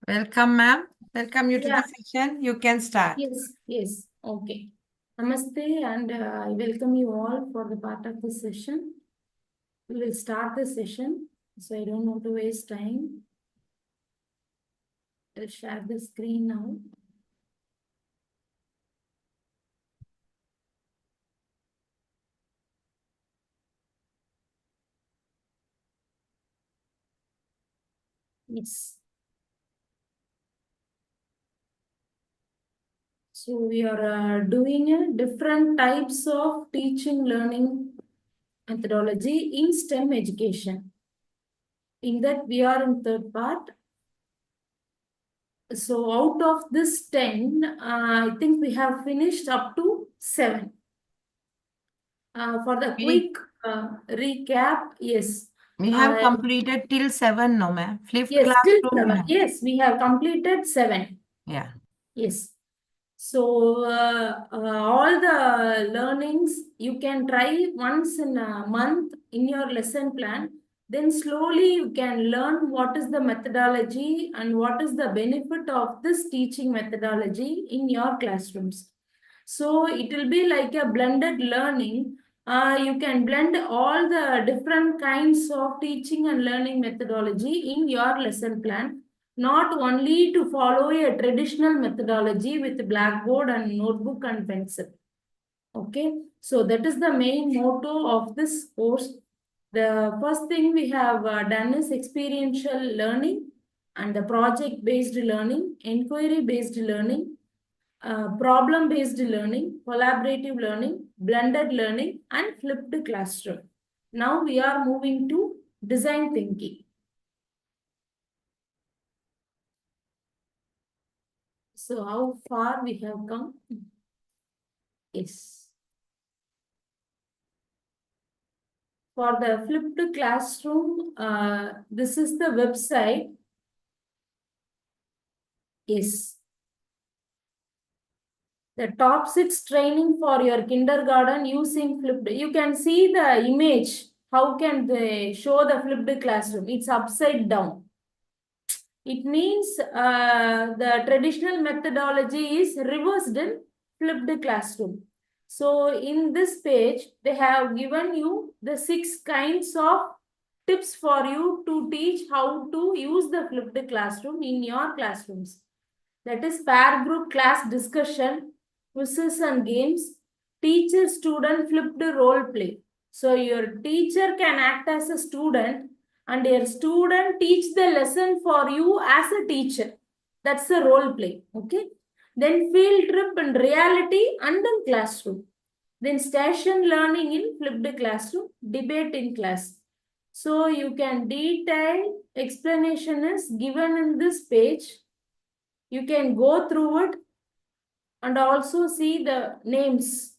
Welcome, ma'am. Welcome you to Yeah. the session. You can start. Yes. Okay. Namaste, and I welcome you all for the part of this session. We will start the session, so I don't want to waste time. I'll share the screen now. Yes. So we are doing different types of teaching learning methodology in STEM education. In that we are in third part. So out of this 10, I think we have finished up to 7. For the quick recap, yes. We have completed till 7, no, ma'am. Fifth Yes, till classroom we 7. have. Yes, we have completed 7. Yeah. Yes. So all the learnings you can try once in a month in your lesson plan. Then slowly you can learn what is the methodology and what is the benefit of this teaching methodology in your classrooms. So it will be like a blended learning. You can blend all the different kinds of teaching and learning methodology in your lesson plan, not only to follow a traditional methodology with blackboard and notebook and pencil. Okay, so that is the main motto of this course. The first thing we have done is experiential learning and the project based learning, inquiry based learning, problem based learning, collaborative learning, blended learning, and flipped classroom. Now we are moving to design thinking. So how far we have come? Yes. For the flipped classroom, this is the website. Yes. The top 6 training for your kindergarten using flipped. You can see the image. How can they show the flipped classroom? It's upside down. It means the traditional methodology is reversed in flipped classroom. So in this page, they have given you the 6 kinds of tips for you to teach how to use the flipped classroom in your classrooms. That is pair group class discussion, quizzes and games, teacher-student flipped role play. So your teacher can act as a student and your student teach the lesson for you as a teacher. That's the role play. Okay. Then field trip in reality and in classroom. Then station learning in flipped classroom, debate in class. So you can detail explanation is given in this page. You can go through it and also see the names.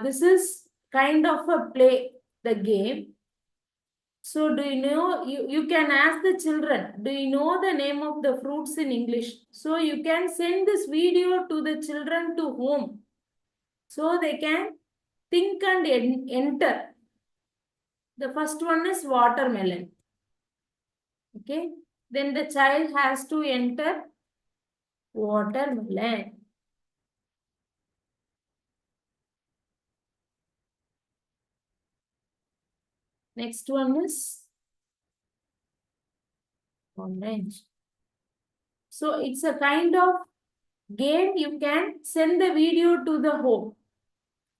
This is kind of a play, the game. So do you know, you can ask the children, do you know the name of the fruits in English? So you can send this video to the children to home. So they can think and enter. The first one is watermelon. Okay. Then the child has to enter watermelon. Next one is orange. So it's a kind of game you can send the video to the home.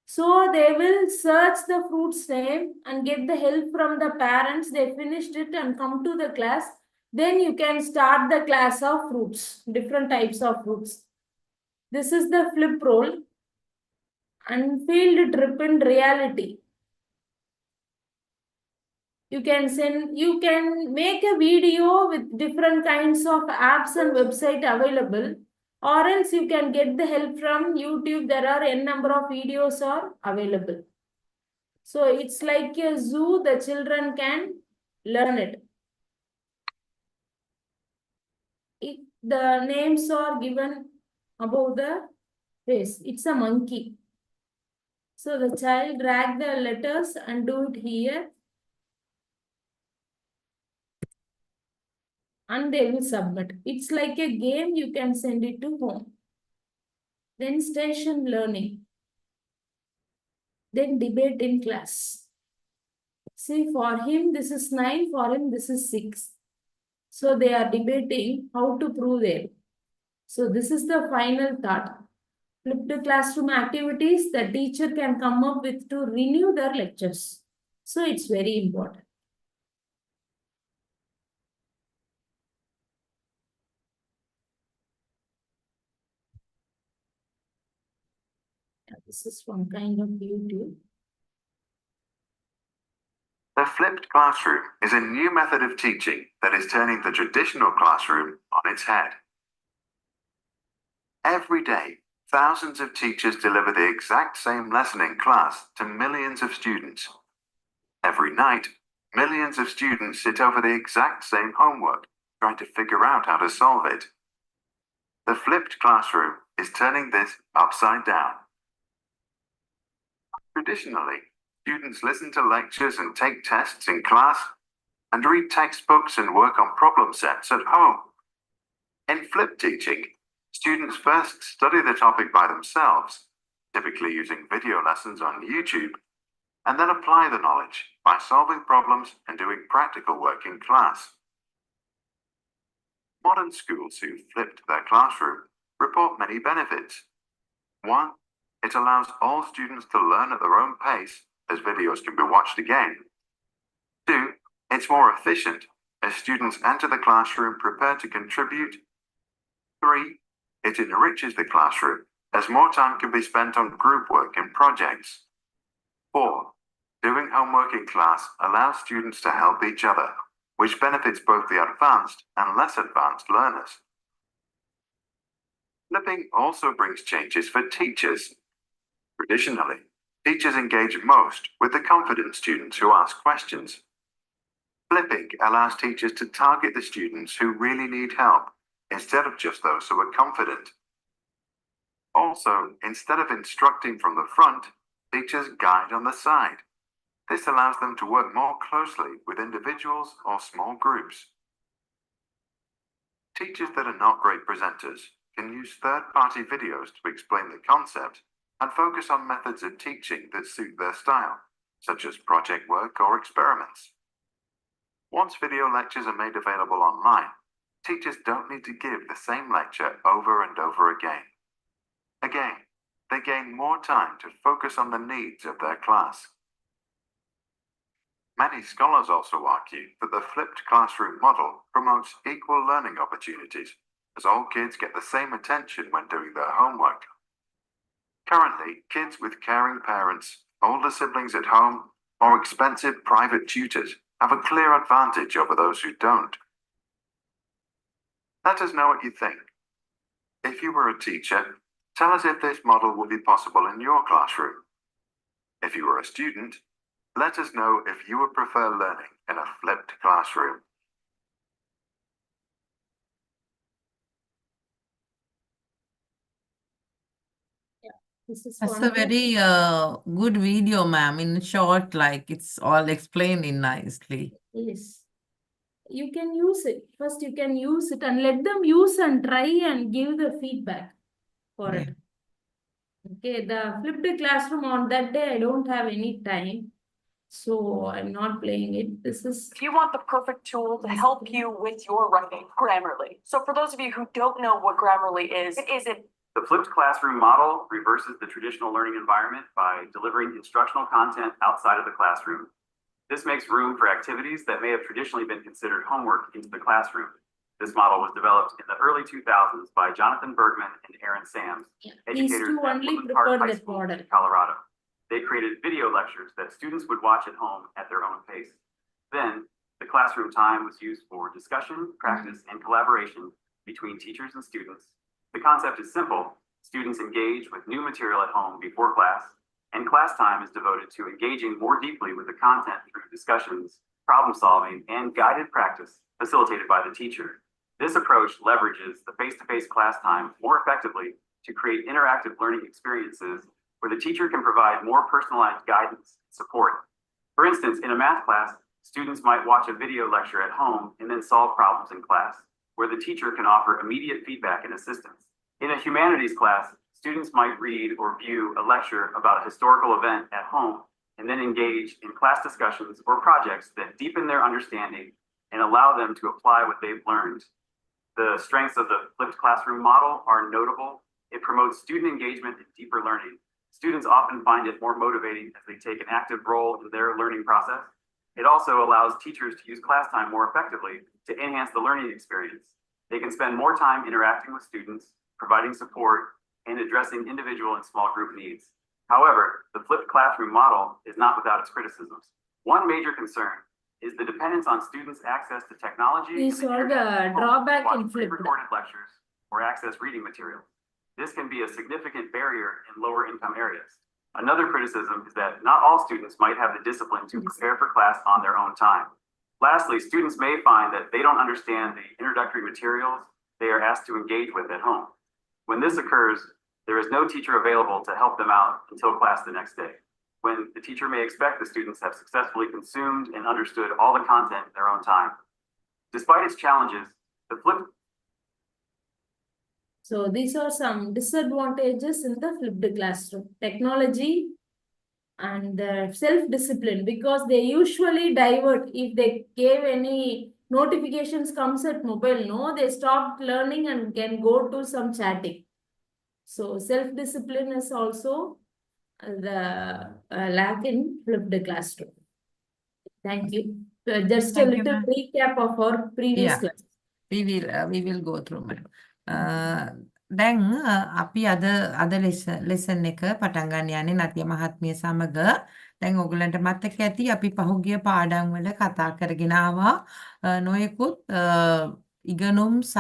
So they will search the fruit's name and get the help from the parents. They finished it and come to the class. Then you can start the class of fruits, different types of fruits. This is the flip roll and field trip in reality. You can make a video with different kinds of apps and website available, or else you can get the help from YouTube. There are n number of videos are available. So it's like a zoo, the children can learn it. The names are given above the face. It's a monkey. So the child drag the letters and do it here. and they will submit. It's like a game, you can send it to home. Then station learning. Then debate in class. See, for him, this is 9, for him, this is 6. So they are debating how to prove it. So this is the final thought. Flipped classroom activities the teacher can come up with to renew their lectures. So it's very important. This is one kind of YouTube. The flipped classroom is a new method of teaching that is turning the traditional classroom on its head. Every day, thousands of teachers deliver the exact same lesson in class to millions of students. Every night, millions of students sit over the exact same homework, trying to figure out how to solve it. The flipped classroom is turning this upside down. Traditionally, students listen to lectures and take tests in class, and read textbooks and work on problem sets at home. In flipped teaching, students first study the topic by themselves, typically using video lessons on YouTube, and then apply the knowledge by solving problems and doing practical work in class. Modern schools who flipped their classroom report many benefits. 1. It allows all students to learn at their own pace, as videos can be watched again. 2. It's more efficient, as students enter the classroom prepared to contribute. 3. It enriches the classroom, as more time can be spent on group work and projects. 4. Doing homework in class allows students to help each other, which benefits both the advanced and less advanced learners. Flipping also brings changes for teachers. Traditionally, teachers engage most with the confident students who ask questions. Flipping allows teachers to target the students who really need help, instead of just those who are confident. Also, instead of instructing from the front, teachers guide on the side. This allows them to work more closely with individuals or small groups. Teachers that are not great presenters can use third-party videos to explain the concept and focus on methods of teaching that suit their style, such as project work or experiments. Once video lectures are made available online, teachers don't need to give the same lecture over and over again. Again, they gain more time to focus on the needs of their class. Many scholars also argue that the flipped classroom model promotes equal learning opportunities, as all kids get the same attention when doing their homework. Currently, kids with caring parents, older siblings at home, or expensive private tutors have a clear advantage over those who don't. Let us know what you think. If you were a teacher, tell us if this model would be possible in your classroom. If you were a student, let us know if you would prefer learning in a flipped classroom. This is That's one a of- very good video, ma'am. In short, like it's all explained in nicely. Yes. You can use it. First, you can use it and let them use and try and give the feedback for Yeah. it. Okay, the flipped classroom on that day, I don't have any time. So I'm not playing it. This is If you want the perfect tool to help you with your writing, Grammarly. So for those of you who don't know what Grammarly is The flipped classroom model reverses the traditional learning environment by delivering instructional content outside of the classroom. This makes room for activities that may have traditionally been considered homework into the classroom. This model was developed in the early 2000s by Jonathan Bergman and Aaron Sams, these educators two at only Woodland Park prepared High that School model. in Colorado. They created video lectures that students would watch at home at their own pace. Then, the classroom time was used for discussion, practice, and collaboration between teachers and students. The concept is simple. Students engage with new material at home before class, and class time is devoted to engaging more deeply with the content through discussions, problem solving, and guided practice facilitated by the teacher. This approach leverages the face-to-face class time more effectively to create interactive learning experiences where the teacher can provide more personalized guidance and support. For instance, in a math class, Students might watch a video lecture at home and then solve problems in class, where the teacher can offer immediate feedback and assistance. In a humanities class, students might read or view a lecture about a historical event at home and then engage in class discussions or projects that deepen their understanding and allow them to apply what they've learned. The strengths of the flipped classroom model are notable. It promotes student engagement and deeper learning. Students often find it more motivating as they take an active role in their learning process. It also allows teachers to use class time more effectively to enhance the learning experience. They can spend more time interacting with students, providing support, and addressing individual and small group needs. However, the flipped classroom model is not without its criticisms. One major concern is the dependence on students' access to technology. These and the are internet the at home to drawback watch in flipped. pre-recorded lectures or access reading materials. This can be a significant barrier in lower income areas. Another criticism is that not all students might have the discipline to prepare for class on their own time. Lastly, students may find that they don't understand the introductory materials they are asked to engage with at home. When this occurs, there is no teacher available to help them out until class the next day, when the teacher may expect the students have successfully consumed and understood all the content in their own time. Despite its challenges, the flip. So these are some disadvantages in the flipped classroom. Technology and self-discipline, because they usually divert if they gave any notifications comes at mobile, no, they stop learning and can go to some chatting. So self-discipline is also the lack in flipped classroom. Thank you. Just a Thank you, little ma'am. recap of our previous Yeah. class. We will go through, ma'am. දැන් අපි අද lesson එක පටන් ගන්න යන්නේ නතිය මහත්මිය සමග. දැන් ඔයගලන්ට මතක ඇති අපි පහුගිය පාඩම් වල කතා කරගෙන ආවා නොයෙකුත් ඉගෙනුම් සහ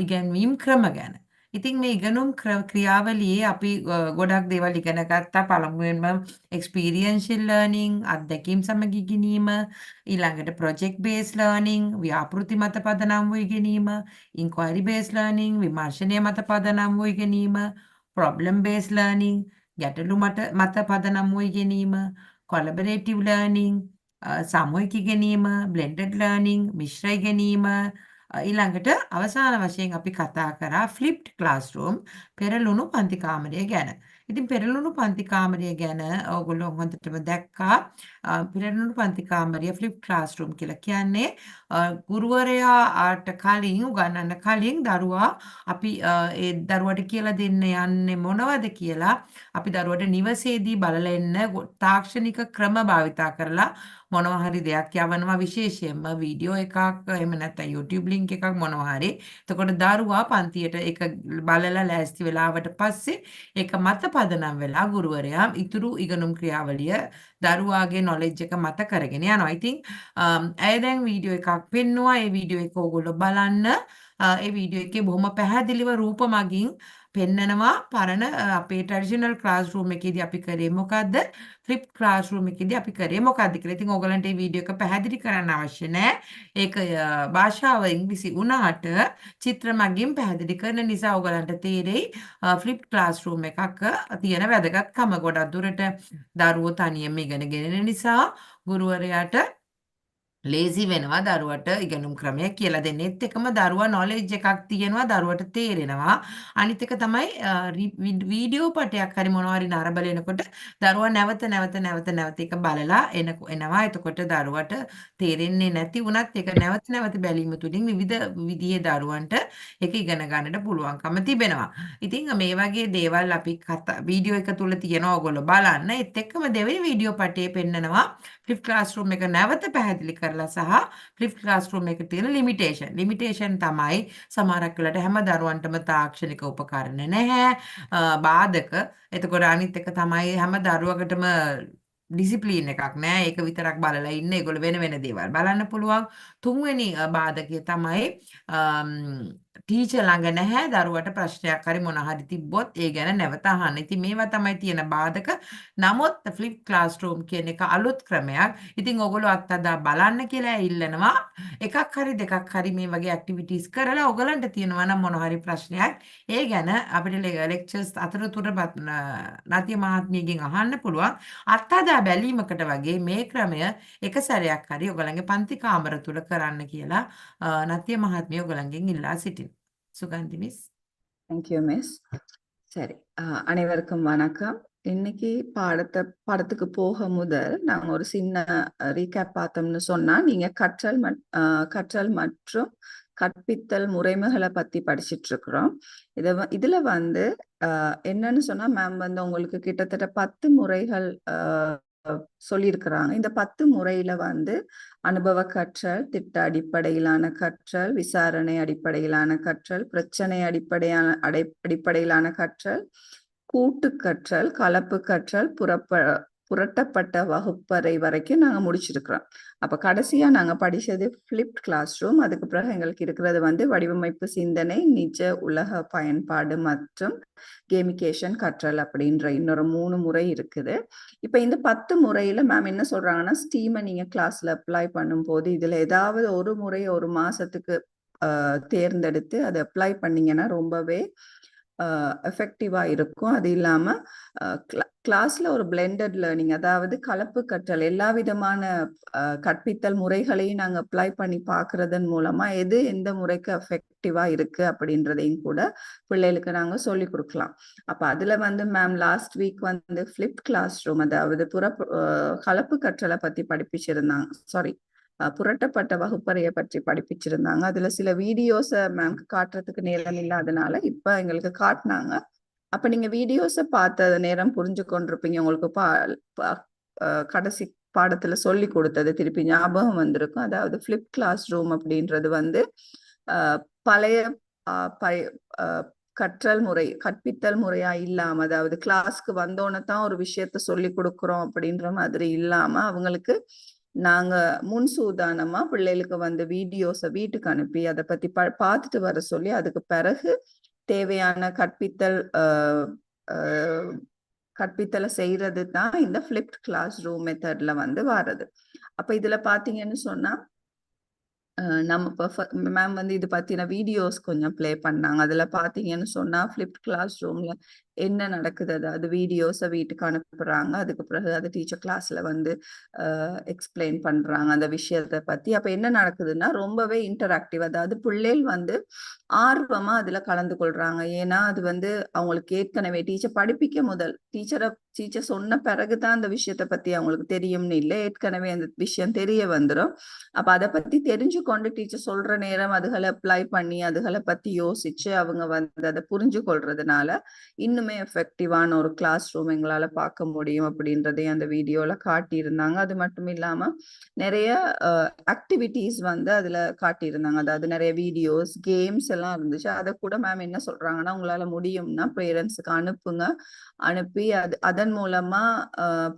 ඉගැන්වීම් ක්‍රම ගැන. ඉතින් මේ ඉගෙනුම් ක්‍රියාවලියේ අපි ගොඩක් දේවල් ඉගෙන ගත්තා. පළමුවෙන්ම experiential learning, අත්දැකීම් සමග ඉගෙනීම, ඊළඟට project based learning, ව්‍යාපෘති මත පදනම් වූ ඉගෙනීම, inquiry based learning, විමර්ශනය මත පදනම් වූ ඉගෙනීම, problem based learning, ගැටලු මත පදනම් වූ ඉගෙනීම, collaborative learning, සාමූහික ඉගෙනීම, blended learning, මිශ්‍ර ඉගෙනීම, ඊළඟට අවසාන වශයෙන් අපි කතා කරා flipped classroom, පෙරළුණු පන්ති කාමරය ගැන. ඉතින් පෙරළුණු පන්ති කාමරය ගැන ඔයගොල්ලෝ හොඳටම දැක්කා. පෙරළුණු පන්ති කාමරය flipped classroom කියලා කියන්නේ ගුරුවරයාට කලින් උගන්වන්න කලින් දරුවා අපි ඒ දරුවට කියලා දෙන්න යන්නේ මොනවද කියලා අපි දරුවට නිවසේදී බලලා එන්න තාක්ෂණික ක්‍රම භාවිතා කරලා මොනවා හරි දෙයක් යවනවා, විශේෂයෙන්ම වීඩියෝ එකක් එහෙම නැත්නම් YouTube link එකක් මොනවා හරි. එතකොට දරුවා පන්තියට ඒක බලලා ලෑස්ති වෙලාවට පස්සේ ඒක මත පදනම් වෙලා ගුරුවරයා ඉතුරු ඉගෙනුම් ක්‍රියාවලිය දරුවාගේ knowledge එක මත කරගෙන යනවා. ඉතින් ඇය දැන් වීඩියෝ එකක් පෙන්නුවා. ඒ වීඩියෝ එක ඕගොල්ලෝ බලන්න. ඒ වීඩියෝ එකේ බොහොම පැහැදිලිව රූප මගින් පෙන්නනවා පරණ අපේ ට්‍රැඩිෂනල් ක්ලාස්රූම් එකේදී අපි කරේ මොකද්ද, ෆ්ලිප් ක්ලාස්රූම් එකේදී අපි කරේ මොකද්ද කියලා. ඉතින් ඕගලන්ට මේ වීඩියෝ එක පැහැදිලි කරන්න අවශ්‍ය නැහැ. ඒක භාෂාව ඉංග්‍රීසි වුණාට චිත්‍ර මගින් පැහැදිලි කරන නිසා ඕගලන්ට තේරෙයි ෆ්ලිප් ක්ලාස්රූම් එකක තියෙන වැදගත්කම. ගොඩක් දුරට දරුවෝ තනියම ඉගෙනගෙන නිසා ගුරුවරයාට ලේසි වෙනවා දරුවට ඉගෙනුම් ක්‍රමය කියලා දෙන්න. ඒත් එකම දරුවා knowledge එකක් තියෙනවා, දරුවට තේරෙනවා. අනිත් එක තමයි වීඩියෝ පටයක් හරි මොනවා හරි නරඹල එනකොට දරුවා නැවත ඒක බලලා එනවා. එතකොට දරුවට තේරෙන්නේ නැති වුණත් ඒක නැවත බැලීම තුලින් විවිධ විදිහේ දරුවන්ට ඒක ඉගෙන ගන්නට පුළුවන්කම තිබෙනවා. ඉතින් මේ වගේ දේවල් අපි වීඩියෝ එක තුල තියෙනවා, ඔයගොල්ලෝ බලන්න. ඒත් එක්කම දෙවෙනි වීඩියෝ පටයේ පෙන්නනවා ෆ්ලිප් ක්ලාස්රූම් එක නැවත පැහැදිලි කරලා සහ ෆ්ලිප් ක්ලාස්රූම් එකේ තියෙන ලිමිටේෂන් තමයි සමහරක් වෙලාවට හැම දරුවන්ටම තාක්ෂණික උපකරණ නැහැ, බාධක. එතකොට අනිත් එක තමයි හැම දරුවකටම ඩිසිප්ලින් එකක් නෑ. ඒක විතරක් බලලා ඉන්න. ඒගොල්ලෝ වෙන දේවල් බලන්න පුළුවන්. තුන්වෙනි බාධකය තමයි ටීචර් ළඟ නැහැ දරුවට ප්‍රශ්නයක් හරි මොන හරි තිබ්බොත් ඒ ගැන නැවත අහන්න. ඉතින් මේවා තමයි තියෙන බාධක. නමුත් ෆ්ලිප් ක්ලාස්රූම් කියන එක අලුත් ක්‍රමයක්. ඉතින් ඔයගොල්ලෝ අත්අදා බලන්න කියලා ඉල්ලනවා. එකක් හරි දෙකක් හරි මේ වගේ ඇක්ටිවිටීස් කරලා ඔයගලන්ට තියෙනවා නම් මොන හරි ප්‍රශ්නයක් ඒ ගැන අපිට ලෙක්චර්ස් අතරතුර නතිය මහත්මියගෙන් අහන්න පුළුවන්. අත්අදා බැලීමකට වගේ මේ ක්‍රමය එක සැරයක් හරි ඔයගලගේ පන්ති කාමර තුල කරන්න කියලා නතිය මහත්මිය ඔයගලගෙන් ඉල්ලා සිටිනවා. சுகந்தி மிஸ். Thank you miss. சரி, அனைவருக்கும் வணக்கம். இன்னைக்கு பாடத்துக்கு போக முதல் நாங்கள் ஒரு சின்ன ரீகேப் பார்த்தோம்னு சொன்னா, நீங்க கற்றல் மற்றும் கற்பித்தல் முறைமைகளை பத்தி படிச்சுட்டு இருக்கிறோம். இதுல வந்து என்னன்னு சொன்னா, மேம் வந்து உங்களுக்கு கிட்டத்தட்ட 10 முறைகள் சொல்லியிருக்கிறாங்க. இந்த 10 முறையில வந்து அனுபவ கற்றல், திட்ட அடிப்படையிலான கற்றல், விசாரணை அடிப்படையிலான கற்றல், பிரச்சனை அடிப்படையிலான கற்றல், கூட்டு கற்றல், கலப்பு கற்றல், புரட்டப்பட்ட வகுப்பறை வரைக்கும் நாங்க முடிச்சிருக்கிறோம். அப்ப கடைசியா நாங்க படிச்சது ஃபிளிப்ட் கிளாஸ் ரூம். அதுக்கு பிறகு எங்களுக்கு இருக்கிறது வந்து வடிவமைப்பு சிந்தனை, நிஜ உலக பயன்பாடு மற்றும் கேமிகேஷன் கற்றல் அப்படின்ற இன்னொரு 3 முறை இருக்குது. இப்ப இந்த 10 முறையில மேம் என்ன சொல்றாங்கன்னா, ஸ்டீமை நீங்க கிளாஸ்ல அப்ளை பண்ணும்போது இதுல ஏதாவது ஒரு முறை ஒரு மாசத்துக்கு தேர்ந்தெடுத்து அதை அப்ளை பண்ணீங்கன்னா ரொம்பவே எஃபெக்டிவா இருக்கும். அது இல்லாம கிளாஸ்ல ஒரு பிளெண்டட் லேர்னிங், அதாவது கலப்பு கற்றல், எல்லா விதமான கற்பித்தல் முறைகளையும் நாங்க அப்ளை பண்ணி பாக்குறதன் மூலமா எது எந்த முறைக்கு எஃபெக்டிவா இருக்கு அப்படின்றதையும் கூட பிள்ளைகளுக்கு நாங்க சொல்லி கொடுக்கலாம். அப்ப அதுல வந்து மேம் லாஸ்ட் வீக் வந்து ஃபிளிப் கிளாஸ் ரூம், அதாவது கலப்பு கற்றலை பத்தி படிப்பிச்சிருந்தாங்க. சாரி, புரட்டப்பட்ட வகுப்பறையை பற்றி படிப்பிச்சிருந்தாங்க. அதுல சில வீடியோஸ மேம்க்கு காட்டுறதுக்கு நேரம் இல்லாதனால இப்ப எங்களுக்கு காட்டினாங்க. அப்ப நீங்க வீடியோஸ பார்த்த நேரம் புரிஞ்சு கொண்டிருப்பீங்க. உங்களுக்கு கடைசி பாடத்துல சொல்லி கொடுத்தது திருப்பி ஞாபகம் வந்திருக்கும். அதாவது ஃபிளிப் கிளாஸ் ரூம் அப்படின்றது வந்து பழைய கற்றல் முறை, கற்பித்தல் முறையா இல்லாம, அதாவது கிளாஸ்க்கு வந்தோன்னு தான் ஒரு விஷயத்த சொல்லி கொடுக்குறோம் அப்படின்ற மாதிரி இல்லாம, அவங்களுக்கு நாங்க முன்சூதானமா பிள்ளைகளுக்கு வந்து வீடியோஸ வீட்டுக்கு அனுப்பி அதை பத்தி பார்த்துட்டு வர சொல்லி, அதுக்கு பிறகு தேவையான கற்பித்தலை செய்யறது தான் இந்த ஃபிளிப்ட் கிளாஸ் ரூம் மெத்தட்ல வந்து வர்றது. அப்ப இதுல பாத்தீங்கன்னு சொன்னா, நம்ம மேம் வந்து இது பத்தின வீடியோஸ் கொஞ்சம் பிளே பண்ணாங்க. அதுல பாத்தீங்கன்னு சொன்னா ஃபிளிப்ட் கிளாஸ் ரூம்ல என்ன நடக்குது, அதாவது வீடியோஸை வீட்டுக்கு அனுப்புறாங்க. அதுக்கு பிறகு அது டீச்சர் கிளாஸ்ல வந்து எக்ஸ்பிளைன் பண்றாங்க அந்த விஷயத்தை பத்தி. அப்ப என்ன நடக்குதுன்னா ரொம்பவே இன்டராக்டிவ், அதாவது பிள்ளைகள் வந்து ஆர்வமா அதுல கலந்து கொள்றாங்க. ஏன்னா அது வந்து அவங்களுக்கு ஏற்கனவே டீச்சர் படிப்பிக்க முதல் டீச்சர் சொன்ன பிறகுதான் அந்த விஷயத்த பத்தி அவங்களுக்கு தெரியும்னு இல்லை, ஏற்கனவே அந்த விஷயம் தெரிய வந்துடும். அப்ப அதை பத்தி தெரிஞ்சு கொண்டு டீச்சர் சொல்ற நேரம் அதுகளை அப்ளை பண்ணி அதுகளை பத்தி யோசிச்சு அவங்க வந்து அதை புரிஞ்சு கொள்றதுனால இன்னுமே எஃபெக்டிவான ஒரு கிளாஸ் ரூம் எங்களால பார்க்க முடியும் அப்படின்றதையும் அந்த வீடியோல காட்டியிருந்தாங்க. அது மட்டும் இல்லாம நிறைய ஆக்டிவிட்டிஸ் வந்து அதுல காட்டியிருந்தாங்க. அதாவது நிறைய வீடியோஸ், கேம்ஸ் எல்லாம் இருந்துச்சு. அதை கூட மேம் என்ன சொல்றாங்கன்னா, உங்களால முடியும்னா பேரண்ட்ஸுக்கு அனுப்புங்க, அனுப்பி அதன் மூலமா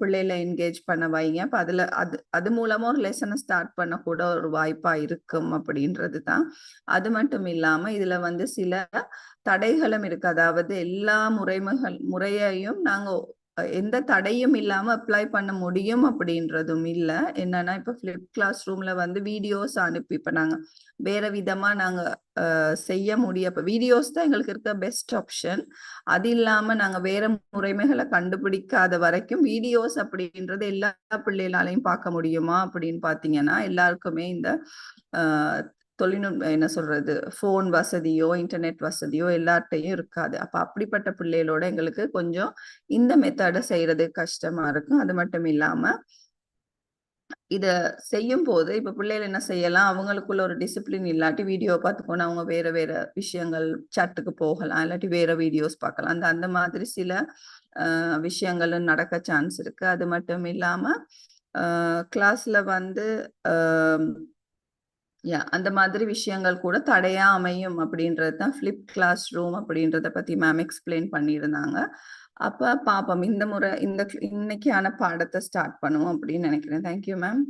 பிள்ளைகளை என்கேஜ் பண்ண வைங்க. அப்ப அது மூலமா ஒரு லெசனை ஸ்டார்ட் பண்ண கூட ஒரு வாய்ப்பா இருக்கும் அப்படின்றது தான். அது மட்டும் இல்லாம இதுல வந்து சில தடைகளும் இருக்கு. அதாவது எல்லா முறையையும் நாங்க எந்த தடையும் இல்லாம அப்ளை பண்ண முடியும் அப்படின்றதும் இல்ல. என்னன்னா, இப்ப ஃபிளிப் கிளாஸ் ரூம்ல வந்து வீடியோஸ் அனுப்பி இப்ப நாங்க வேற விதமா நாங்க செய்ய முடியும். இப்ப வீடியோஸ் தான் எங்களுக்கு இருக்க பெஸ்ட் ஆப்ஷன். அது இல்லாம நாங்க வேற முறைமைகளை கண்டுபிடிக்காத வரைக்கும் வீடியோஸ் அப்படின்றது எல்லா பிள்ளைகளாலையும் பார்க்க முடியுமா அப்படின்னு பாத்தீங்கன்னா, எல்லாருக்குமே இந்த தொழில்நுட்பம் என்ன சொல்றது, போன் வசதியோ இன்டர்நெட் வசதியோ எல்லார்ட்டையும் இருக்காது. அப்ப அப்படிப்பட்ட பிள்ளைகளோட எங்களுக்கு கொஞ்சம் இந்த மெத்தட செய்யறது கஷ்டமா இருக்கும். அது மட்டும் இல்லாம இத செய்யும் போது இப்ப பிள்ளைகள் என்ன செய்யலாம், அவங்களுக்குள்ள ஒரு டிசிப்ளின் இல்லாட்டி வீடியோ பார்த்துக்கோன்னு அவங்க வேற வேற விஷயங்கள் சாட்டுக்கு போகலாம், இல்லாட்டி வேற வீடியோஸ் பார்க்கலாம். அந்த மாதிரி சில விஷயங்களும் நடக்க சான்ஸ் இருக்கு. அது மட்டும் இல்லாம கிளாஸ்ல வந்து அந்த மாதிரி விஷயங்கள் கூட தடையா அமையும் அப்படின்றது தான் ஃபிளிப் கிளாஸ் ரூம் அப்படின்றத பத்தி மேம் எக்ஸ்பிளைன் பண்ணியிருந்தாங்க. அப்ப பாப்போம், இந்த முறை இன்னைக்கான பாடத்தை ஸ்டார்ட் பண்ணுவோம் அப்படின்னு நினைக்கிறேன். Thank you ma'am.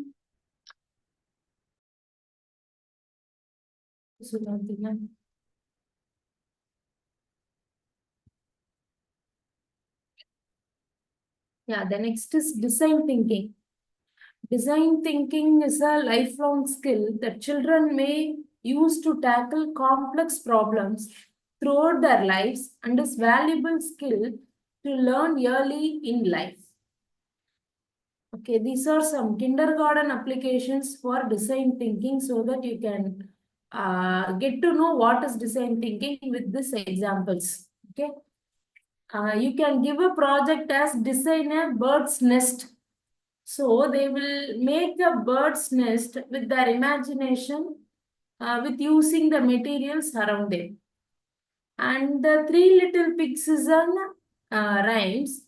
Yeah, the next is design thinking. Design thinking is a lifelong skill that children may use to tackle complex problems throughout their lives and is valuable skill to learn early in life. Okay, these are some kindergarten applications for design thinking so that you can get to know what is design thinking with these examples. Okay, you can give a project as design a bird's nest. So they will make a bird's nest with their imagination with using the materials around them. And the three little pigs is an rhymes.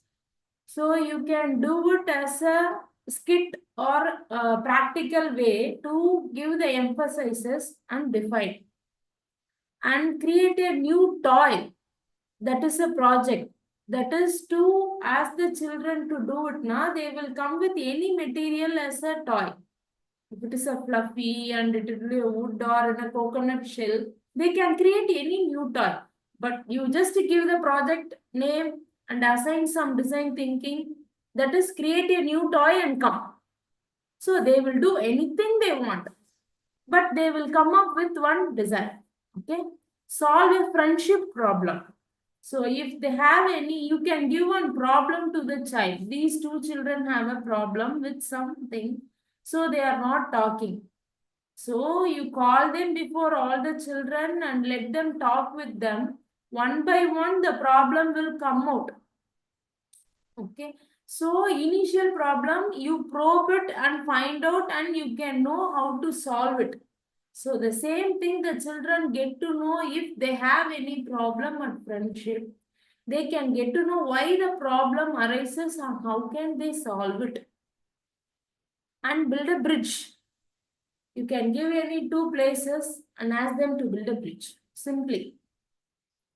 So you can do it as a skit or a practical way to give the emphasis and define. And create a new toy. That is a project. That is to ask the children to do it now. They will come with any material as a toy. If it is a fluffy and it will be a wood or in a coconut shell, they can create any new toy. But you just give the project name and assign some design thinking. That is create a new toy and come. So they will do anything they want. But they will come up with one design. Okay. Solve a friendship problem. So if they have any, you can give one problem to the child. These two children have a problem with something. So they are not talking. So you call them before all the children and let them talk with them. One by one, the problem will come out. Okay. So initial problem, you probe it and find out and you can know how to solve it. So the same thing the children get to know if they have any problem at friendship. They can get to know why the problem arises and how can they solve it. And build a bridge. You can give any two places and ask them to build a bridge. Simply.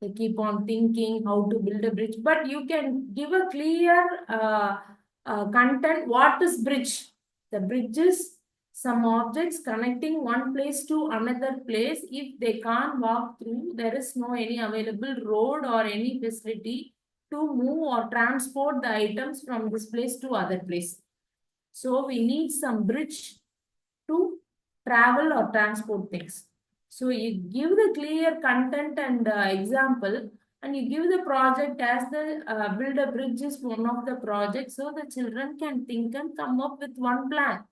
They keep on thinking how to build a bridge. But you can give a clear content. What is bridge? The bridge is some objects connecting one place to another place. If they can't walk through, there is no any available road or any facility to move or transport the items from this place to other place. So we need some bridge to travel or transport things. So you give the clear content and example, and you give the project as the build a bridge is one of the projects, so the children can think and come up with one plan.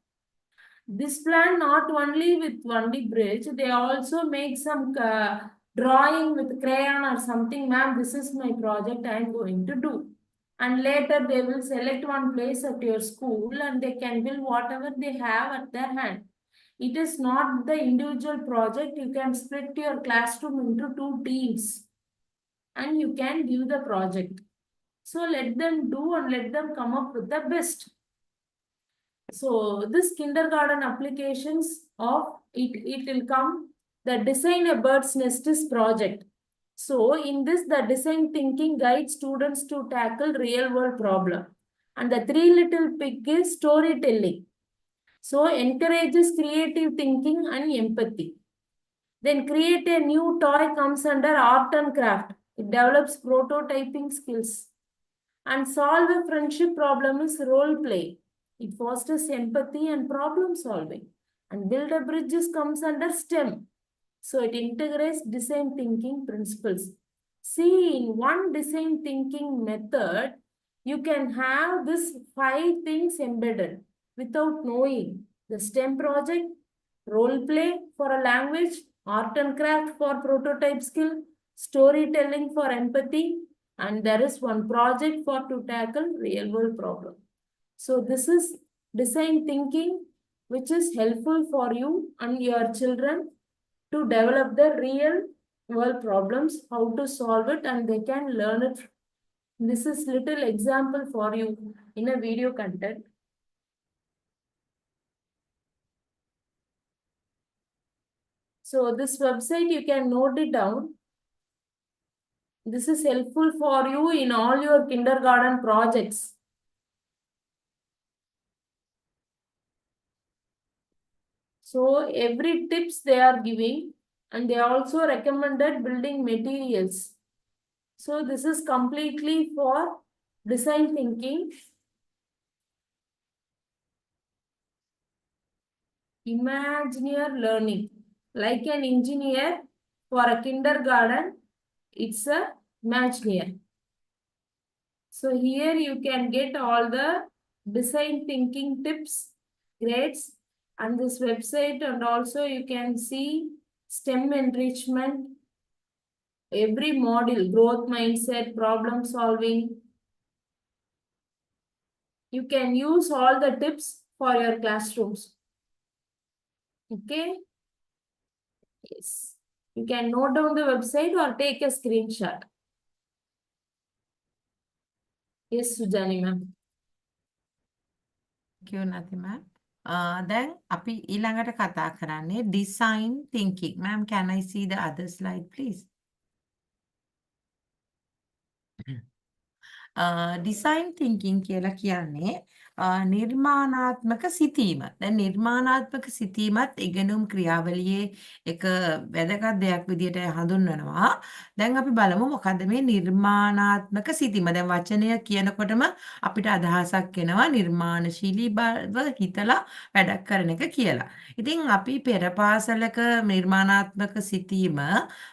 This plan not only with only bridge, they also make some drawing with crayon or something. Ma'am, this is my project I am going to do. And later they will select one place at your school and they can build whatever they have at their hand. It is not the individual project. You can split your classroom into two teams and you can give the project. So let them do and let them come up with the best. So this kindergarten applications of it will come the design a bird's nest is project. So in this the design thinking guides students to tackle real world problem. And the three little pig is storytelling. So encourages creative thinking and empathy. Then create a new toy comes under art and craft. It develops prototyping skills. And solve a friendship problem is role play. It fosters empathy and problem solving. And build a bridges comes under STEM. So it integrates design thinking principles. See, in one design thinking method, you can have this 5 things embedded without knowing. The STEM project, role play for a language, art and craft for prototype skill, storytelling for empathy, and there is one project for to tackle real world problem. So this is design thinking, which is helpful for you and your children to develop the real world problems, how to solve it, and they can learn it. This is little example for you in a video content. So this website, you can note it down. This is helpful for you in all your kindergarten projects. So every tips they are giving, and they also recommended building materials. So this is completely for design thinking. Imagineer learning. Like an engineer for a kindergarten, it's a Imagineer. So here you can get all the design thinking tips, grades, and this website, and also you can see STEM enrichment, every module, growth mindset, problem solving. You can use all the tips for your classrooms. Okay? Yes. You can note down the website or take a screenshot. Yes, Sujani ma'am. Thank you, Nati ma'am. දැන් අපි ඊළඟට කතා කරන්නේ design thinking. Ma'am, can I see the other slide, please? Design thinking කියලා කියන්නේ නිර්මාණාත්මක සිතීම. දැන් නිර්මාණාත්මක සිතීමත් ඉගෙනුම් ක්‍රියාවලියේ එක වැදගත් දෙයක් විදිහට හඳුන්වනවා. දැන් අපි බලමු මොකද්ද මේ නිර්මාණාත්මක සිතීම. දැන් වචනය කියනකොටම අපිට අදහසක් එනවා නිර්මාණශීලී බව හිතලා වැඩක් කරන එක කියලා. ඉතින් අපි පෙර පාසලක නිර්මාණාත්මක සිතීම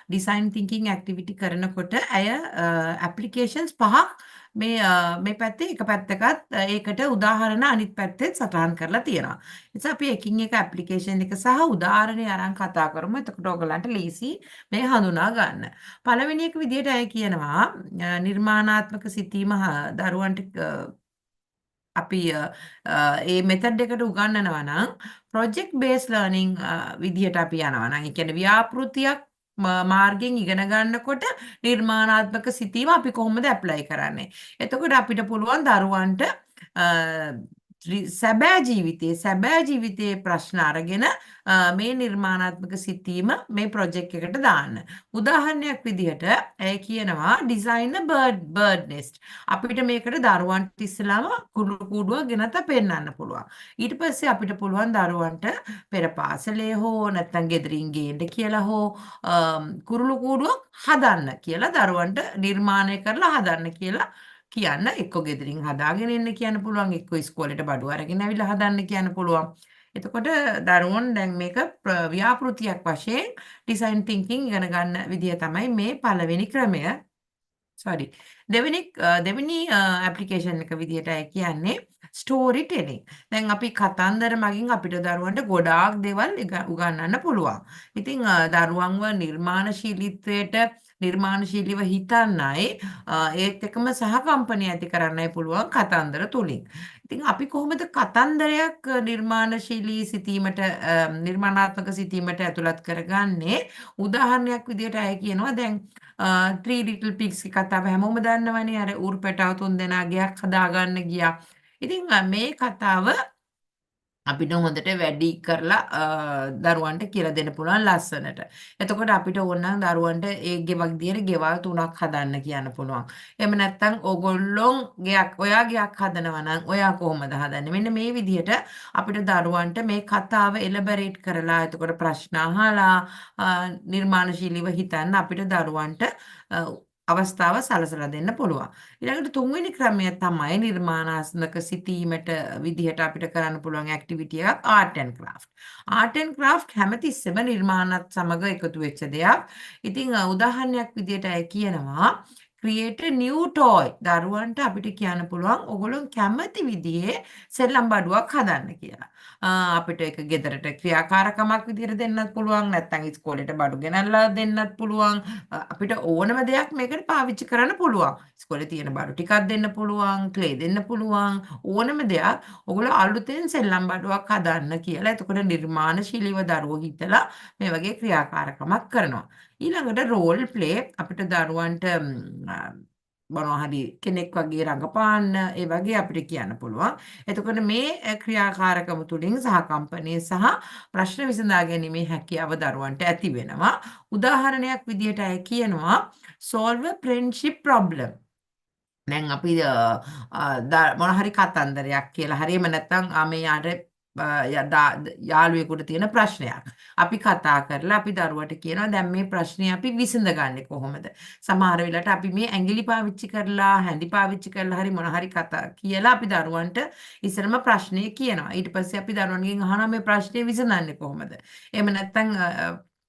ඩිසයින් තිංකින් ඇක්ටිවිටි කරනකොට ඇය ඇප්ලිකේෂන්ස් පහක් මේ පැත්තේ එක පැත්තකත් ඒකට උදාහරණ අනිත් පැත්තෙත් සටහන් කරලා තියෙනවා. නිසා අපි එකින් එක ඇප්ලිකේෂන් එක සහ උදාහරණේ අරන් කතා කරමු. එතකොට ඔයගලන්ට ලීසි මේ හඳුනා ගන්න. පළවෙනි එක විදිහට අය කියනවා නිර්මාණාත්මක සිතීම දරුවන්ට අපි ඒ මෙතඩ් එකට උගන්වනවා නම් ප්‍රොජෙක්ට් බේස් ලර්නින් විදිහට අපි යනවා නම් ඒ කියන්නේ ව්‍යාපෘතියක් මාර්ගෙන් ඉගෙන ගන්නකොට නිර්මාණාත්මක සිතීම අපි කොහොමද ඇප්ලයි කරන්නේ. එතකොට අපිට පුළුවන් දරුවන්ට සැබෑ ජීවිතයේ ප්‍රශ්න අරගෙන මේ නිර්මාණාත්මක සිතීම මේ ප්‍රොජෙක්ට් එකට දාන්න. උදාහරණයක් විදිහට ඇය කියනවා ඩිසයින් බර්ඩ් නෙස්ට්. අපිට මේකට දරුවන්ට ඉස්සෙල්ලාම කුඩු කූඩුවක් ගෙනත් පෙන්නන්න පුළුවන්. ඊට පස්සේ අපිට පුළුවන් දරුවන්ට පෙර පාසලේ හෝ නැත්නම් ගෙදරින් ගේන්න කියලා හෝ කුරුළු කූඩුවක් හදන්න කියලා දරුවන්ට නිර්මාණය කරලා හදන්න කියලා කියන්න. එක්ක ගෙදරින් හදාගෙන එන්න කියන්න පුළුවන්, එක්ක ඉස්කෝලේට බඩු අරගෙන ඇවිල්ලා හදන්න කියන්න පුළුවන්. එතකොට දරුවෝන් දැන් මේක ව්‍යාපෘතියක් වශයෙන් ඩිසයින් තින්කින් ඉගෙන ගන්න විදිය තමයි මේ පළවෙනි ක්‍රමය. දෙවෙනි ඇප්ලිකේෂන් එක විදියට කියන්නේ ස්ටෝරි ටෙලිං. දැන් අපි කතන්දර මගින් අපිට දරුවන්ට ගොඩාක් දේවල් උගන්වන්න පුළුවන්. ඉතින් දරුවන්ව නිර්මාණශීලීව හිතන්නයි ඒත් එකම සහකම්පනය ඇති කරන්නයි පුළුවන් කතන්දර තුලින්. ඉතින් අපි කොහොමද කතන්දරයක් නිර්මාණශීලී සිතීමට නිර්මාණාත්මක සිතීමට ඇතුළත් කරගන්නේ? උදාහරණයක් විදියට අය කියනවා දැන් Three Little Pigs කතාව හැමෝම දන්නවනේ. අර ඌර්පැටව තුන්දෙනා ගයක් හදාගන්න ගියා. ඉතින් මේ කතාව අපිට හොඳට වැඩි කරලා දරුවන්ට කියලා දෙන්න පුළුවන් ලස්සනට. එතකොට අපිට ඕනනම් දරුවන්ට ඒ ගෙවක් දිහට ගෙවල් 3ක් හදන්න කියන්න පුළුවන්. එහෙම නැත්නම් ඔයා ගයක් හදනවා නම් ඔයා කොහොමද හදන්නේ? මෙන්න මේ විදිහට අපිට දරුවන්ට මේ කතාව එලබරේට් කරලා එතකොට ප්‍රශ්න අහලා නිර්මාණශීලීව හිතන්න අපිට දරුවන්ට අවස්ථාව සලසලා දෙන්න පුළුවන්. ඊළඟට තුන්වෙනි ක්‍රමය තමයි නිර්මාණාත්මක සිතීමට විදිහට අපිට කරන්න පුළුවන් ඇක්ටිවිටි එකක් art and craft. Art and craft හැමතිස්සෙම නිර්මාණත් සමග එකතු වෙච්ච දෙයක්. ඉතින් උදාහරණයක් විදිහට අය කියනවා create a new toy. දරුවන්ට අපිට කියන්න පුළුවන් ඔයගොල්ලෝ කැමති විදිහේ සෙල්ලම් බඩුවක් හදන්න කියලා. අපිට ඒක ගෙදරට ක්‍රියාකාරකමක් විදිහට දෙන්නත් පුළුවන්, නැත්නම් ඉස්කෝලේට බඩු ගෙනල්ලා දෙන්නත් පුළුවන්. අපිට ඕනම දෙයක් මේකට පාවිච්චි කරන්න පුළුවන්. ඉස්කෝලේ තියෙන බඩු ටිකක් දෙන්න පුළුවන්, ක්ලේ දෙන්න පුළුවන්, ඕනම දෙයක්. ඔයගොල්ලෝ අලුතෙන් සෙල්ලම් බඩුවක් හදන්න කියලා. එතකොට නිර්මාණශීලීව දරුවෝ හිතලා මේ වගේ ක්‍රියාකාරකමක් කරනවා. ඊළඟට රෝල් ප්ලේ අපිට දරුවන්ට මොනවා හරි කෙනෙක් වගේ රඟපාන්න ඒ වගේ අපිට කියන්න පුළුවන්. එතකොට මේ ක්‍රියාකාරකම තුලින් සහකම්පනය සහ ප්‍රශ්න විසඳා ගැනීමේ හැකියාව දරුවන්ට ඇති වෙනවා. උදාහරණයක් විදිහට අය කියනවා solve a friendship problem. දැන් අපි මොන හරි කතන්දරයක් කියලා හරි එහෙම නැත්නම් මේ යාට යාළුවෙකුට තියෙන ප්‍රශ්නයක්. අපි කතා කරලා අපි දරුවට කියනවා දැන් මේ ප්‍රශ්නේ අපි විසඳගන්නේ කොහොමද? සමහර වෙලාවට අපි මේ ඇඟිලි පාවිච්චි කරලා, හැඳි පාවිච්චි කරලා හරි මොන හරි කතා කියලා අපි දරුවන්ට ඉස්සරම ප්‍රශ්නේ කියනවා. ඊට පස්සේ අපි දරුවන්ගෙන් අහනවා මේ ප්‍රශ්නේ විසඳන්නේ කොහොමද? එහෙම නැත්නම්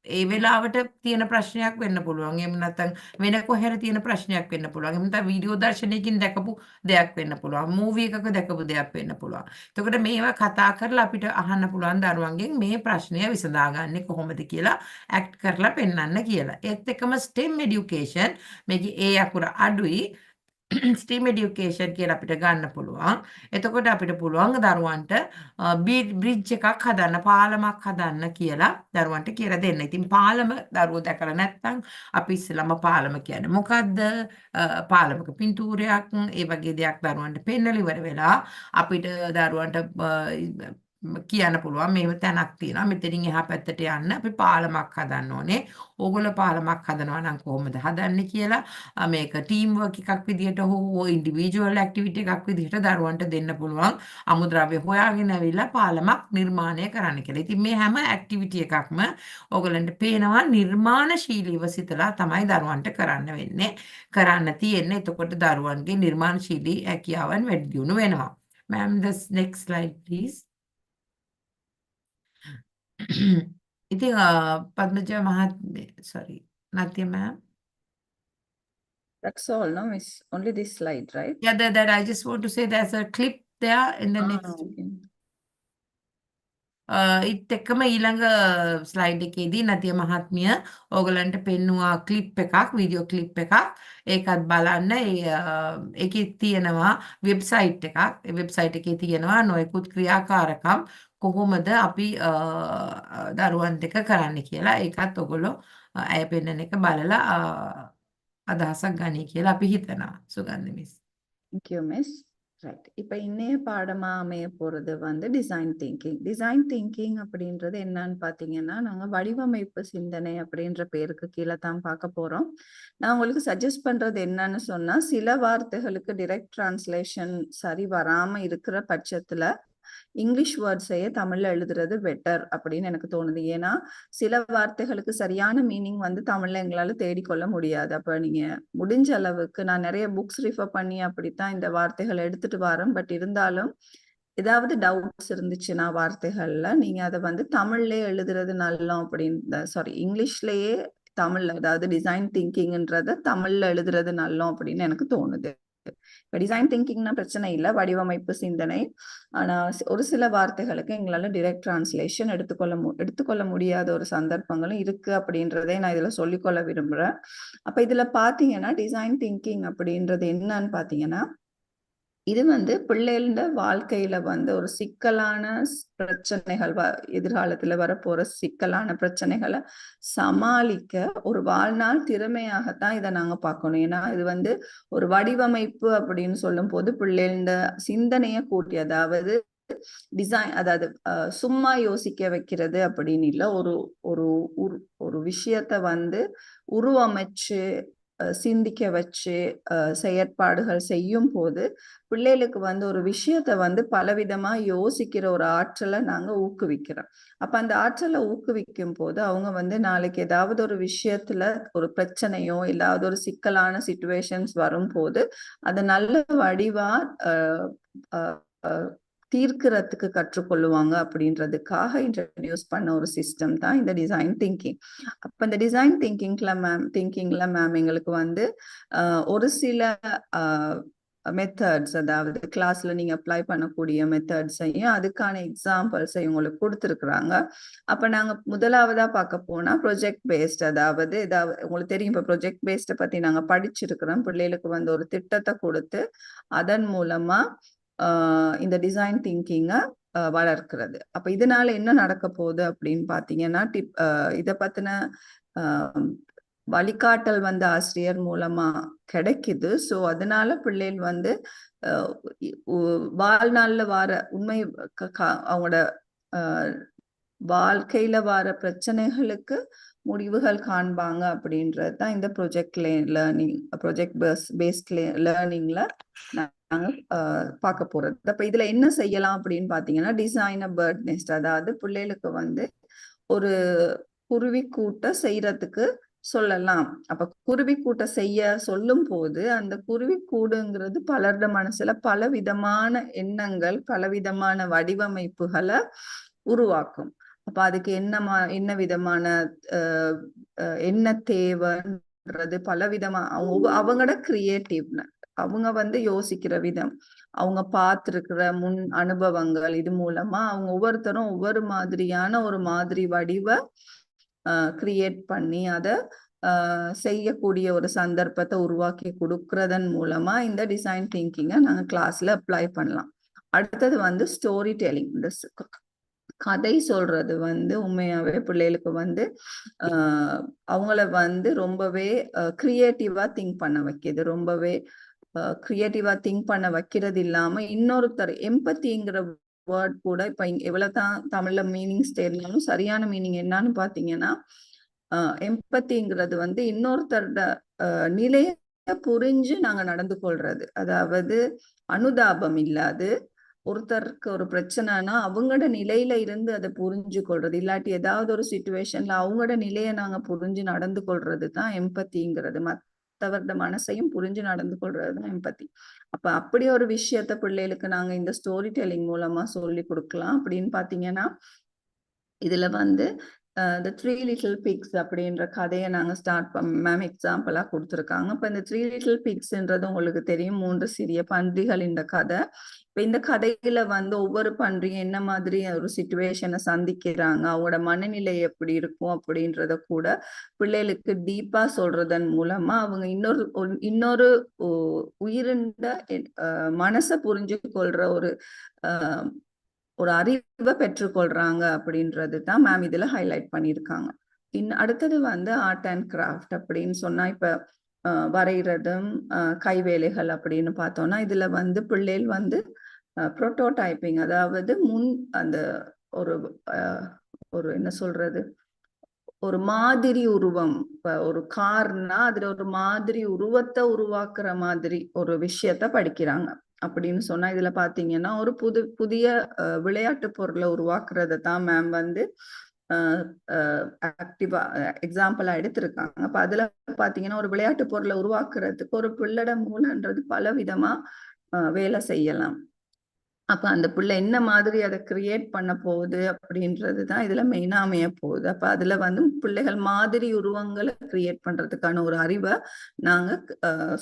ඒ වෙලාවට තියෙන ප්‍රශ්නයක් වෙන්න පුළුවන්. එහෙම නැත්නම් වෙන කොහෙර තියෙන ප්‍රශ්නයක් වෙන්න පුළුවන්. එහෙම නැත්නම් වීඩියෝ දර්ශනයකින් දැකපු දෙයක් වෙන්න පුළුවන්. මූවි එකක දැකපු දෙයක් වෙන්න පුළුවන්. එතකොට මේවා කතා කරලා අපිට අහන්න පුළුවන් දරුවන්ගෙන් මේ ප්‍රශ්නය විසඳාගන්නේ කොහොමද කියලා ඇක්ට් කරලා පෙන්වන්න කියලා. ඒත් එක්කම STEM education මේකේ ඒ අකුර අඩුයි. STEM education කියලා අපිට ගන්න පුළුවන්. එතකොට අපිට පුළුවන් දරුවන්ට බ්‍රිජ් එකක් හදන්න, පාලමක් හදන්න කියලා දරුවන්ට කියලා දෙන්න. ඉතින් පාලම දරුවෝ දැකලා නැත්නම් අපි ඉස්සෙල්ලාම පාලම කියන්නේ මොකද්ද? පාලමක පින්තූරයක් ඒ වගේ දෙයක් දරුවන්ට පෙන්නලා ඉවර වෙලා අපිට දරුවන්ට කියන්න පුළුවන් මෙහෙම තැනක් තියෙනවා මෙතනින් එහා පැත්තට යන්න අපි පාලමක් හදන්න ඕනේ. ඕගොල්ලෝ පාලමක් හදනවා නම් කොහොමද හදන්නේ කියලා මේක ටීම් වර්ක් එකක් විදිහට හෝ ඉන්ඩිවිජුවල් ඇක්ටිවිටි එකක් විදිහට දරුවන්ට දෙන්න පුළුවන්. අමුද්‍රව්‍ය හොයාගෙන ඇවිල්ලා පාලමක් නිර්මාණය කරන්න කියලා. ඉතින් මේ හැම ඇක්ටිවිටි එකක්ම ඕගොල්ලන්ට පේනවා නිර්මාණශීලීව සිතලා තමයි දරුවන්ට කරන්න වෙන්නේ. කරන්න තියෙන්නේ. එතකොට දරුවන්ගේ නිර්මාණශීලී හැකියාවන් වැඩි දියුණු වෙනවා. Ma'am, the next slide, please. ඉතින් පද්මජ මහත්මිය sorry Natya ma'am. That's all, no, miss? Only this slide, right? Yeah, that I just want to say there's a clip there in the next. Okay. ඉත් එක්කම ඊළඟ slide එකේදී නතිය මහත්මිය ඕගලන්ට පෙන්නවා clip එකක් video clip එකක් ඒකත් බලන්න ඒකේ තියෙනවා වෙබ්සයිට් එකක් ඒ වෙබ්සයිට් එකේ තියෙනවා නොයෙකුත් ක්‍රියාකාරකම් කොහොමද අපි දරුවන් දෙක කරන්න කියලා ඒකත් ඔයගොල්ලෝ ඇය පෙන්නන එක බලලා අදහසක් ගනී කියලා අපි හිතනවා සුගන්ධ miss. Thank you, miss. Right. இப்போ இன்னைய பாடமா அமைய போறது வந்து டிசைன் திங்கிங். டிசைன் திங்கிங் அப்படின்றது என்னன்னு பார்த்தீங்கன்னா நாங்க வடிவமைப்பு சிந்தனை அப்படின்ற பேருக்கு கீழே தான் பார்க்க போறோம். நான் உங்களுக்கு சஜஸ்ட் பண்றது என்னன்னு சொன்னா சில வார்த்தைகளுக்கு டைரக்ட் டிரான்ஸ்லேஷன் சரி வராம இருக்கிற பட்சத்துல இங்கிலீஷ் வேர்ட்ஸையே தமிழ்ல எழுதுறது பெட்டர் அப்படின்னு எனக்கு தோணுது. ஏன்னா சில வார்த்தைகளுக்கு சரியான மீனிங் வந்து தமிழ்ல எங்களால தேடிக்கொள்ள முடியாது. அப்ப நீங்க முடிஞ்ச அளவுக்கு நான் நிறைய புக்ஸ் ரிஃபர் பண்ணி அப்படித்தான் இந்த வார்த்தைகளை எடுத்துட்டு வரேன். பட் இருந்தாலும் ஏதாவது டவுட்ஸ் இருந்துச்சுன்னா வார்த்தைகள்ல நீங்க அதை வந்து தமிழ்லயே எழுதுறது நல்லம் அப்படின்னு சாரி இங்கிலீஷ்லயே தமிழ்ல அதாவது டிசைன் திங்கிங்ன்றத தமிழ்ல எழுதுறது நல்லம் அப்படின்னு எனக்கு தோணுது. இப்ப டிசைன் திங்கிங்னா பிரச்சனை இல்லை, வடிவமைப்பு சிந்தனை. ஆனா ஒரு சில வார்த்தைகளுக்கு எங்களால டைரக்ட் டிரான்ஸ்லேஷன் எடுத்துக்கொள்ள முடியாத ஒரு சந்தர்ப்பங்களும் இருக்கு அப்படின்றதை நான் இதுல சொல்லிக்கொள்ள விரும்புறேன். அப்ப இதுல பாத்தீங்கன்னா டிசைன் திங்கிங் அப்படின்றது என்னன்னு பாத்தீங்கன்னா இது வந்து பிள்ளைகளோட வாழ்க்கையில வந்து ஒரு சிக்கலான பிரச்சனைகள் எதிர்காலத்துல வரப்போற சிக்கலான பிரச்சனைகளை சமாளிக்க ஒரு வாழ்நாள் திறமையாகத்தான் இதை நாங்க பார்க்கணும். ஏன்னா இது வந்து ஒரு வடிவமைப்பு அப்படின்னு சொல்லும் போது பிள்ளைகளோட சிந்தனையை கூட்டி அதாவது டிசைன் அதாவது சும்மா யோசிக்க வைக்கிறது அப்படின்னு இல்லை, ஒரு ஒரு விஷயத்த வந்து உருவமைச்சு சிந்திக்க வச்சு செயற்பாடுகள் செய்யும் போது பிள்ளைகளுக்கு வந்து ஒரு விஷயத்த வந்து பலவிதமா யோசிக்கிற ஒரு ஆற்றலை நாங்க ஊக்குவிக்கிறோம். அப்ப அந்த ஆற்றலை ஊக்குவிக்கும் போது அவங்க வந்து நாளைக்கு ஏதாவது ஒரு விஷயத்துல ஒரு பிரச்சனையோ இல்லாத ஒரு சிக்கலான சிச்சுவேஷன்ஸ் வரும்போது அதை நல்ல வடிவா தீர்க்கிறதுக்கு கற்றுக்கொள்ளுவாங்க அப்படின்றதுக்காக இன்ட்ரடியூஸ் பண்ண ஒரு சிஸ்டம் தான் இந்த டிசைன் திங்கிங். அப்ப இந்த டிசைன் திங்கிங்ல மேம் எங்களுக்கு வந்து ஒரு சில மெத்தட்ஸ் அதாவது கிளாஸ்ல நீங்க அப்ளை பண்ணக்கூடிய மெத்தட்ஸையும் அதுக்கான எக்ஸாம்பிள்ஸையும் உங்களுக்கு கொடுத்துருக்குறாங்க. அப்ப நாங்க முதலாவதா பார்க்க போனா ப்ரொஜெக்ட் பேஸ்ட், அதாவது உங்களுக்கு தெரியும் இப்ப ப்ரொஜெக்ட் பேஸ்ட பத்தி நாங்க படிச்சிருக்கிறோம். பிள்ளைகளுக்கு வந்து ஒரு திட்டத்தை கொடுத்து அதன் மூலமா இந்த டிசைன் திங்கிங்க வளர்க்கிறது. அப்ப இதனால என்ன நடக்க போகுது அப்படின்னு பாத்தீங்கன்னா இதை பத்தின வழிகாட்டல் வந்து ஆசிரியர் மூலமா கிடைக்குது. ஸோ அதனால பிள்ளைகள் வந்து வாழ்நாள்ல வர உண்மை அவங்களோட வாழ்க்கையில வர பிரச்சனைகளுக்கு முடிவுகள் காண்பாங்க அப்படின்றது தான் இந்த ப்ரொஜெக்ட் பேஸ்ட் லேர்னிங்ல நாங்க பார்க்க போறது. அப்ப இதுல என்ன செய்யலாம் அப்படின்னு பாத்தீங்கன்னா, டிசைன் அ பேர்ட் நெஸ்ட், அதாவது பிள்ளைகளுக்கு வந்து ஒரு குருவி கூட்ட செய்யறதுக்கு சொல்லலாம். அப்ப குருவி கூட்ட செய்ய சொல்லும் போது அந்த குருவி கூடுங்கிறது பலருட மனசுல பலவிதமான எண்ணங்கள், பலவிதமான வடிவமைப்புகளை உருவாக்கும். அப்ப அதுக்கு என்ன விதமான என்ன தேவைன்றது பலவிதமா அவங்களோட கிரியேட்டிவ்னஸ், அவங்க வந்து யோசிக்கிற விதம், அவங்க பார்த்திருக்கிற முன் அனுபவங்கள், இது மூலமா அவங்க ஒவ்வொருத்தரும் ஒவ்வொரு மாதிரியான ஒரு மாதிரி வடிவ கிரியேட் பண்ணி அதை செய்யக்கூடிய ஒரு சந்தர்ப்பத்தை உருவாக்கி கொடுக்கறதன் மூலமா இந்த டிசைன் திங்கிங்கை நாங்கள் கிளாஸ்ல அப்ளை பண்ணலாம். அடுத்தது வந்து ஸ்டோரி டெல்லிங். இந்த கதை சொல்றது வந்து உண்மையாவே பிள்ளைகளுக்கு வந்து அவங்கள வந்து ரொம்பவே கிரியேட்டிவா திங்க் பண்ண வைக்கிது. ரொம்பவே கிரியேட்டிவா திங்க் பண்ண வைக்கிறது இல்லாம இன்னொருத்தர் எம்பத்திங்கிற வேர்ட் கூட இப்ப எவ்வளவுதான் தமிழ்ல மீனிங்ஸ் தெரிஞ்சாலும் சரியான மீனிங் என்னன்னு பாத்தீங்கன்னா, எம்பத்திங்கிறது வந்து இன்னொருத்தரோட நிலைய புரிஞ்சு நாங்க நடந்து கொள்றது. அதாவது அனுதாபம் இல்லாது, ஒருத்தருக்கு ஒரு பிரச்சனைனா அவங்களோட நிலையில இருந்து அதை புரிஞ்சு கொள்றது, இல்லாட்டி ஏதாவது ஒரு சிச்சுவேஷன்ல அவங்களோட நிலையை நாங்க புரிஞ்சு நடந்து கொள்றது தான் எம்பத்திங்கிறது. மற்றவரோட மனசையும் புரிஞ்சு நடந்து கொள்றது தான் எம்பத்தி. அப்ப அப்படி ஒரு விஷயத்த பிள்ளைகளுக்கு நாங்க இந்த ஸ்டோரி டெல்லிங் மூலமா சொல்லி கொடுக்கலாம். அப்படின்னு பாத்தீங்கன்னா, இதுல வந்து த 3 லிட்டில் பிக்ஸ் அப்படின்ற கதையை நாங்க மேம் எக்ஸாம்பிளா கொடுத்துருக்காங்க. இப்ப இந்த 3 லிட்டில் பிக்ஸ்ன்றது உங்களுக்கு தெரியும், 3 சிறிய பன்றிகள் இந்த கதை. இப்ப இந்த கதையில வந்து ஒவ்வொரு பன்றியும் என்ன மாதிரி ஒரு சிச்சுவேஷனை சந்திக்கிறாங்க, அவங்களோட மனநிலை எப்படி இருக்கும் அப்படின்றத கூட பிள்ளைகளுக்கு டீப்பா சொல்றதன் மூலமா அவங்க இன்னொரு உயிரின்ற மனசை புரிஞ்சு கொள்ற ஒரு அறிவை பெற்றுக்கொள்றாங்க அப்படின்றது தான் மேம் இதுல ஹைலைட் பண்ணியிருக்காங்க. அடுத்தது வந்து ஆர்ட் அண்ட் கிராஃப்ட் அப்படின்னு சொன்னா, இப்ப வரைகிறதும் கைவேலைகள் அப்படின்னு பார்த்தோம்னா, இதுல வந்து பிள்ளைகள் வந்து புரோட்டோடைப்பிங், அதாவது அந்த ஒரு ஒரு என்ன சொல்றது, ஒரு மாதிரி உருவம். இப்ப ஒரு கார்னா அதுல ஒரு மாதிரி உருவத்தை உருவாக்குற மாதிரி ஒரு விஷயத்த படிக்கிறாங்க. அப்படின்னு சொன்னா, இதுல பாத்தீங்கன்னா ஒரு புதிய விளையாட்டு பொருளை உருவாக்குறத தான் மேம் வந்து ஆக்டிவா எக்ஸாம்பிளா எடுத்திருக்காங்க. அப்ப அதுல பாத்தீங்கன்னா ஒரு விளையாட்டு பொருளை உருவாக்குறதுக்கு ஒரு பிள்ளட மூலன்றது பல விதமா வேலை செய்யலாம். அப்ப அந்த பிள்ளை என்ன மாதிரி அதை கிரியேட் பண்ண போகுது அப்படின்றதுதான் இதுல மெயினா அமைய போகுது. அப்ப அதுல வந்து பிள்ளைகள் மாதிரி உருவங்களை கிரியேட் பண்றதுக்கான ஒரு அறிவை நாங்க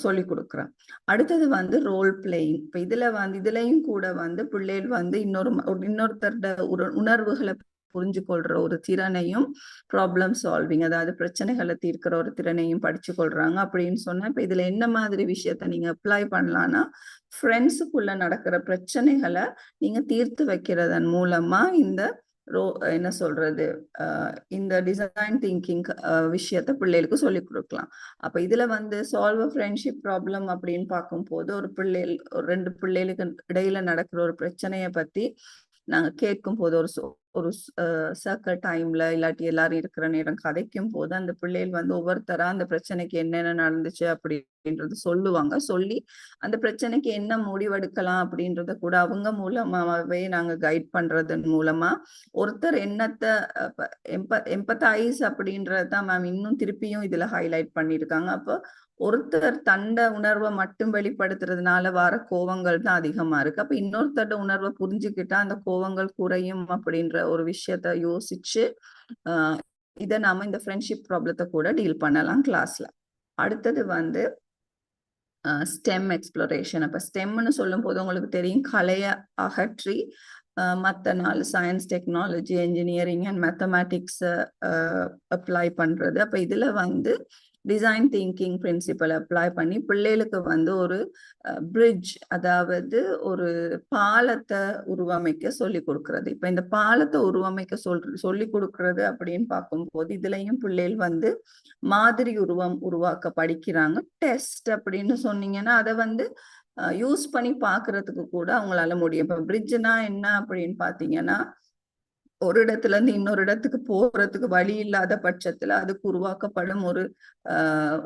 சொல்லி கொடுக்குறோம். அடுத்தது வந்து ரோல் பிளேயிங். இப்ப இதுலயும் கூட வந்து பிள்ளைகள் வந்து இன்னொருத்தரோட உணர்வுகளை புரிஞ்சு கொள்ற ஒரு திறனையும், ப்ராப்ளம் சால்விங், அதாவது பிரச்சனைகளை தீர்க்கிற ஒரு திறனையும் படிச்சு கொள்றாங்க. அப்படின்னு சொன்னா, இப்ப இதுல என்ன மாதிரி விஷயத்த நீங்க அப்ளை பண்ணலாம்னா, ஃப்ரெண்ட்ஸுக்குள்ள நடக்கிற பிரச்சனைகளை நீங்க தீர்த்து வைக்கிறதன் மூலமா இந்த என்ன சொல்றது, இந்த டிசைன் திங்கிங் விஷயத்த பிள்ளைகளுக்கு சொல்லி கொடுக்கலாம். அப்ப இதுல வந்து சால்வ் ஃப்ரெண்ட்ஷிப் ப்ராப்ளம் அப்படின்னு பார்க்கும் போது, ஒரு 2 பிள்ளைகளுக்கு இடையில நடக்கிற ஒரு பிரச்சனைய பத்தி நாங்க கேட்கும் போது, ஒரு சர்க்கிள் டைம்ல இல்லாட்டி எல்லாரும் இருக்கிற நேரம் கதைக்கும் போது, அந்த பிள்ளைகள் வந்து ஒவ்வொருத்தரா அந்த பிரச்சனைக்கு என்னென்ன நடந்துச்சு அப்படின்றது சொல்லுவாங்க. சொல்லி அந்த பிரச்சனைக்கு என்ன முடிவெடுக்கலாம் அப்படின்றத கூட அவங்க மூலமாவே நாங்க கைட் பண்றதன் மூலமா ஒருத்தர் என்னத்தை எம்பத்தைஸ் அப்படின்றதான் மேம் இன்னும் திருப்பியும் இதுல ஹைலைட் பண்ணியிருக்காங்க. அப்போ ஒருத்தர் தண்ட உணர்வை மட்டும் வெளிப்படுத்துறதுனால வர கோவங்கள் தான் அதிகமா இருக்கு. அப்ப இன்னொருத்தரோட உணர்வை புரிஞ்சுக்கிட்டா அந்த கோவங்கள் குறையும் அப்படின்ற ஒரு விஷயத்த யோசிச்சு இதை நாம இந்த ஃப்ரெண்ட்ஷிப் ப்ராப்ளத்தை கூட டீல் பண்ணலாம் கிளாஸ்ல. அடுத்தது வந்து ஸ்டெம் எக்ஸ்ப்ளோரேஷன். அப்ப ஸ்டெம்னு சொல்லும் போது உங்களுக்கு தெரியும், கலைய அகற்றி மற்ற 4 science, technology, engineering and mathematics apply பண்றது. அப்ப இதுல வந்து டிசைன் திங்கிங் பிரின்சிபல் அப்ளை பண்ணி பிள்ளைகளுக்கு வந்து ஒரு பிரிட்ஜ், அதாவது ஒரு பாலத்தை உருவமைக்க சொல்லி கொடுக்கறது. இப்ப இந்த பாலத்தை உருவமைக்க சொல்லி கொடுக்கறது அப்படின்னு பார்க்கும்போது, இதுலயும் பிள்ளைகள் வந்து மாதிரி உருவாக்க படிக்கிறாங்க. டெஸ்ட் அப்படின்னு சொன்னீங்கன்னா அதை வந்து யூஸ் பண்ணி பாக்குறதுக்கு கூட அவங்களால முடியும். இப்ப பிரிட்ஜ்னா என்ன அப்படின்னு பாத்தீங்கன்னா, ஒரு இடத்துல இருந்து இன்னொரு இடத்துக்கு போறதுக்கு வழி இல்லாத பட்சத்துல அதுக்கு உருவாக்கப்படும்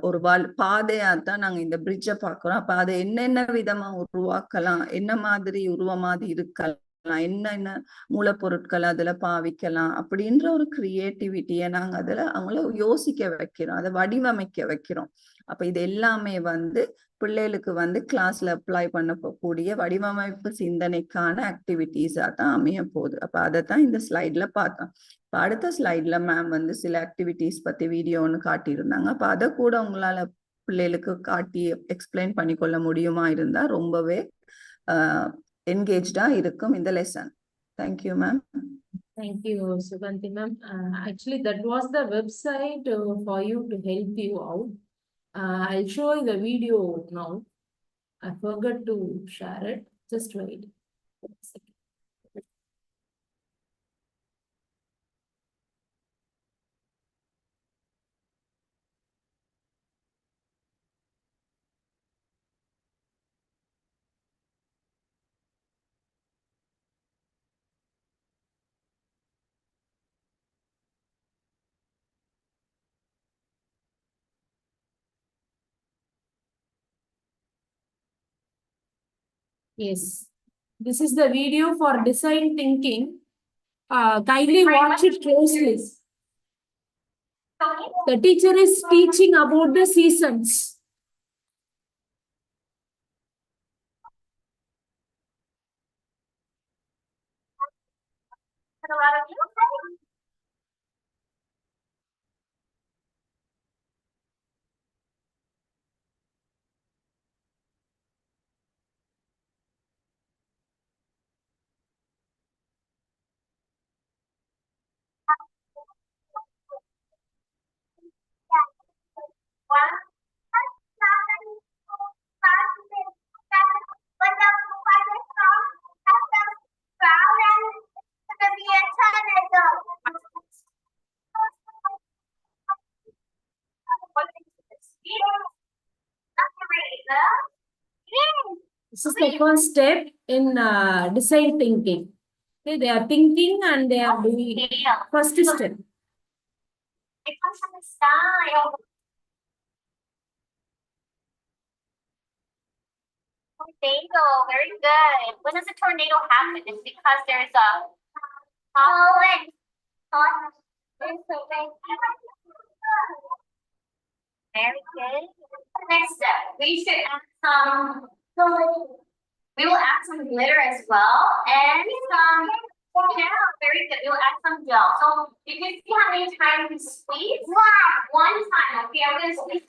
ஒரு பாதையாத்தான் நாங்க இந்த பிரிட்ஜை பார்க்கிறோம். அப்ப அதை என்னென்ன விதமா உருவாக்கலாம், என்ன மாதிரி உருவமாதி இருக்கலாம், என்னென்ன மூலப்பொருட்களை அதுல பாவிக்கலாம் அப்படின்ற ஒரு கிரியேட்டிவிட்டியை நாங்க அதுல அவங்கள யோசிக்க வைக்கிறோம், அதை வடிவமைக்க வைக்கிறோம். அப்ப இது எல்லாமே பிள்ளைகளுக்கு கிளாஸ்ல அப்ளை பண்ணக்கூடிய வடிவமைப்பு சிந்தனைக்கான ஆக்டிவிட்டிஸா தான் அமைய போகுது. அப்ப அதைத்தான் இந்த ஸ்லைட்ல பார்த்தோம். இப்ப அடுத்த ஸ்லைட்ல மேம் சில ஆக்டிவிட்டிஸ் பத்தி வீடியோ ஒன்று காட்டியிருந்தாங்க. அப்ப அதை கூட உங்களால பிள்ளைகளுக்கு காட்டி எக்ஸ்பிளைன் பண்ணிக்கொள்ள முடியுமா இருந்தா ரொம்பவே என்கேஜ்டா இருக்கும் இந்த lesson. Thank you ma'am. Thank you, Suganti ma'am. Actually, that was the website for you to help you out. I'll show you the video now. I forgot to share it. Just wait. One second. Yes, this is the video for design thinking. Kindly watch it closely. The teacher is teaching about the seasons. This is the first step in design thinking. Okay, they are thinking and they are doing first step. It comes from the style. Tornado, very good. When does a tornado happen? It's because there's a pollen. Very good. Next step, we should add some. We will add some glitter as well and some. Yeah, very good. We'll add some gel. So you can see how many times we squeeze. One time. Okay, I'm gonna squeeze.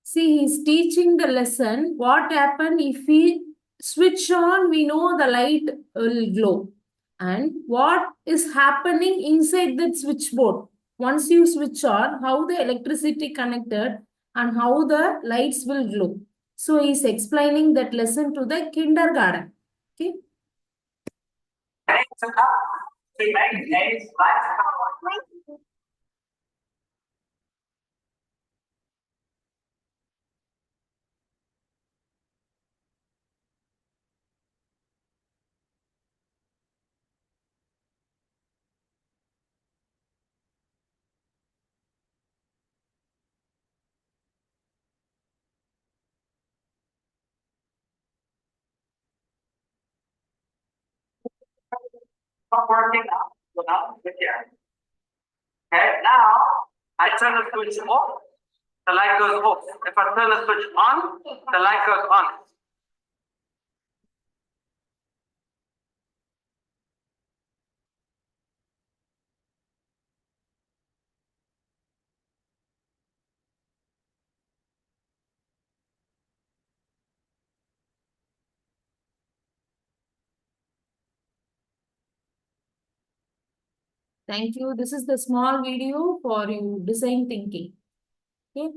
See, he's teaching the lesson. What happened if we switch on, we know the light will glow. And what is happening inside that switchboard? Once you switch on, how the electricity connected and how the lights will glow. So he's explaining that lesson to the kindergarten. Okay. Stop working now. So now, look here. Okay, now I turn the switch off, the light goes off. If I turn the switch on, the light goes on. Thank you. This is the small video for you design thinking. Okay.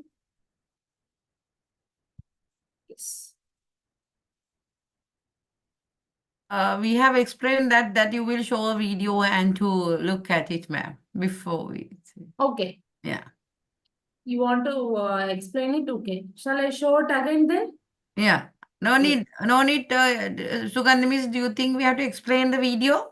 Yes. We have explained that you will show a video and to look at it, ma'am, before we. Okay. Yeah. You want to explain it? Okay. Shall I show it again then? Yeah. No need. Sugandhi Miss, do you think we have to explain the video?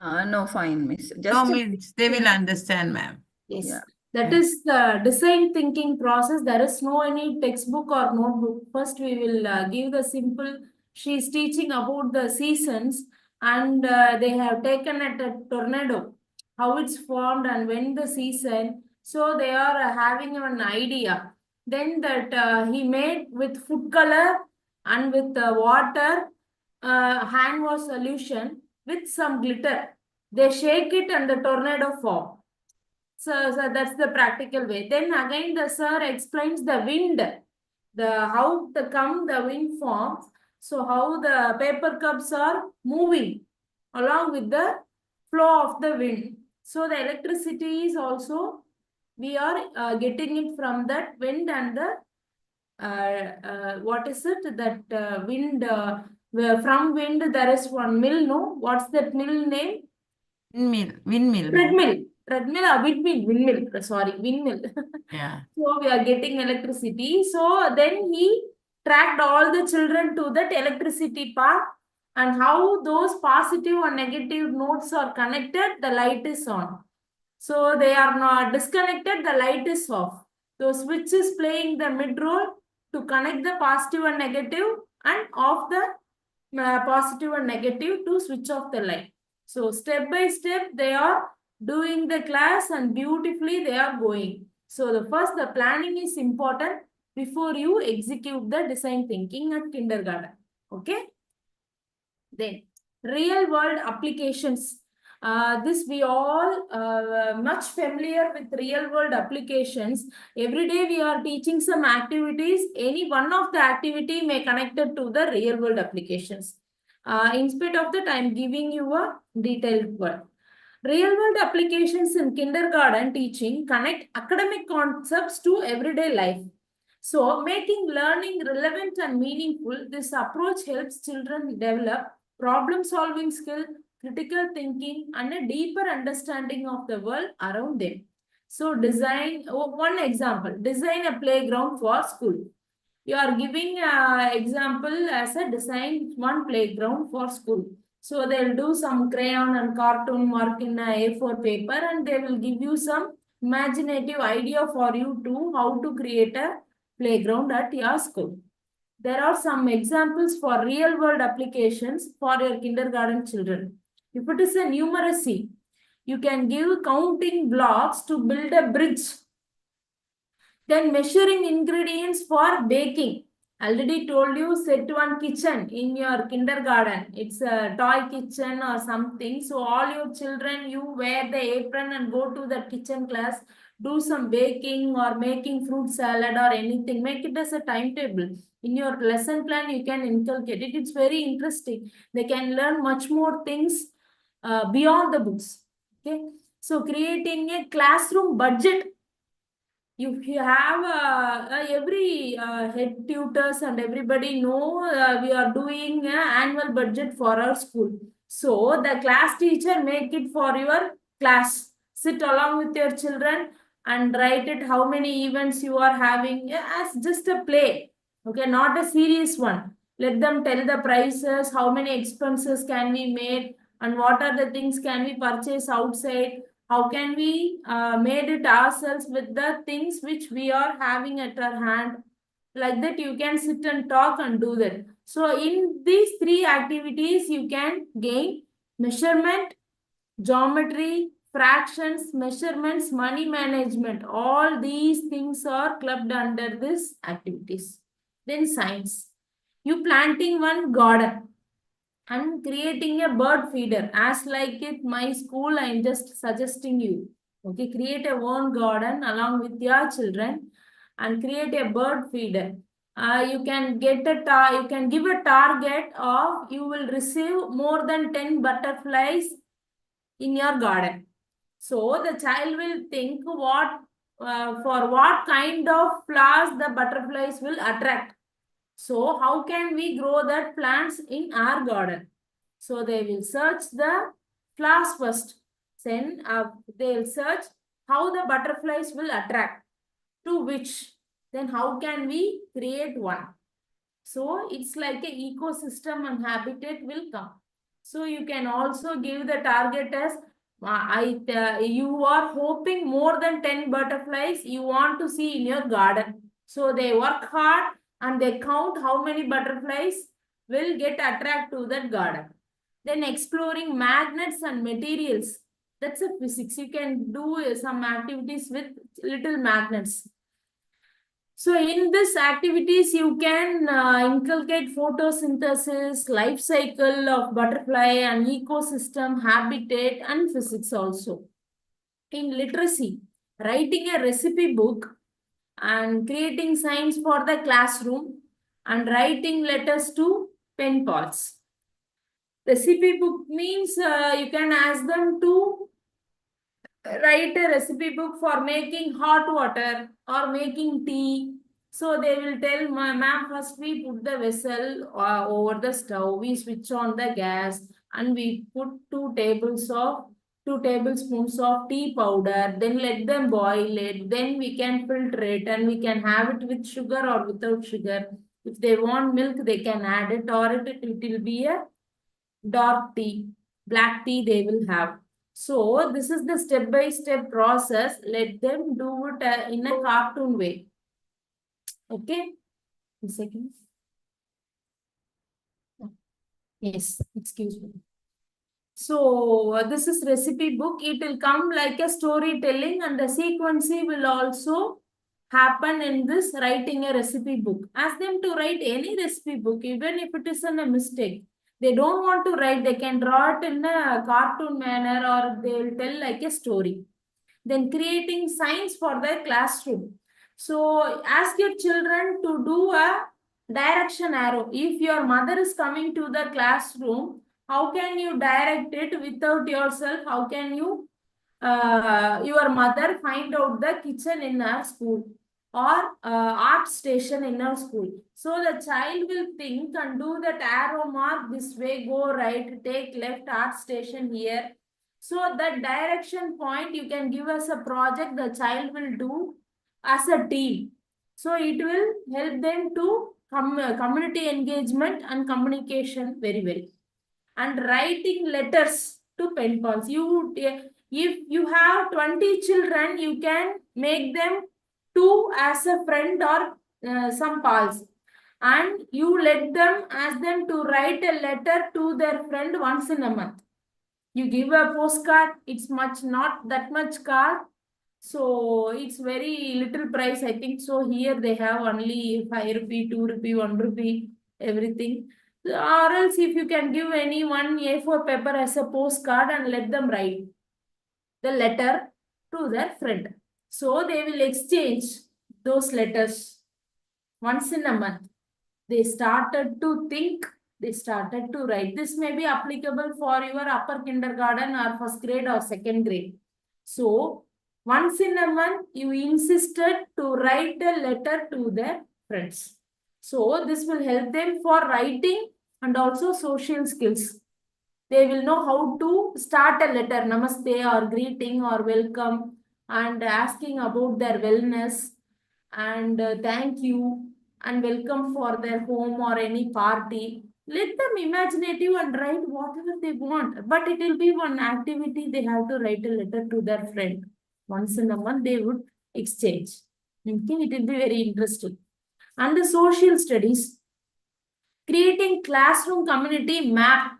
No, fine, miss. No, Just means they will understand, ma'am. Yes. Yeah. That Yeah. is the design thinking process. There is no any textbook or notebook. First, we will give the simple. She is teaching about the seasons, and they have taken at a tornado, how it's formed and when the season. So they are having an idea. Then that he made with food color and with water, hand wash solution with some glitter. They shake it and the tornado form. So that's the practical way. Then again, the sir explains the wind, how the wind forms. So how the paper cups are moving along with the flow of the wind. So the electricity is also we are getting it from that wind and the what is it that wind where from wind there is one mill. No, what's that mill name? Windmill, ma'am. Treadmill or windmill, sorry, windmill. Yeah. So we are getting electricity. So then he tracked all the children to that electricity part and how those positive and negative nodes are connected, the light is on. So they are not disconnected, the light is off. So switch is playing the mid role to connect the positive and negative and off the positive and negative to switch off the light. So step by step, they are doing the class and beautifully they are going. So the planning is important before you execute the design thinking at kindergarten. Okay. Then real world applications. This we all much familiar with real world applications. Every day we are teaching some activities. Any one of the activity may connected to the real world applications. In spite of that, I am giving you a detailed word. Real world applications in kindergarten teaching connect academic concepts to everyday life. So making learning relevant and meaningful, this approach helps children develop problem-solving skill, critical thinking, and a deeper understanding of the world around them. So one example, design a playground for school. You are giving an example as a design one playground for school. So they'll do some crayon and cartoon mark in a A4 paper and they will give you some imaginative idea for you to how to create a playground at your school. There are some examples for real world applications for your kindergarten children. If it is a numeracy, you can give counting blocks to build a bridge. Then measuring ingredients for baking. Already told you set one kitchen in your kindergarten. It's a toy kitchen or something. So all your children, you wear the apron and go to the kitchen class. Do some baking or making fruit salad or anything. Make it as a timetable. In your lesson plan, you can inculcate it. It's very interesting. They can learn much more things beyond the books. Okay. So creating a classroom budget. If you have every head tutors and everybody know we are doing an annual budget for our school. So the class teacher make it for your class. Sit along with your children and write it how many events you are having as just a play. Okay, not a serious one. Let them tell the prices, how many expenses can we make and what are the things can we purchase outside. How can we made it ourselves with the things which we are having at our hand? Like that, you can sit and talk and do that. So in these three activities, you can gain measurement, geometry, fractions, measurements, money management. All these things are clubbed under this activities. Then science. You planting one garden and creating a bird feeder. As like it, my school, I'm just suggesting you. Okay, create a own garden along with your children and create a bird feeder. You can get you can give a target of you will receive more than 10 butterflies in your garden. So the child will think what for what kind of flowers the butterflies will attract. So how can we grow that plants in our garden? So they will search the flowers first. Then they will search how the butterflies will attract to which. Then how can we create one? So it's like an ecosystem and habitat will come. So you can also give the target as you are hoping more than 10 butterflies you want to see in your garden. So they work hard and they count how many butterflies will get attracted to that garden. Then exploring magnets and materials. That's a physics. You can do some activities with little magnets. So in this activities, you can inculcate photosynthesis, life cycle of butterfly and ecosystem, habitat and physics also. In literacy, writing a recipe book and creating science for the classroom and writing letters to pen pals. Recipe book means you can ask them to write a recipe book for making hot water or making tea. So they will tell, ma'am, first we put the vessel over the stove, we switch on the gas and we put 2 tablespoons of tea powder, then let them boil it, then we can filter it and we can have it with sugar or without sugar. If they want milk, they can add it, or it will be a dark tea, black tea they will have. So this is the step-by-step process. Let them do it in a cartoon way. Okay. 1 second. Yes, excuse me. So this is recipe book. It will come like a storytelling and the sequencing will also happen in this writing a recipe book. Ask them to write any recipe book, even if it is a mistake. They don't want to write, they can draw it in a cartoon manner or they will tell like a story. Then creating science for the classroom. So ask your children to do a direction arrow. If your mother is coming to the classroom, how can you direct it without yourself? How can you, your mother find out the kitchen in our school or art station in our school? So the child will think and do that arrow mark this way, go right, take left, art station here. So that direction point you can give us a project the child will do as a team. So it will help them to community engagement and communication very well. And writing letters to pen pals. If you have 20 children, you can make them 2 as a friend or some pals. And you let them, ask them to write a letter to their friend once in a month. You give a postcard, it's not that much card. So it's very little price, I think. So here they have only 5 rupee, 2 rupee, 1 rupee, everything. Or else if you can give any one A4 paper as a postcard and let them write the letter to their friend. So they will exchange those letters once in a month. They started to think, they started to write. This may be applicable for your upper kindergarten or first grade or second grade. So once in a month, you insisted to write a letter to their friends. So this will help them for writing and also social skills. They will know how to start a letter, namaste or greeting or welcome, and asking about their wellness and thank you and welcome for their home or any party. Let them imaginative and write whatever they want. But it will be one activity they have to write a letter to their friend. Once in a month they would exchange. Okay, it will be very interesting. And the social studies, creating classroom community map.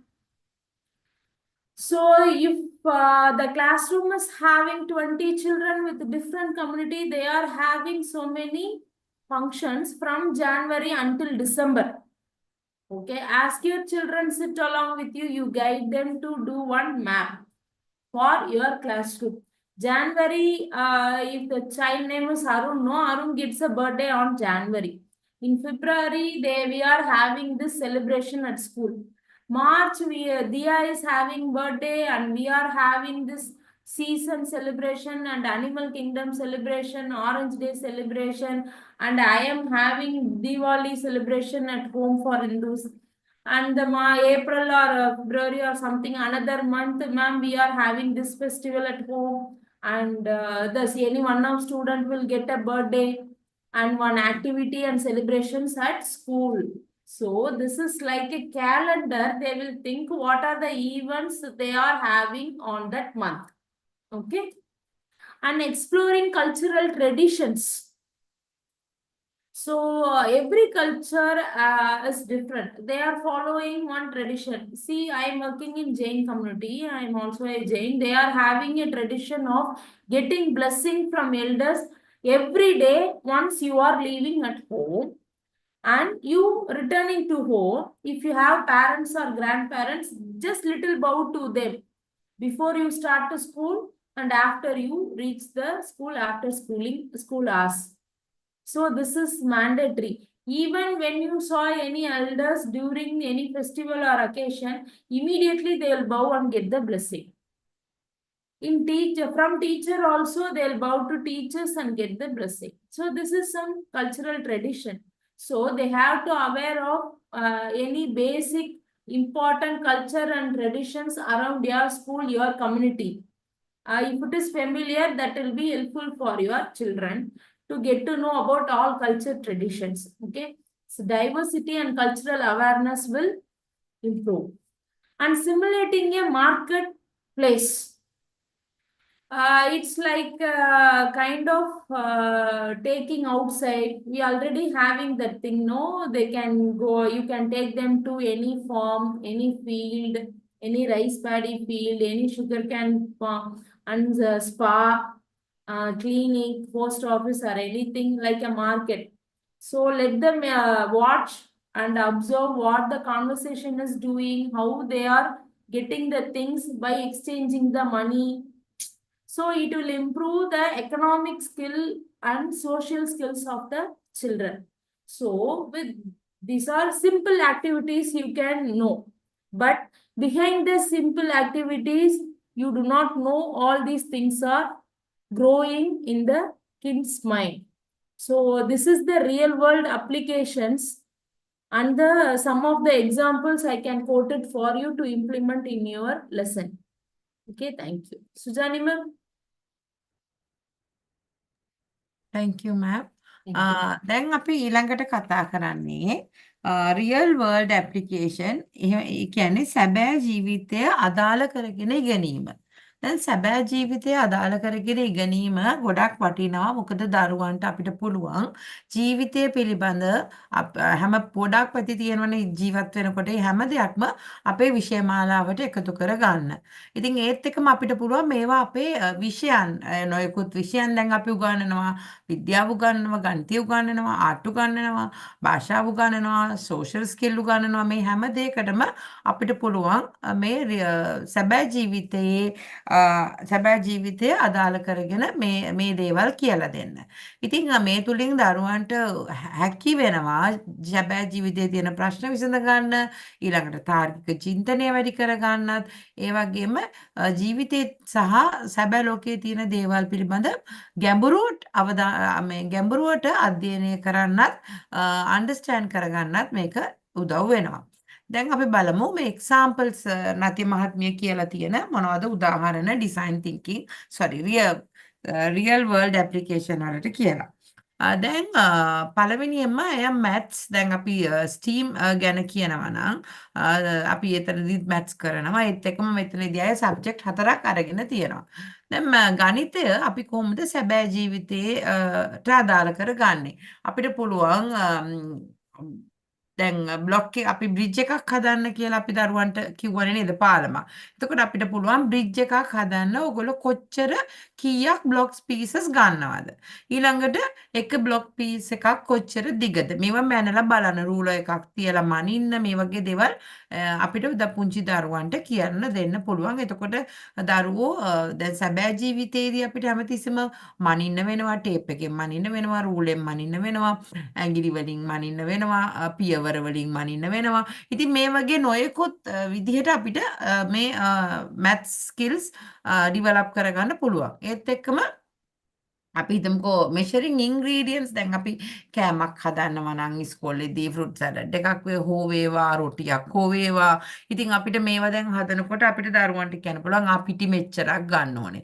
So if the classroom is having 20 children with different community, they are having so many functions from January until December. Okay, ask your children sit along with you, you guide them to do one map for your classroom. January, if the child name is Arun, no, Arun gets a birthday on January. In February, we are having this celebration at school. March, Dia is having birthday and we are having this season celebration and Animal Kingdom celebration, Orange Day celebration, and I am having Diwali celebration at home for Hindus. And the April or February or something another month, ma'am, we are having this festival at home, and thus any one of student will get a birthday and one activity and celebrations at school. So this is like a calendar. They will think what are the events they are having on that month. Okay, and exploring cultural traditions. So every culture is different. They are following one tradition. See, I am working in Jain community. I am also a Jain. They are having a tradition of getting blessing from elders every day once you are leaving at home and you returning to home. If you have parents or grandparents, just little bow to them before you start to school and after you reach the school after school hours. So this is mandatory. Even when you saw any elders during any festival or occasion, immediately they will bow and get the blessing. In from teacher also, they'll bow to teachers and get the blessing. So this is some cultural tradition. So they have to aware of any basic important culture and traditions around your school, your community. If it is familiar, that will be helpful for your children to get to know about all culture traditions. Okay, so diversity and cultural awareness will improve. And simulating a marketplace. It's like kind of taking outside. We already having that thing. No, they can go. You can take them to any farm, any field, any rice paddy field, any sugarcane farm, and spa, clinic, post office, or anything like a market. So let them watch and observe what the conversation is doing, how they are getting the things by exchanging the money. So it will improve the economic skill and social skills of the children. So with these are simple activities you can know. But behind the simple activities, you do not know all these things are growing in the kid's mind. So this is the real world applications and the some of the examples I can quote it for you to implement in your lesson. Okay, thank you. Sujani ma'am. thank you ma'am. Thank you. දැන් අපි ඊළඟට කතා කරන්නේ real world application. ඒ කියන්නේ සැබෑ ජීවිතය අදාළ කරගෙන ඉගෙනීම. දැන් සැබෑ ජීවිතය අදාළ කරගෙන ඉගෙනීම ගොඩක් වටිනවා. මොකද දරුවන්ට අපිට පුළුවන් ජීවිතය පිළිබඳ හැම ගොඩක් පැති තියෙනවනේ ජීවත් වෙනකොට හැම දෙයක්ම අපේ විෂය මාලාවට එකතු කරගන්න. ඉතින් ඒත් එක්කම අපිට පුළුවන් මේවා අපේ විෂයන් නොයෙකුත් විෂයන් දැන් අපි උගන්වනවා. විද්‍යාව උගන්වනවා, ගණිතය උගන්වනවා, ආර්ට් උගන්වනවා, භාෂාව උගන්වනවා, සෝෂල් ස්කිල් උගන්වනවා. මේ හැම දෙයකටම අපිට පුළුවන් මේ සැබෑ ජීවිතය අදාළ කරගෙන මේ දේවල් කියලා දෙන්න. ඉතින් මේ තුලින් දරුවන්ට හැකි වෙනවා සැබෑ ජීවිතයේ තියෙන ප්‍රශ්න විසඳ ගන්න, ඊළඟට තාර්කික චින්තනය වැඩි කර ගන්නත්, ඒ වගේම ජීවිතේ සහ සැබෑ ලෝකයේ තියෙන දේවල් පිළිබඳ ගැඹුරුවට අධ්‍යයනය කරන්නත් අන්ඩර්ස්ටෑන්ඩ් කරගන්නත් මේක උදව් වෙනවා. දැන් අපි බලමු මේ එක්සාම්පල්ස් නති මහත්මිය කියලා තියෙන මොනවද උදාහරණ design thinking real world application වලට කියලා. දැන් පළවෙනියෙන්ම එය මැත්ස් දැන් අපි ස්ටීම් ගැන කියනවා නම් අපි එතනදිත් මැත්ස් කරනවා ඒත් එක්කම මෙතනදී අය සබ්ජෙක්ට් 4ක් අරගෙන තියෙනවා. දැන් ගණිතය අපි කොහොමද සැබෑ ජීවිතේට අදාළ කරගන්නේ? අපිට පුළුවන් දැන් බ්ලොක් එක අපි බ්‍රිජ් එකක් හදන්න කියලා අපි දරුවන්ට කිව්වනේ නේද පාලමක්. එතකොට අපිට පුළුවන් බ්‍රිජ් එකක් හදන්න ඕගොල්ලෝ කොච්චර කීයක් බ්ලොක්ස් පීසස් ගන්නවද? ඊළඟට එක බ්ලොක් පීස් එකක් කොච්චර දිගද? මේවා මැනලා බලන රූලර් එකක් තියලා මනින්න මේ වගේ දේවල් අපිට පුංචි දරුවන්ට කියන්න දෙන්න පුළුවන්. එතකොට දරුවෝ දැන් සැබෑ ජීවිතේදී අපිට හැමතිස්සෙම මනින්න වෙනවා, ටේප් එකෙන් මනින්න වෙනවා, රූලෙන් මනින්න වෙනවා, ඇඟිලි වලින් මනින්න වෙනවා, පියවර වලින් මනින්න වෙනවා. ඉතින් මේ වගේ නොයෙකුත් විදිහට අපිට මේ මැත්ස් ස්කිල්ස් ඩිවලොප් කරගන්න පුළුවන්. ඒත් එක්කම අපි හිතමුකෝ මෙෂරින් ඉන්ග්‍රීඩියන්ට්ස් දැන් අපි කෑමක් හදනවා නම් ඉස්කෝලේදී ෆෘට් සලාඩ් එකක් හෝ වේවා රොටියක් හෝ වේවා. ඉතින් අපිට මේවා දැන් හදනකොට අපිට දරුවන්ට කියන්න පුළුවන් පිටි මෙච්චරක් ගන්න ඕනේ.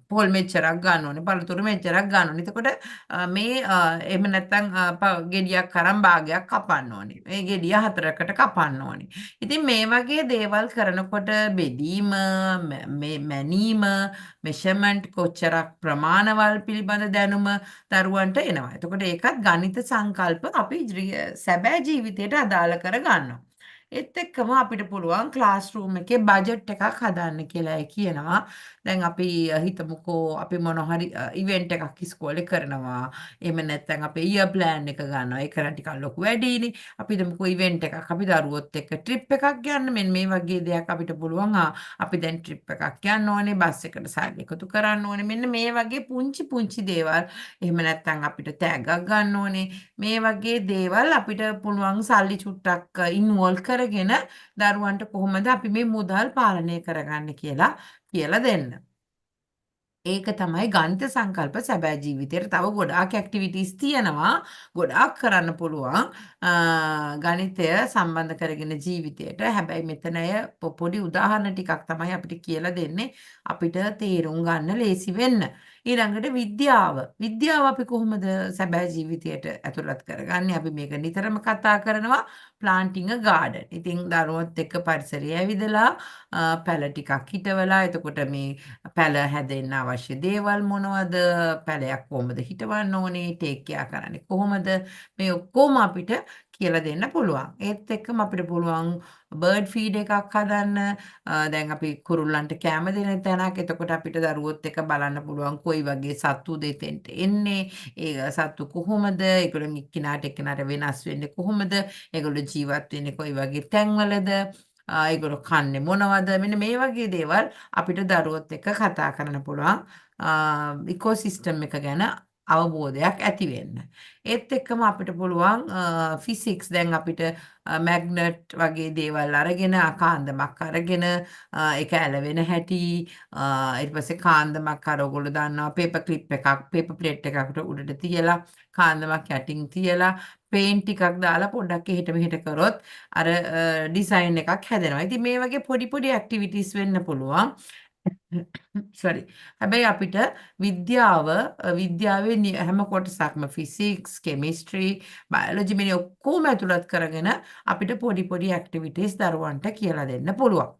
පොල් මෙච්චරක් ගන්න ඕනේ. පළතුරු මෙච්චරක් ගන්න ඕනේ. එතකොට මේ එහෙම නැත්නම් ගෙඩියක් අරන් භාගයක් කපන්න ඕනේ. මේ ගෙඩිය 4කට කපන්න ඕනේ. ඉතින් මේ වගේ දේවල් කරනකොට බෙදීම මේ මැනීම මෙෂර්මන්ට් කොච්චරක් ප්‍රමාණවල් පිළිබඳ දැනුම දරුවන්ට එනවා. එතකොට ඒකත් ගණිත සංකල්ප අපි සැබෑ ජීවිතයට අදාළ කරගන්නවා. ඒත් එක්කම අපිට පුළුවන් ක්ලාස් රූම් එකේ බජට් එකක් හදන්න කියලා කියනවා. දැන් අපි හිතමුකෝ අපි මොන හරි ඉවෙන්ට් එකක් ඉස්කෝලේ කරනවා. එහෙම නැත්නම් අපේ ඉයර් ප්ලෑන් එක ගන්නවා. ඒක නම් ටිකක් ලොකු වැඩිනේ. අපි හිතමුකෝ ඉවෙන්ට් එකක් අපි දරුවොත් එක්ක ට්‍රිප් එකක් යන්න මෙන්න මේ වගේ දෙයක් අපිට පුළුවන්. අපි දැන් ට්‍රිප් එකක් යන්න ඕනේ. බස් එකට සල්ලි එකතු කරන්න ඕනේ. මෙන්න මේ වගේ පුංචි පුංචි දේවල්. එහෙම නැත්නම් අපිට තෑග්ගක් ගන්න ඕනේ. මේ වගේ දේවල් අපිට පුළුවන් සල්ලි චුට්ටක් ඉන්වෝල්ව් කරගෙන දරුවන්ට කොහොමද අපි මේ මුදල් පාලනය කරගන්නේ කියලා දෙන්න. ඒක තමයි ගණිත සංකල්ප සැබෑ ජීවිතේට තව ගොඩාක් ඇක්ටිවිටීස් තියෙනවා. ගොඩාක් කරන්න පුළුවන් ගණිතය සම්බන්ධ කරගෙන ජීවිතයට. හැබැයි මෙතන පොඩි උදාහරණ ටිකක් තමයි අපිට කියලා දෙන්නේ අපිට තේරුම් ගන්න ලේසි වෙන්න. ඊළඟට විද්‍යාව අපි කොහොමද සැබෑ ජීවිතයට ඇතුළත් කරගන්නේ? අපි මේක නිතරම කතා කරනවා planting a garden. ඉතින් දරුවොත් එක්ක පරිසරය ඇවිදලා පැල ටිකක් හිටවලා එතකොට මේ පැල හැදෙන්න අවශ්‍ය දේවල් මොනවද? පැලයක් කොහොමද හිටවන්න ඕනේ? ටේක් කෙයා කරන්නේ කොහොමද? මේ ඔක්කොම අපිට කියලා දෙන්න පුළුවන්. ඒත් එක්කම අපිට පුළුවන් බර්ඩ් ෆීඩ් එකක් හදන්න. දැන් අපි කුරුල්ලන්ට කැම දෙන තැනක්. එතකොට අපිට දරුවොත් එක්ක බලන්න පුළුවන් කොයි වගේ සත්තු දෙතෙන්ට එන්නේ. ඒ සත්තු කොහොමද? ඒගොල්ලෝ එක්කිනාට එක්කිනාට වෙනස් වෙන්නේ කොහොමද? ඒගොල්ලෝ ජීවත් වෙන්නේ කොයි වගේ තැන්වලද? ඒගොල්ලෝ කන්නේ මොනවද? මෙන්න මේ වගේ දේවල් අපිට දරුවොත් එක්ක කතා කරන්න පුළුවන්. ඉකෝසිස්ටම් එක ගැන අවබෝධයක් ඇති වෙන්න. ඒත් එක්කම අපිට පුළුවන් ෆිසික්ස් දැන් අපිට මැග්නට් වගේ දේවල් අරගෙන කාන්දමක් අරගෙන ඒක ඇලවෙන හැටි ඊට පස්සේ කාන්දමක් අර ඔයගොල්ලෝ දන්නවා පේපර් ක්ලිප් එකක් පේපර් ප්ලේට් එකකට උඩට තියලා කාන්දමක් යටින් තියලා පේන්ට් ටිකක් දාලා පොඩ්ඩක් එහෙට මෙහෙට කරොත් අර ඩිසයින් එකක් හැදෙනවා. ඉතින් මේ වගේ පොඩි පොඩි ඇක්ටිවිටීස් වෙන්න පුළුවන්. sorry. හැබැයි අපිට විද්‍යාවේ හැම කොටසක්ම ෆිසික්ස්, කෙමිස්ට්‍රි, බයොලොජි මේ ඔක්කොම ඇතුළත් කරගෙන අපිට පොඩි පොඩි ඇක්ටිවිටීස් දරුවන්ට කියලා දෙන්න පුළුවන්.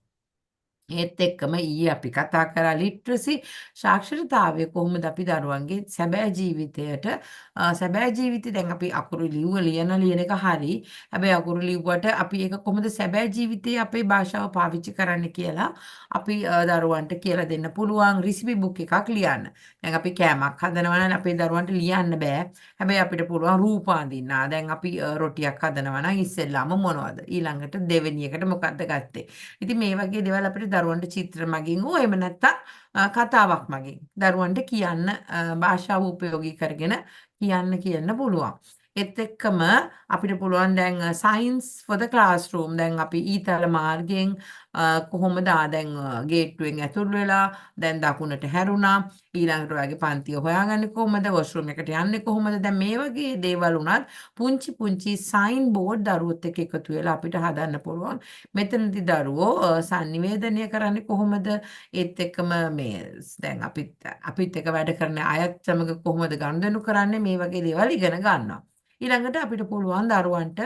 ඒත් එක්කම ඊයේ අපි කතා කරා ලිටරසි සාක්ෂරතාවය කොහොමද අපි දරුවන්ගේ සැබෑ ජීවිතේ දැන් අපි අකුරු ලියන එක හරි හැබැයි අකුරු ලිව්වට අපි ඒක කොහොමද සැබෑ ජීවිතේ අපේ භාෂාව පාවිච්චි කරන්න කියලා අපි දරුවන්ට කියලා දෙන්න පුළුවන් රිසිපි බුක් එකක් ලියන්න. දැන් අපි කෑමක් හදනවා නම් අපේ දරුවන්ට ලියන්න බෑ. හැබැයි අපිට පුළුවන් රූප අඳින්න. දැන් අපි රොටියක් හදනවා නම් ඉස්සෙල්ලාම මොනවද? ඊළඟට දෙවෙනි එකට මොකද්ද ගත්තේ? ඉතින් මේ වගේ දේවල් අපිට දරුවන්ට චිත්‍ර මගින් හෝ එහෙම නැත්නම් කතාවක් මගින් දරුවන්ට කියන්න භාෂාව උපයෝගී කරගෙන කියන්න පුළුවන්. ඒත් එක්කම අපිට පුළුවන් දැන් සයන්ස් for the classroom දැන් අපි ඊතල මාර්ගයෙන් කොහොමද දැන් ගේට්ටුවෙන් ඇතුල් වෙලා දැන් දකුණට හැරුණා ඊළඟට ඔයාගේ පන්තිය හොයාගන්නේ කොහොමද වොෂ්රූම් එකට යන්නේ කොහොමද දැන් මේ වගේ දේවල් උනත් පුංචි සයින් බෝඩ් දරුවොත් එක්ක එකතු වෙලා අපිට හදන්න පුළුවන් මෙතනදී දරුවෝ sannivedanaya කරන්නේ කොහොමද ඒත් එක්කම මේ දැන් අපිත් එක්ක වැඩ කරන අයත් සමග කොහොමද ගනුදෙනු කරන්නේ මේ වගේ දේවල් ඉගෙන ගන්නවා ඊළඟට අපිට පුළුවන් දරුවන්ට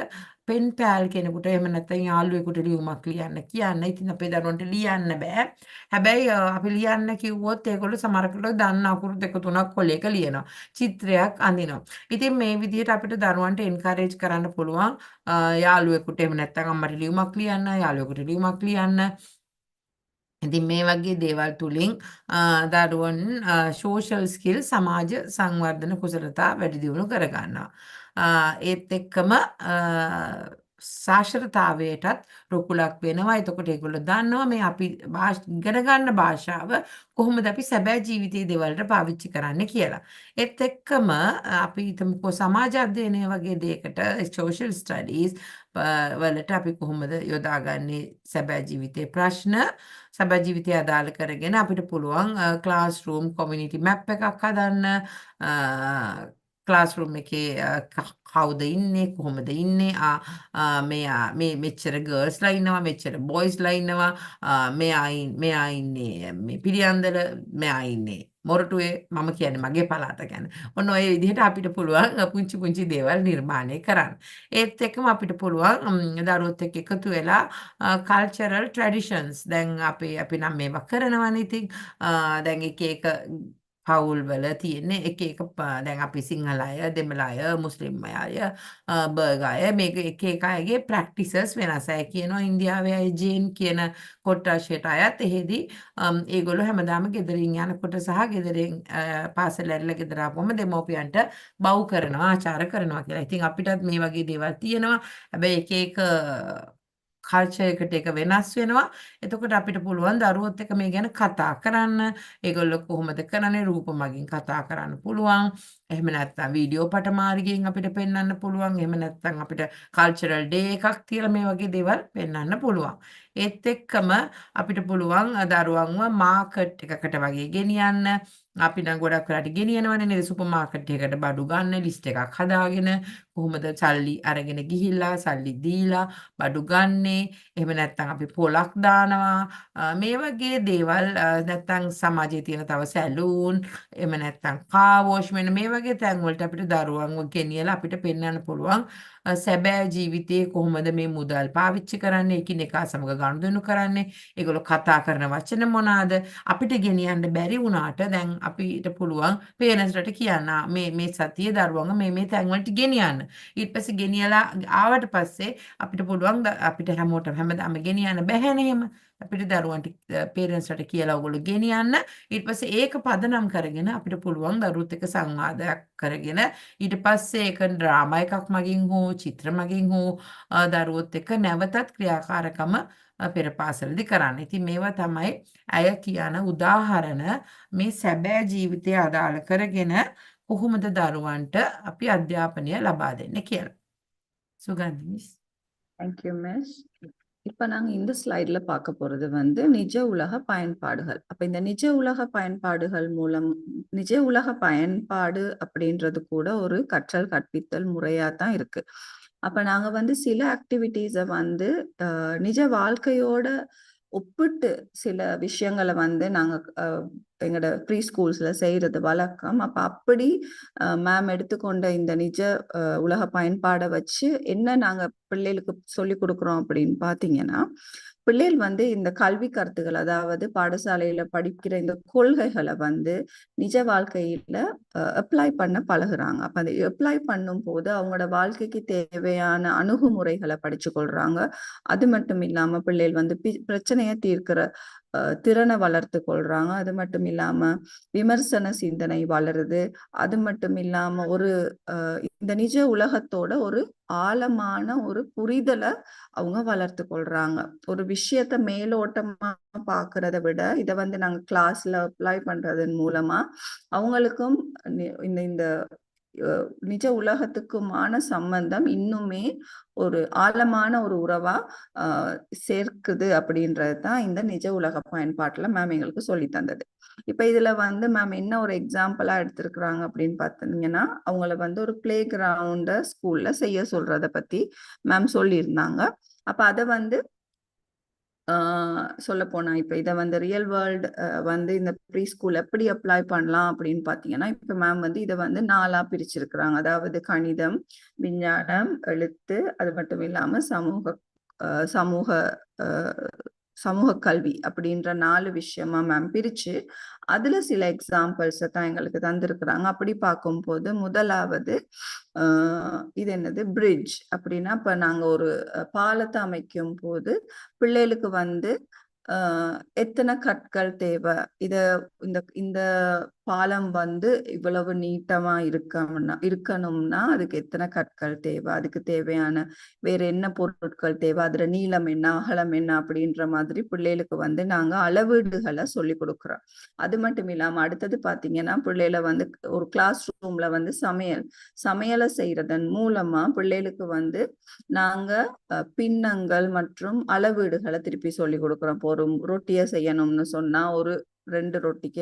පෙන් පෑල් කෙනෙකුට එහෙම නැත්නම් යාළුවෙකුට ලියුමක් ලියන්න කියන්න. ඉතින් අපේ දරුවන්ට ලියන්න බෑ. හැබැයි අපි ලියන්න කිව්වොත් ඒගොල්ලෝ සමහරකට දන්න අකුරු දෙක තුනක් කොලයක ලියනවා. චිත්‍රයක් අඳිනවා. ඉතින් මේ විදිහට අපිට දරුවන්ට එන්කරේජ් කරන්න පුළුවන් යාළුවෙකුට එහෙම නැත්නම් අම්මට ලියුමක් ලියන්න, යාළුවෙකුට ලියුමක් ලියන්න. ඉතින් මේ වගේ දේවල් තුලින් දරුවන් සෝෂල් ස්කිල් සමාජ සංවර්ධන කුසලතා වැඩි දියුණු කරගන්නවා. ඒත් එක්කම සාක්ෂරතාවයටත් රුකුලක් වෙනවා. එතකොට ඒගොල්ලෝ දන්නවා මේ අපි ඉගෙන ගන්න භාෂාව කොහොමද අපි සැබෑ ජීවිතයේ දේවල්ට පාවිච්චි කරන්න කියලා. ඒත් එක්කම අපි හිතමුකෝ සමාජ අධ්‍යයනය වගේ දෙයකට සෝෂල් ස්ටඩීස් වලට අපි කොහොමද යොදාගන්නේ සැබෑ ජීවිතයේ ප්‍රශ්න සැබෑ ජීවිතය අදාළ කරගෙන අපිට පුළුවන් ක්ලාස්රූම් කොමියුනිටි මැප් එකක් හදන්න ක්ලාස්රූම් එකේ කවුද ඉන්නේ කොහොමද ඉන්නේ මේ මෙච්චර ගර්ල්ස්ලා ඉන්නවා මෙච්චර බොයිස්ලා ඉන්නවා මෙයා ඉන්නේ මේ පිළියන්දල මෙයා ඉන්නේ මොරටුවේ මම කියන්නේ මගේ පළාත ගැන. ඔන්න ඔය විදිහට අපිට පුළුවන් පුංචි පුංචි දේවල් නිර්මාණය කරන්න. ඒත් එක්කම අපිට පුළුවන් දරුවොත් එක්ක එකතු වෙලා කල්චරල් ට්‍රැඩිෂන්ස් දැන් අපි නම් මේවා කරනවනේ ඉතින් දැන් එක පවුල් වල තියෙන්නේ එක දැන් අපි සිංහල අය දෙමළ අය මුස්ලිම් අය බර්ග අය මේක එක අයගේ ප්‍රැක්ටිසස් වෙනස්. අය කියනවා ඉන්දියාවේ අය ජේන් කියන කොට්ටාශයට අයත් එහෙදී ඒගොල්ලෝ හැමදාම ගෙදරින් යනකොට සහ ගෙදරින් පාසල ඇරලා ගෙදර ආපුවම දෙමෝපියන්ට බව් කරනවා ආචාර කරනවා කියලා. ඉතින් අපිටත් මේ වගේ දේවල් තියෙනවා. හැබැයි එක කල්චර් එකට ඒක වෙනස් වෙනවා. එතකොට අපිට පුළුවන් දරුවොත් එක්ක මේ ගැන කතා කරන්න. ඒගොල්ලෝ කොහොමද කරන්නේ රූප මගින් කතා කරන්න පුළුවන්. එහෙම නැත්නම් වීඩියෝ පටමාර්ගයෙන් අපිට පෙන්වන්න පුළුවන්. එහෙම නැත්නම් අපිට කල්චරල් ඩේ එකක් තියලා මේ වගේ දේවල් පෙන්වන්න පුළුවන්. ඒත් එක්කම අපිට පුළුවන් දරුවන්ව මාකට් එකකට වගේ ගෙනියන්න. අපි නම් ගොඩක් වෙලාට ගෙනියනවනේ නේද සුපර් මාකට් එකකට බඩු ගන්න ලිස්ට් එකක් හදාගෙන කොහොමද සල්ලි අරගෙන ගිහිල්ලා සල්ලි දීලා බඩු ගන්නේ එහෙම නැත්නම් අපි පොලක් දානවා මේ වගේ දේවල් නැත්නම් සමාජයේ තියෙන තව සැලූන් එහෙම නැත්නම් කාර් වොෂ් මෙන්න මේ වගේ තැන් වලට අපිට දරුවන්ව ගෙනියලා අපිට පෙන්වන්න පුළුවන් සැබෑ ජීවිතයේ කොහොමද මේ මුදල් පාවිච්චි කරන්නේ එකිනෙකා සමග ගනුදෙනු කරන්නේ ඒගොල්ලෝ කතා කරන වචන මොනවාද අපිට ගෙනියන්න බැරි වුණාට දැන් අපිට පුළුවන් පේරන්ට්ස්ලට කියන්න මේ සතියේ දරුවන්ව මේ තැන් වලට ගෙනියන්න ඊට පස්සේ ගෙනියලා ආවට පස්සේ අපිට පුළුවන් අපිට හැමෝටම හැමදාම ගෙනියන්න බැහැනේ එහෙම අපිට දරුවන්ට පේරන්ට්ස්ලට කියලා ඔයගොල්ලෝ ගෙනියන්න ඊට පස්සේ ඒක පදනම් කරගෙන අපිට පුළුවන් දරුවොත් එක්ක සංවාදයක් කරගෙන ඊට පස්සේ ඒක ඩ්‍රාමා එකක් මගින් හෝ චිත්‍ර මගින් හෝ දරුවොත් එක්ක නැවතත් ක්‍රියාකාරකම පෙර පාසලදී කරන්න. ඉතින් මේවා තමයි අය කියන උදාහරණ මේ සැබෑ ජීවිතය අදාළ කරගෙන කොහොමද දරුවන්ට අපි අධ්‍යාපනය ලබා දෙන්නේ කියලා. Suganthi miss. Thank you, miss. இப்ப நாங்க இந்த ஸ்லைட்ல பார்க்க போறது நிஜ உலக பயன்பாடுகள். அப்ப இந்த நிஜ உலக பயன்பாடுகள் மூலம் நிஜ உலக பயன்பாடு அப்படின்றது கூட ஒரு கற்றல் கற்பித்தல் முறையா தான் இருக்கு. அப்ப நாங்க சில ஆக்டிவிட்டீஸை நிஜ வாழ்க்கையோட ஒப்பிட்டு சில விஷயங்களை நாங்க எங்களோட ப்ரீ ஸ்கூல்ஸ்ல செய்யறது வழக்கம். அப்ப அப்படி மேம் எடுத்துக்கொண்ட இந்த நிஜ உலக பயன்பாடை வச்சு என்ன நாங்க பிள்ளைகளுக்கு சொல்லி கொடுக்குறோம் அப்படின்னு பாத்தீங்கன்னா பிள்ளைகள் இந்த கல்வி கருத்துகள் அதாவது பாடசாலையில படிக்கிற இந்த கொள்கைகளை நிஜ வாழ்க்கையில அப்ளை பண்ண பழகுறாங்க. அப்ப அதை அப்ளை பண்ணும் போது அவங்களோட வாழ்க்கைக்கு தேவையான அணுகுமுறைகளை படிச்சு கொள்றாங்க. அது மட்டும் இல்லாம பிள்ளைகள் பிரச்சனையை தீர்க்கிற திறனை வளர்த்து கொள்றாங்க. அது மட்டும் இல்லாம விமர்சன சிந்தனை வளருது. அது மட்டும் இல்லாம ஒரு இந்த நிஜ உலகத்தோட ஒரு ஆழமான ஒரு புரிதலை அவங்க வளர்த்து கொள்றாங்க. ஒரு விஷயத்த மேலோட்டமா பாக்குறத விட இதை நாங்க கிளாஸ்ல அப்ளை பண்றதன் மூலமா அவங்களுக்கும் இந்த நிஜ உலகத்துக்குமான சம்பந்தம் இன்னுமே ஒரு ஆழமான ஒரு உறவா சேர்க்குது அப்படின்றதுதான் இந்த நிஜ உலக பயன்பாட்டுல மேம் எங்களுக்கு சொல்லி தந்தது. இப்ப இதுல மேம் என்ன ஒரு எக்ஸாம்பிளா எடுத்திருக்கிறாங்க அப்படின்னு பாத்தீங்கன்னா அவங்கள ஒரு பிளே கிரவுண்ட ஸ்கூல்ல செய்ய சொல்றத பத்தி மேம் சொல்லியிருந்தாங்க. அப்ப அதை சொல்ல போனா இப்ப இதை வந்து ரியல் வேர்ல்டு வந்து இந்த ப்ரீ ஸ்கூல் எப்படி அப்ளை பண்ணலாம் அப்படின்னு பாத்தீங்கன்னா, இப்ப மேம் வந்து இதை வந்து 4ஆ பிரிச்சிருக்கிறாங்க. அதாவது கணிதம், விஞ்ஞானம், எழுத்து, அது மட்டும் இல்லாம சமூக சமூக கல்வி அப்படின்ற 4 விஷயமா மேம் பிரிச்சு அதுல சில எக்ஸாம்பிள்ஸ் தான் எங்களுக்கு தந்திருக்கிறாங்க. அப்படி பார்க்கும்போது முதலாவது இது என்னது பிரிட்ஜ் அப்படின்னா, இப்ப நாங்க ஒரு பாலத்தை அமைக்கும் போது பிள்ளைகளுக்கு வந்து எத்தனை கற்கள் தேவை, இத இந்த இந்த பாலம் வந்து இவ்வளவு நீட்டமா இருக்கணும்னா அதுக்கு எத்தனை கற்கள் தேவை, அதுக்கு தேவையான வேற என்ன பொருட்கள் தேவை, அதுல நீளம் என்ன, அகலம் என்ன அப்படின்ற மாதிரி பிள்ளைகளுக்கு வந்து நாங்க அளவீடுகளை சொல்லி கொடுக்குறோம். அது மட்டும் இல்லாம அடுத்தது பாத்தீங்கன்னா, பிள்ளைகளை வந்து ஒரு கிளாஸ் ரூம்ல வந்து சமையலை செய்யறதன் மூலமா பிள்ளைகளுக்கு வந்து நாங்க பின்னங்கள் மற்றும் அளவீடுகளை திருப்பி சொல்லி கொடுக்குறோம். ஒரு ரொட்டியை செய்யணும்னு சொன்னா ஒரு 2 ரொட்டிக்கு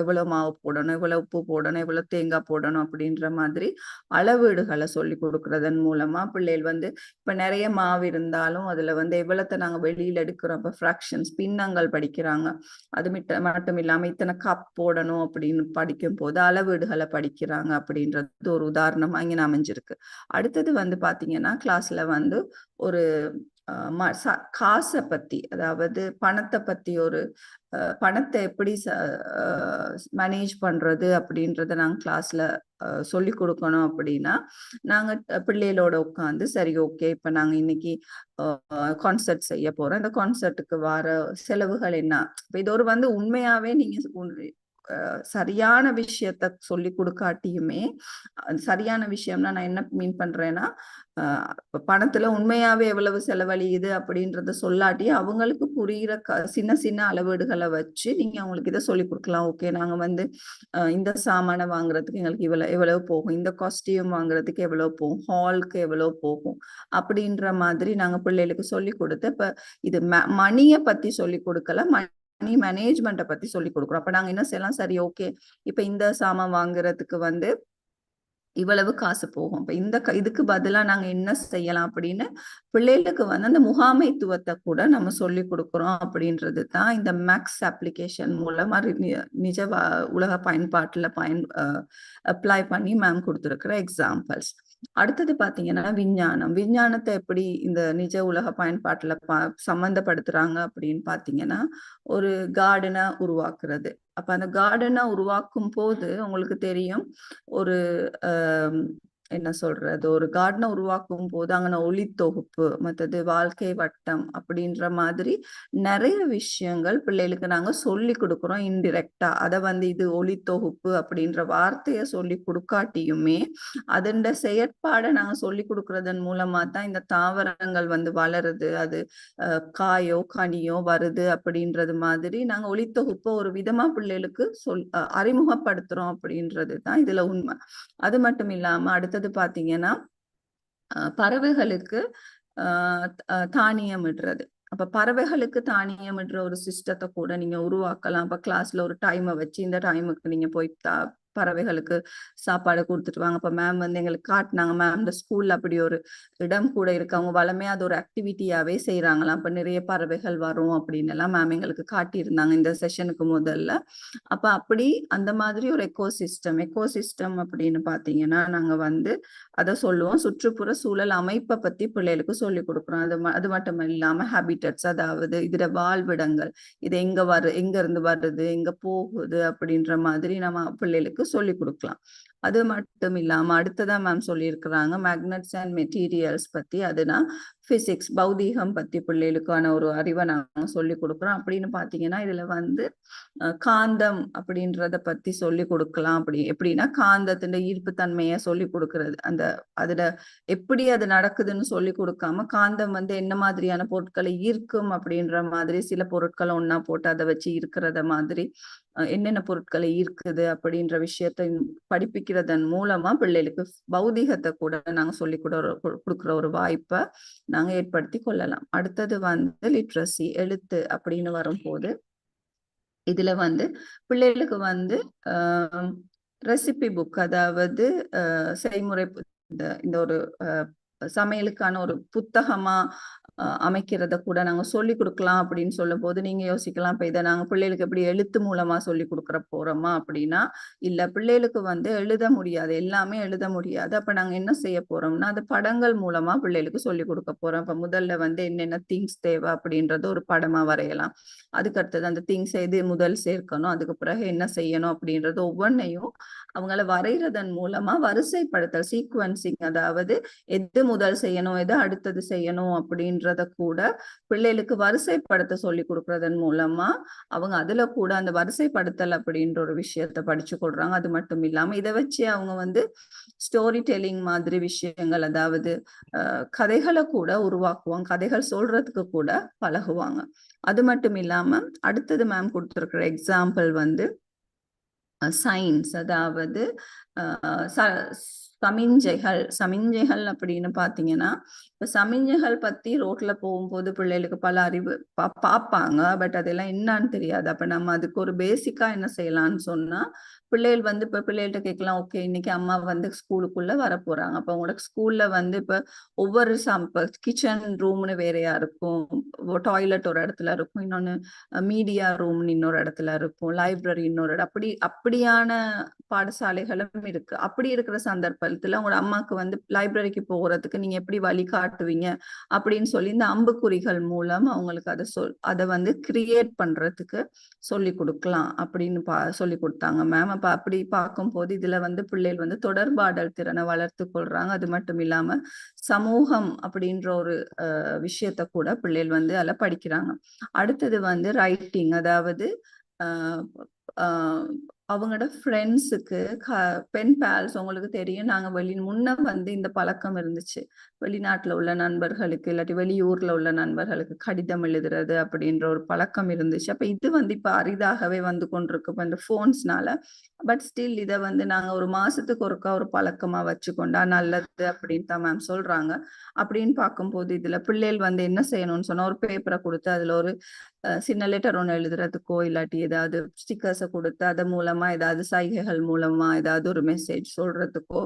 எவ்வளவு மாவு போடணும், எவ்வளவு உப்பு போடணும், எவ்வளவு தேங்காய் போடணும் அப்படின்ற மாதிரி அளவீடுகளை சொல்லி கொடுக்கறதன் மூலமா பிள்ளைகள் வந்து இப்ப நிறைய மாவு இருந்தாலும் அதுல வந்து எவ்வளத்தை நாங்க வெளியில எடுக்கிறோம், இப்ப ஃப்ராக்ஷன்ஸ் பின்னங்கள் படிக்கிறாங்க. அது மட்டும் இல்லாம இத்தனை கப் போடணும் அப்படின்னு படிக்கும் போது அளவீடுகளை படிக்கிறாங்க அப்படின்றது ஒரு உதாரணமா இங்க அமைஞ்சிருக்கு. அடுத்தது வந்து பாத்தீங்கன்னா, கிளாஸ்ல வந்து ஒரு காசை பத்தி, அதாவது பணத்தை பத்தி ஒரு பணத்தை எப்படி மேனேஜ் பண்றது அப்படின்றத நாங்க கிளாஸ்ல சொல்லி கொடுக்கணும். அப்படின்னா நாங்க பிள்ளைகளோட உட்காந்து சரி ஓகே இப்ப நாங்க இன்னைக்கு கான்சர்ட் செய்ய போறோம், இந்த கான்சர்ட்டுக்கு வர செலவுகள் என்ன, இது ஒரு வந்து உண்மையாவே நீங்க சரியான விஷயத்த சொல்லி கொடுக்காட்டியுமே, சரியான விஷயம்னா நான் என்ன மீன் பண்றேன்னா, பணத்துல உண்மையாவே எவ்வளவு செலவழியுது அப்படின்றத சொல்லாட்டி அவங்களுக்கு புரியுற சின்ன சின்ன அளவீடுகளை வச்சு நீங்க அவங்களுக்கு இதை சொல்லி கொடுக்கலாம். ஓகே நாங்க வந்து இந்த சாமானை வாங்குறதுக்கு எங்களுக்கு எவ்வளவு போகும், இந்த காஸ்டியூம் வாங்குறதுக்கு எவ்வளவு போகும், ஹாலுக்கு எவ்வளவு போகும் அப்படின்ற மாதிரி நாங்க பிள்ளைகளுக்கு சொல்லி கொடுத்து, இப்ப இது மணியை பத்தி சொல்லி கொடுக்கல, மணி மேனேஜ்மெண்ட்டை பத்தி சொல்லி கொடுக்குறோம். அப்ப நாங்க என்ன செய்யலாம், சரி ஓகே இப்ப இந்த சாமான் வாங்குறதுக்கு வந்து இவ்வளவு காசு போகும், இப்ப இதுக்கு பதிலா நாங்க என்ன செய்யலாம் அப்படின்னு பிள்ளைகளுக்கு வந்து அந்த முகாமைத்துவத்தை கூட நம்ம சொல்லி கொடுக்குறோம். அப்படின்றது தான் இந்த மேக்ஸ் அப்ளிகேஷன் மூலமா நிஜ உலக பயன்பாட்டுல அப்ளை பண்ணி மேம் கொடுத்துருக்கிற எக்ஸாம்பிள்ஸ். அடுத்தது பாத்தீங்கன்னா விஞ்ஞானத்தை எப்படி இந்த நிஜ உலக பயன்பாட்டுல சம்பந்தப்படுத்துறாங்க அப்படின்னு பாத்தீங்கன்னா, ஒரு கார்டனை உருவாக்குறது. அப்ப அந்த கார்டனை உருவாக்கும் போது உங்களுக்கு தெரியும், ஒரு என்ன சொல்றது, ஒரு கார்டனை உருவாக்கும் போது அங்கே ஒளி தொகுப்பு, மற்றது வாழ்க்கை வட்டம் அப்படின்ற மாதிரி நிறைய விஷயங்கள் பிள்ளைகளுக்கு நாங்க சொல்லி கொடுக்குறோம் இன்டிரெக்டா. அதை வந்து இது ஒளி தொகுப்பு அப்படின்ற வார்த்தையை சொல்லி கொடுக்காட்டியுமே அதன் செயற்பாடை நாங்க சொல்லி கொடுக்கறதன் மூலமா தான் இந்த தாவரங்கள் வந்து வளருது, அது காயோ கனியோ வருது அப்படின்றது மாதிரி நாங்க ஒளி தொகுப்பை ஒரு விதமா பிள்ளைகளுக்கு அறிமுகப்படுத்துறோம் அப்படின்றது தான் இதுல உண்மை. அது மட்டும் இல்லாம அடுத்தது பாத்தீங்கன்னா, பறவைகளுக்கு தானியமிடுறது. அப்ப பறவைகளுக்கு தானியமிடுற ஒரு சிஸ்டத்தை கூட நீங்க உருவாக்கலாம். அப்ப கிளாஸ்ல ஒரு டைமை வச்சு இந்த டைமுக்கு நீங்க போய் பறவைகளுக்கு சாப்பாடு கொடுத்துட்டு வாங்க. அப்ப மேம் வந்து எங்களுக்கு காட்டினாங்க, மேம் இந்த ஸ்கூல்ல அப்படி ஒரு இடம் கூட இருக்கு, அவங்க வளமே அது ஒரு ஆக்டிவிட்டியாவே செய்யறாங்களாம், அப்ப நிறைய பறவைகள் வரும் அப்படின்னு எல்லாம் மேம் எங்களுக்கு காட்டியிருந்தாங்க இந்த செஷனுக்கு முதல்ல. அப்ப அப்படி அந்த மாதிரி ஒரு எக்கோசிஸ்டம் அப்படின்னு பாத்தீங்கன்னா, நாங்க வந்து அதை சொல்லுவோம், சுற்றுப்புற சூழல் அமைப்பை பத்தி பிள்ளைகளுக்கு சொல்லி கொடுக்குறோம். அது மட்டும் இல்லாம ஹாபிட்டட்ஸ், அதாவது இதுல வாழ்விடங்கள், இது எங்க இருந்து வருது, எங்க போகுது அப்படின்ற மாதிரி நம்ம பிள்ளைகளுக்கு சொல்லி கொடுக்கலாம். அது மட்டும் இல்லாம அடுத்ததான் மேம் சொல்லியிருக்கிறாங்க மேக்னட்ஸ் அண்ட் மெட்டீரியல்ஸ் பத்தி. அதுனா பிசிக்ஸ், பௌதீகம் பத்தி பிள்ளைகளுக்கான ஒரு அறிவை நாங்க சொல்லி கொடுக்குறோம். அப்படின்னு பாத்தீங்கன்னா இதுல வந்து காந்தம் அப்படின்றத பத்தி சொல்லி கொடுக்கலாம். எப்படின்னா காந்தத்தின் ஈர்ப்பு தன்மையை சொல்லி கொடுக்கறது, அதுல எப்படி அது நடக்குதுன்னு சொல்லி கொடுக்காம காந்தம் வந்து என்ன மாதிரியான பொருட்களை ஈர்க்கும் அப்படின்ற மாதிரி சில பொருட்களை ஒன்னா போட்டு அதை வச்சு ஈர்க்கிறத மாதிரி என்னென்ன பொருட்களை ஈர்க்குது அப்படின்ற விஷயத்தை படிப்பிக்கிறதன் மூலமா பிள்ளைகளுக்கு பௌதீகத்தை கூட நாங்க சொல்லி கொடுக்குற ஒரு வாய்ப்பை நாங்க ஏற்படுத்தி கொள்ளலாம். அடுத்தது வந்து லிட்ரஸி, எழுத்து அப்படின்னு வரும்போது இதுல வந்து பிள்ளைகளுக்கு வந்து ரெசிபி புக், அதாவது செய்முறை இந்த ஒரு சமையலுக்கான ஒரு புத்தகமா அமைக்கிறத கூட நாங்க சொல்லிக் கொடுக்கலாம் அப்படின்னு சொல்லும்போது நீங்க யோசிக்கலாம், இப்ப இதை நாங்க பிள்ளைகளுக்கு எப்படி எழுத்து மூலமா சொல்லி கொடுக்குற போறோமா அப்படின்னா, இல்ல பிள்ளைகளுக்கு வந்து எழுத முடியாது, எல்லாமே எழுத முடியாது. அப்ப நாங்க என்ன செய்ய போறோம்னா, அது படங்கள் மூலமா பிள்ளைகளுக்கு சொல்லிக் கொடுக்க போறோம். இப்ப முதல்ல வந்து என்னென்ன திங்ஸ் தேவை அப்படின்றது ஒரு படமா வரையலாம். அதுக்கு அடுத்தது அந்த திங்ஸ் எது முதல் சேர்க்கணும், அதுக்கு பிறகு என்ன செய்யணும் அப்படின்றது ஒவ்வொன்றையும் அவங்கள வரைகிறதன் மூலமா வரிசைப்படுத்தல், சீக்வன்சிங், அதாவது எது முதல் செய்யணும், எது அடுத்தது செய்யணும் அப்படின்றத கூட பிள்ளைகளுக்கு வரிசைப்படுத்த சொல்லி கொடுக்கறதன் மூலமா அவங்க அதுல கூட அந்த வரிசைப்படுத்தல் அப்படின்ற ஒரு விஷயத்த படிச்சு கொள்றாங்க. அது மட்டும் இல்லாம இதை வச்சு அவங்க வந்து ஸ்டோரி டெல்லிங் மாதிரி விஷயங்கள், அதாவது கதைகளை கூட உருவாக்குவாங்க, கதைகள் சொல்றதுக்கு கூட பழகுவாங்க. அது மட்டும் இல்லாம அடுத்தது மேம் கொடுத்திருக்கிற எக்ஸாம்பிள் வந்து சைன்ஸ், அதாவது சமிஞ்சைகள். சமிஞ்சைகள் அப்படின்னு பாத்தீங்கன்னா, இப்ப சமிஞ்சைகள் பத்தி ரோட்ல போகும்போது பிள்ளைகளுக்கு பல அறிவு பார்ப்பாங்க, பட் அதெல்லாம் என்னன்னு தெரியாது. அப்ப நம்ம அதுக்கு ஒரு பேசிக்கா என்ன செய்யலாம்னு சொன்னா, பிள்ளைகள் வந்து இப்ப பிள்ளைகள்ட்ட கேட்கலாம், ஓகே இன்னைக்கு அம்மா வந்து ஸ்கூலுக்குள்ள வர போறாங்க, அப்ப உங்களுக்கு ஸ்கூல்ல வந்து இப்ப ஒவ்வொரு கிச்சன் ரூம்னு வேறையா இருக்கும், டாய்லெட் ஒரு இடத்துல இருக்கும், இன்னொன்னு மீடியா ரூம்னு இன்னொரு இடத்துல இருக்கும், லைப்ரரி இன்னொரு அப்படியான பாடசாலைகளும் இருக்கு. அப்படி இருக்கிற சந்தர்ப்பத்துல உங்களோட அம்மாக்கு வந்து லைப்ரரிக்கு போகிறதுக்கு நீங்க எப்படி வழி காட்டுவீங்க அப்படின்னு சொல்லி இந்த அம்புக்குறிகள் மூலம் அவங்களுக்கு அதை வந்து கிரியேட் பண்றதுக்கு சொல்லி கொடுக்கலாம் அப்படின்னு சொல்லி கொடுத்தாங்க மேம். அப்ப அப்படி பார்க்கும்போது இதுல வந்து பிள்ளைகள் வந்து தொடர்பாடல் திறனை வளர்த்து கொள்றாங்க. அது மட்டும் இல்லாம சமூகம் அப்படின்ற ஒரு விஷயத்த கூட பிள்ளைகள் வந்து அதில் படிக்கிறாங்க. அடுத்தது வந்து ரைட்டிங், அதாவது அவங்களோட ஃப்ரெண்ட்ஸுக்கு பென் பேல்ஸ். உங்களுக்கு தெரியும், நாங்க முன்ன வந்து இந்த பழக்கம் இருந்துச்சு, வெளிநாட்டுல உள்ள நண்பர்களுக்கு இல்லாட்டி வெளியூர்ல உள்ள நண்பர்களுக்கு கடிதம் எழுதுறது அப்படின்ற ஒரு பழக்கம் இருந்துச்சு. அப்ப இது வந்து இப்ப அரிதாகவே வந்து கொண்டிருக்கு இந்த போன்ஸ்னால. பட் ஸ்டில் இதை வந்து நாங்க ஒரு மாசத்துக்கு ஒருக்கா ஒரு பழக்கமா வச்சுக்கொண்டா நல்லது அப்படின்னு தான் மேம் சொல்றாங்க. அப்படின்னு பார்க்கும்போது இதுல பிள்ளைகள் வந்து என்ன செய்யணும்னு சொன்னா, ஒரு பேப்பரை கொடுத்து அதுல ஒரு சின்ன லெட்டர் ஒன்று எழுதுறதுக்கோ இல்லாட்டி ஏதாவது ஸ்டிக்கர்ஸை கொடுத்து அது மூலமா ஏதாவது சைகைகள் மூலமா ஏதாவது ஒரு மெசேஜ் சொல்றதுக்கோ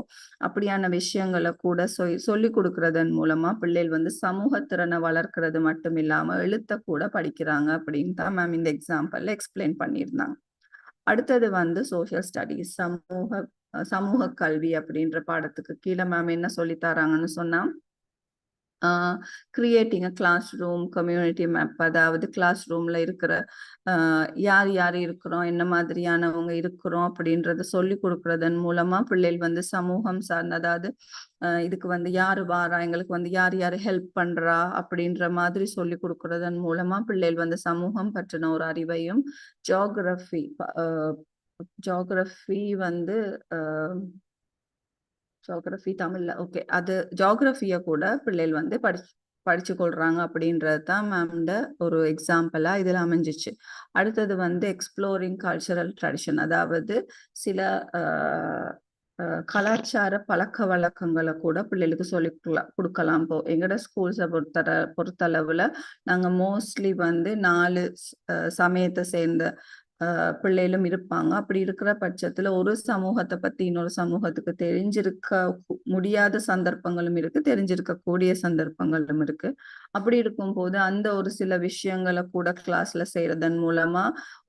அப்படியான விஷயங்களை கூட சொல்லி கொடுக்கறதன் மூலமா பிள்ளைகள் வந்து சமூகத்திறனை வளர்க்கறது மட்டும் இல்லாம எழுத்த கூட படிக்கிறாங்க அப்படின்னு தான் மேம் இந்த எக்ஸாம்பிள்ல எக்ஸ்பிளைன் பண்ணியிருந்தாங்க. அடுத்தது வந்து சோசியல் ஸ்டடீஸ், சமூக கல்வி அப்படின்ற பாடத்துக்கு கீழே மேம் என்ன சொல்லி தராங்கன்னு சொன்னா, creating a classroom community map, அதாவது கிளாஸ் ரூம்ல இருக்கிற யார் யார் இருக்கிறோம், என்ன மாதிரியானவங்க இருக்கிறோம் அப்படின்றத சொல்லி கொடுக்கறதன் மூலமா பிள்ளைகள் வந்து சமூகம் சார்ந்த, அதாவது இதுக்கு வந்து யாரு வாரா, எங்களுக்கு வந்து யார் யாரு ஹெல்ப் பண்றா அப்படின்ற மாதிரி சொல்லி கொடுக்கறதன் மூலமா பிள்ளைகள் வந்து சமூகம் பற்றின ஒரு அறிவையும், ஜியோகிராஃபி வந்து ஜியோகிராஃபி தமிழ்ல ஓகே, அது ஜியோகிராஃபிய கூட பிள்ளைகள் வந்து படிச்சு கொள்றாங்க அப்படின்றது தான் மேம்ட ஒரு எக்ஸாம்பிளா இதுல அமைஞ்சிச்சு. அடுத்தது வந்து எக்ஸ்ப்ளோரிங் கல்ச்சரல் ட்ரெடிஷன், அதாவது சில கலாச்சார பழக்க வழக்கங்களை கூட பிள்ளைகளுக்கு சொல்லி கொடுக்கலாம். இப்போ எங்கட ஸ்கூல்ஸை பொறுத்தளவுல நாங்க மோஸ்ட்லி வந்து 4 சமயத்தை சேர்ந்த பிள்ளைகளும் இருப்பாங்க. அப்படி இருக்கிற பட்சத்துல ஒரு சமூகத்தை பத்தி இன்னொரு சமூகத்துக்கு தெரிஞ்சிருக்க முடியாத சந்தர்ப்பங்களும் இருக்கு, தெரிஞ்சிருக்கக்கூடிய சந்தர்ப்பங்களும் இருக்கு. அப்படி இருக்கும்போது அந்த ஒரு சில விஷயங்களை கூட கிளாஸ்ல செய்யறதன் மூலமா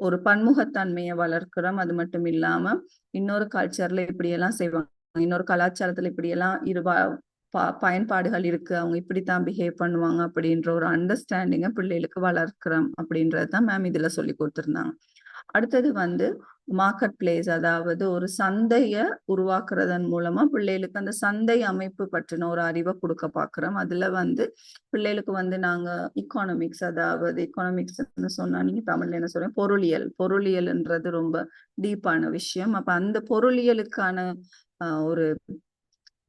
ஒரு பன்முகத்தன்மையை வளர்க்கிறோம். அது மட்டும் இல்லாம இன்னொரு கல்ச்சர்ல இப்படியெல்லாம் செய்வாங்க, இன்னொரு கலாச்சாரத்துல இப்படியெல்லாம் பயன்பாடுகள் இருக்கு, அவங்க இப்படித்தான் பிஹேவ் பண்ணுவாங்க அப்படின்ற ஒரு அண்டர்ஸ்டாண்டிங்கை பிள்ளைகளுக்கு வளர்க்கிறோம் அப்படின்றதுதான் மேம் இதுல சொல்லி கொடுத்திருந்தாங்க. அடுத்தது வந்து மார்க்கெட் பிளேஸ், அதாவது ஒரு சந்தைய உருவாக்குறதன் மூலமா பிள்ளைகளுக்கு அந்த சந்தை அமைப்பு பற்றின ஒரு அறிவை கொடுக்க பாக்குறோம். அதுல வந்து பிள்ளைகளுக்கு வந்து நாங்க எக்கனாமிக்ஸ், அதாவது எக்கனாமிக்ஸ் சொன்னா நீங்க தமிழ்ல என்ன சொல்றீங்க, பொருளியல்ன்றது ரொம்ப டீப்பான விஷயம். அப்ப அந்த பொருளியலுக்கான ஒரு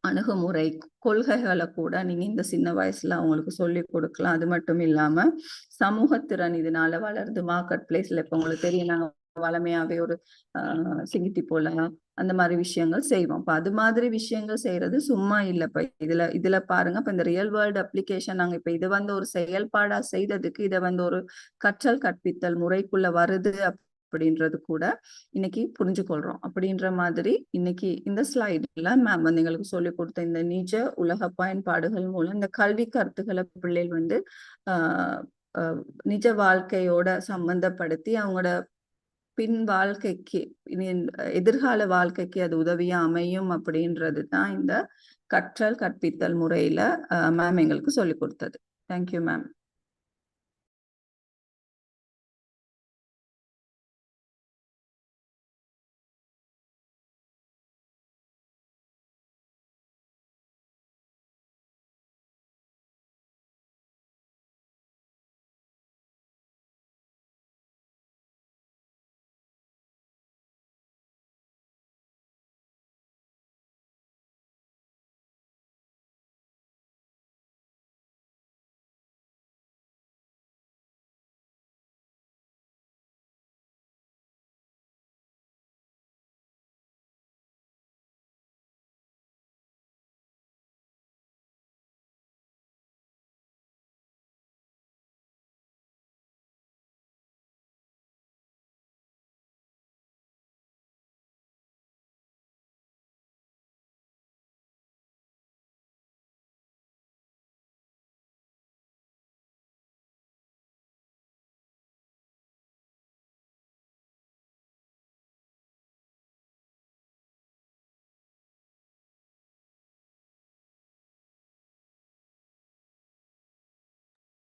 அணுகுமுறை, கொள்கைகளை கூட நீங்க இந்த சின்ன வயசுல அவங்களுக்கு சொல்லி கொடுக்கலாம். அது மட்டும் இல்லாம சமூகத்திறன் இதனால வளருது. மார்க்கெட் பிளேஸ்ல இப்ப உங்களுக்கு தெரியும், நாங்க வளமையாவே ஒரு சிங்கிட்டி போல அந்த மாதிரி விஷயங்கள் செய்வோம். இப்ப அது மாதிரி விஷயங்கள் செய்யறது சும்மா இல்ல. இப்ப இதுல பாருங்க, இப்ப இந்த ரியல் வேர்ல்டு அப்ளிகேஷன் நாங்க இப்ப இது வந்து ஒரு செயல்பாடா செய்ததுக்கு இதை வந்து ஒரு கற்றல் கற்பித்தல் முறைக்குள்ள வருது அப்படின்றது கூட இன்னைக்கு புரிஞ்சு கொள்றோம். அப்படின்ற மாதிரி இன்னைக்கு இந்த ஸ்லைட்ல மேம் வந்து எங்களுக்கு சொல்லிக் கொடுத்த இந்த நிஜ உலக பயன்பாடுகள் மூலம் இந்த கல்வி கருத்துக்களை பிள்ளைகள் வந்து ஆஹ் ஆஹ் நிஜ வாழ்க்கையோட சம்பந்தப்படுத்தி அவங்களோட பின் வாழ்க்கைக்கு எதிர்கால வாழ்க்கைக்கு அது உதவியா அமையும் அப்படின்றது தான் இந்த கற்றல் கற்பித்தல் முறையில மேம் எங்களுக்கு சொல்லிக் கொடுத்தது. Thank you ma'am.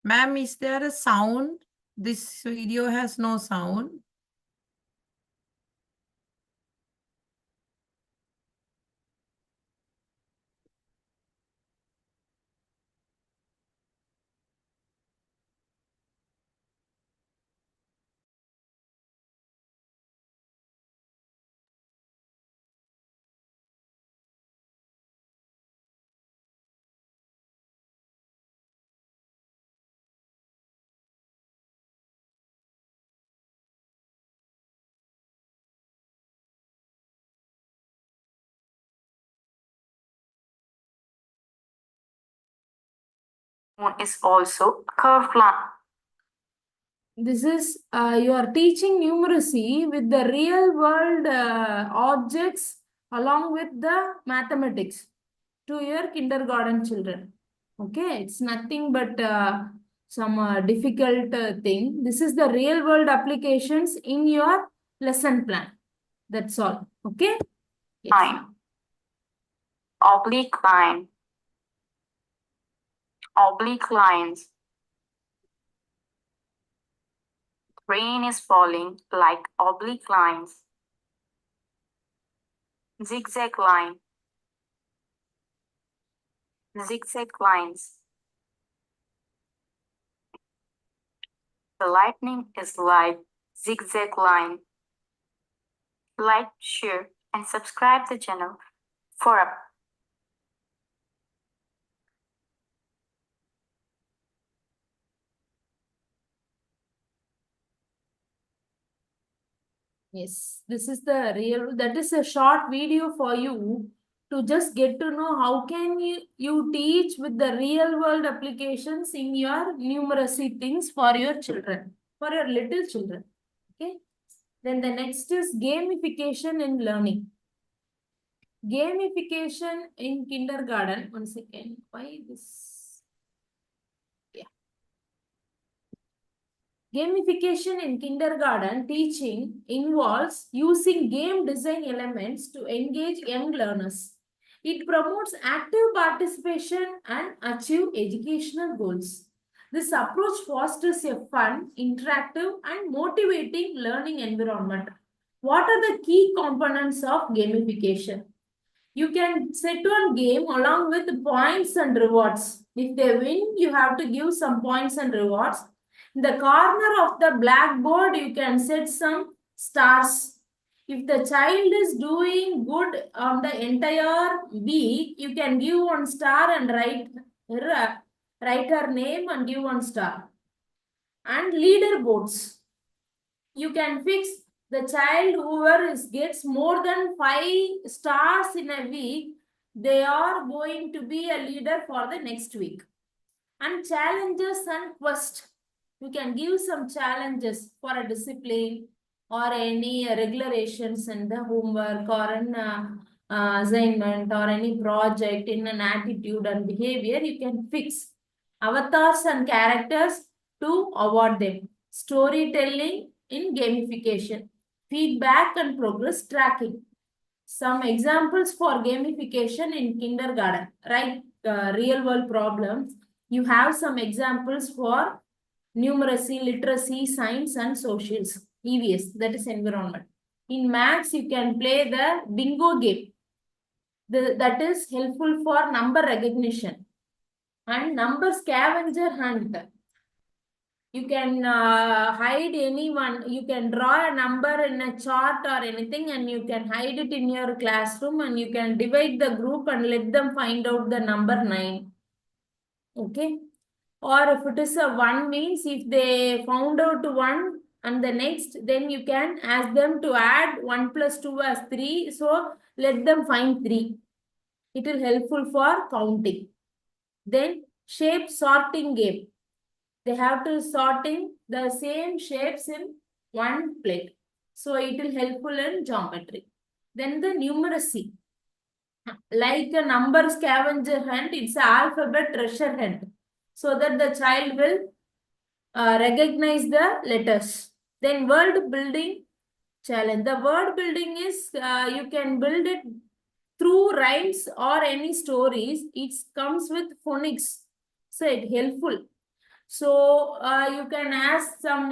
Ma'am, is there a sound? This video has no sound. Is also a curved line. This is you are teaching numeracy with the real world objects along with the mathematics to your kindergarten children. Okay, it's nothing but some difficult thing. This is the real world applications in your lesson plan. That's all. Okay. Yes. Line. Oblique line. Oblique lines. Rain is falling like oblique lines. Zigzag line. Zigzag lines. The lightning is like zigzag line. Like, share, and subscribe the channel for a Yes, this is the real, that is a short video for you to just get to know how can you teach with the real world applications in your numeracy things for your children, for your little children. Okay. Then the next is gamification in learning. Gamification in kindergarten. 1 second. Why this? Yeah. Gamification in kindergarten teaching involves using game design elements to engage young learners. It promotes active participation and achieve educational goals. This approach fosters a fun, interactive, and motivating learning environment. What are the key components of gamification? You can set one game along with points and rewards. If they win, you have to give some points and rewards. In the corner of the blackboard, you can set some stars. If the child is doing good on the entire week, you can give one star and write her name and give one star. And leaderboards. You can fix the child whoever gets more than 5 stars in a week, they are going to be a leader for the next week. And challenges and quest. You can give some challenges for a discipline, or any regulations in the homework or an assignment or any project in an attitude and behavior, you can fix avatars and characters to award them. Storytelling in gamification, feedback and progress tracking. Some examples for gamification in kindergarten, right? Real world problems. You have some examples for numeracy, literacy, science, and socials. EVS, that is environment. In maths, you can play the bingo game. That is helpful for number recognition. And number scavenger hunt. You can hide anyone. You can draw a number in a chart or anything, and you can hide it in your classroom, and you can divide the group and let them find out the number 9. Okay. Or if it is a 1 means if they found out 1 and the next, then you can ask them to add 1 plus 2 as 3. So let them find 3. It will helpful for counting. Then shape sorting game. They have to sorting the same shapes in one plate. So it will helpful in geometry. Then the numeracy. Like a number scavenger hunt, it's an alphabet treasure hunt. So that the child will recognize the letters. Then word building challenge. The word building is you can build it through rhymes or any stories. It comes with phonics. So it's helpful. So you can ask some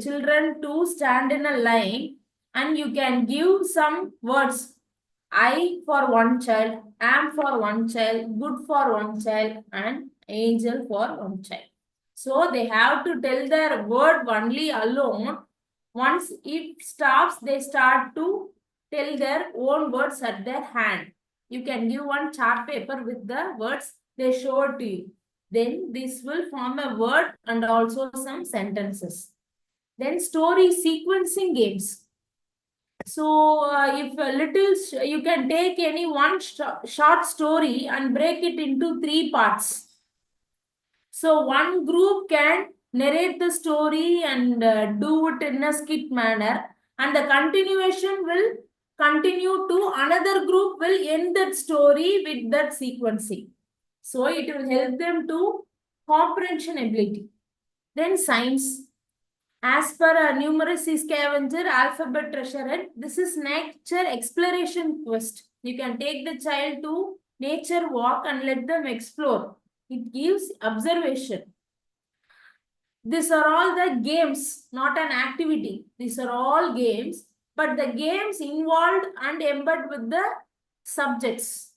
children to stand in a line and you can give some words. I for one child, am for one child, good for one child, and angel for one child. So they have to tell their word only alone. Once it stops, they start to tell their own words at their hand. You can give one chart paper with the words they showed to you. Then this will form a word and also some sentences. Then story sequencing games. So if a little, you can take any one short story and break it into 3 parts. So one group can narrate the story and do it in a skit manner, and the continuation will continue to another group will end that story with that sequencing. So it will help them to comprehension ability. Then science. As per a numeracy scavenger, alphabet treasure hunt, this is nature exploration quest. You can take the child to nature walk and let them explore. It gives observation. These are all the games, not an activity. These are all games, but the games involved and embedded with the subjects.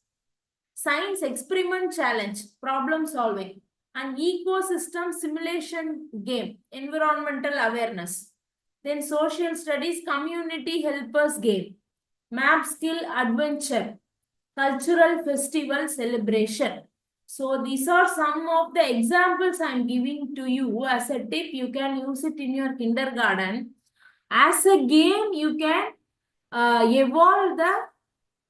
Science experiment challenge, problem solving, and ecosystem simulation game, environmental awareness. Then social studies, community helpers game, map skill adventure, cultural festival celebration. So these are some of the examples I am giving to you as a tip. You can use it in your kindergarten. As a game, you can evolve the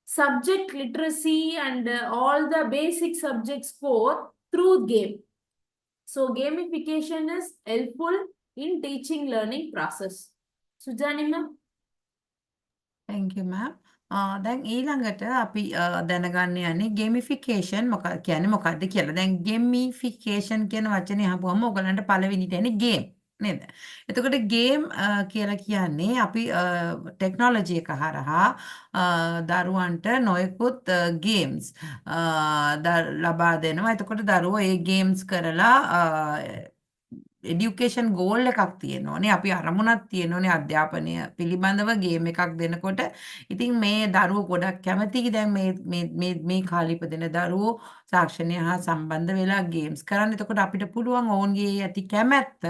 subject literacy and all the basic subject score through game. So gamification is helpful in teaching learning process. Sujani ma'am. Thank you ma'am. දැන් ඊළඟට අපි දැනගන්න යන්නේ gamification කියන්නේ මොකක්ද කියලා. දැන් gamification කියන වචනේ අහපුවම ඔයගලන්ට පළවෙනිට එන්නේ game නේද? එතකොට game කියලා කියන්නේ අපි ටෙක්නොලොජි එක හරහා දරුවන්ට නොයෙකුත් games ලබා දෙනවා. එතකොට දරුවෝ ඒ games කරලා එඩියුකේෂන් ගෝල් එකක් තියෙනෝනේ අපි අරමුණක් තියෙනෝනේ අධ්‍යාපනය පිළිබඳව ගේම් එකක් දෙනකොට ඉතින් මේ දරුවෝ ගොඩක් කැමතියි දැන් මේ කාලේ ඉපදෙන දරුවෝ තාක්ෂණය හා සම්බන්ධ වෙලා ගේම්ස් කරන්න. එතකොට අපිට පුළුවන් ඔවුන්ගේ ඇති කැමැත්ත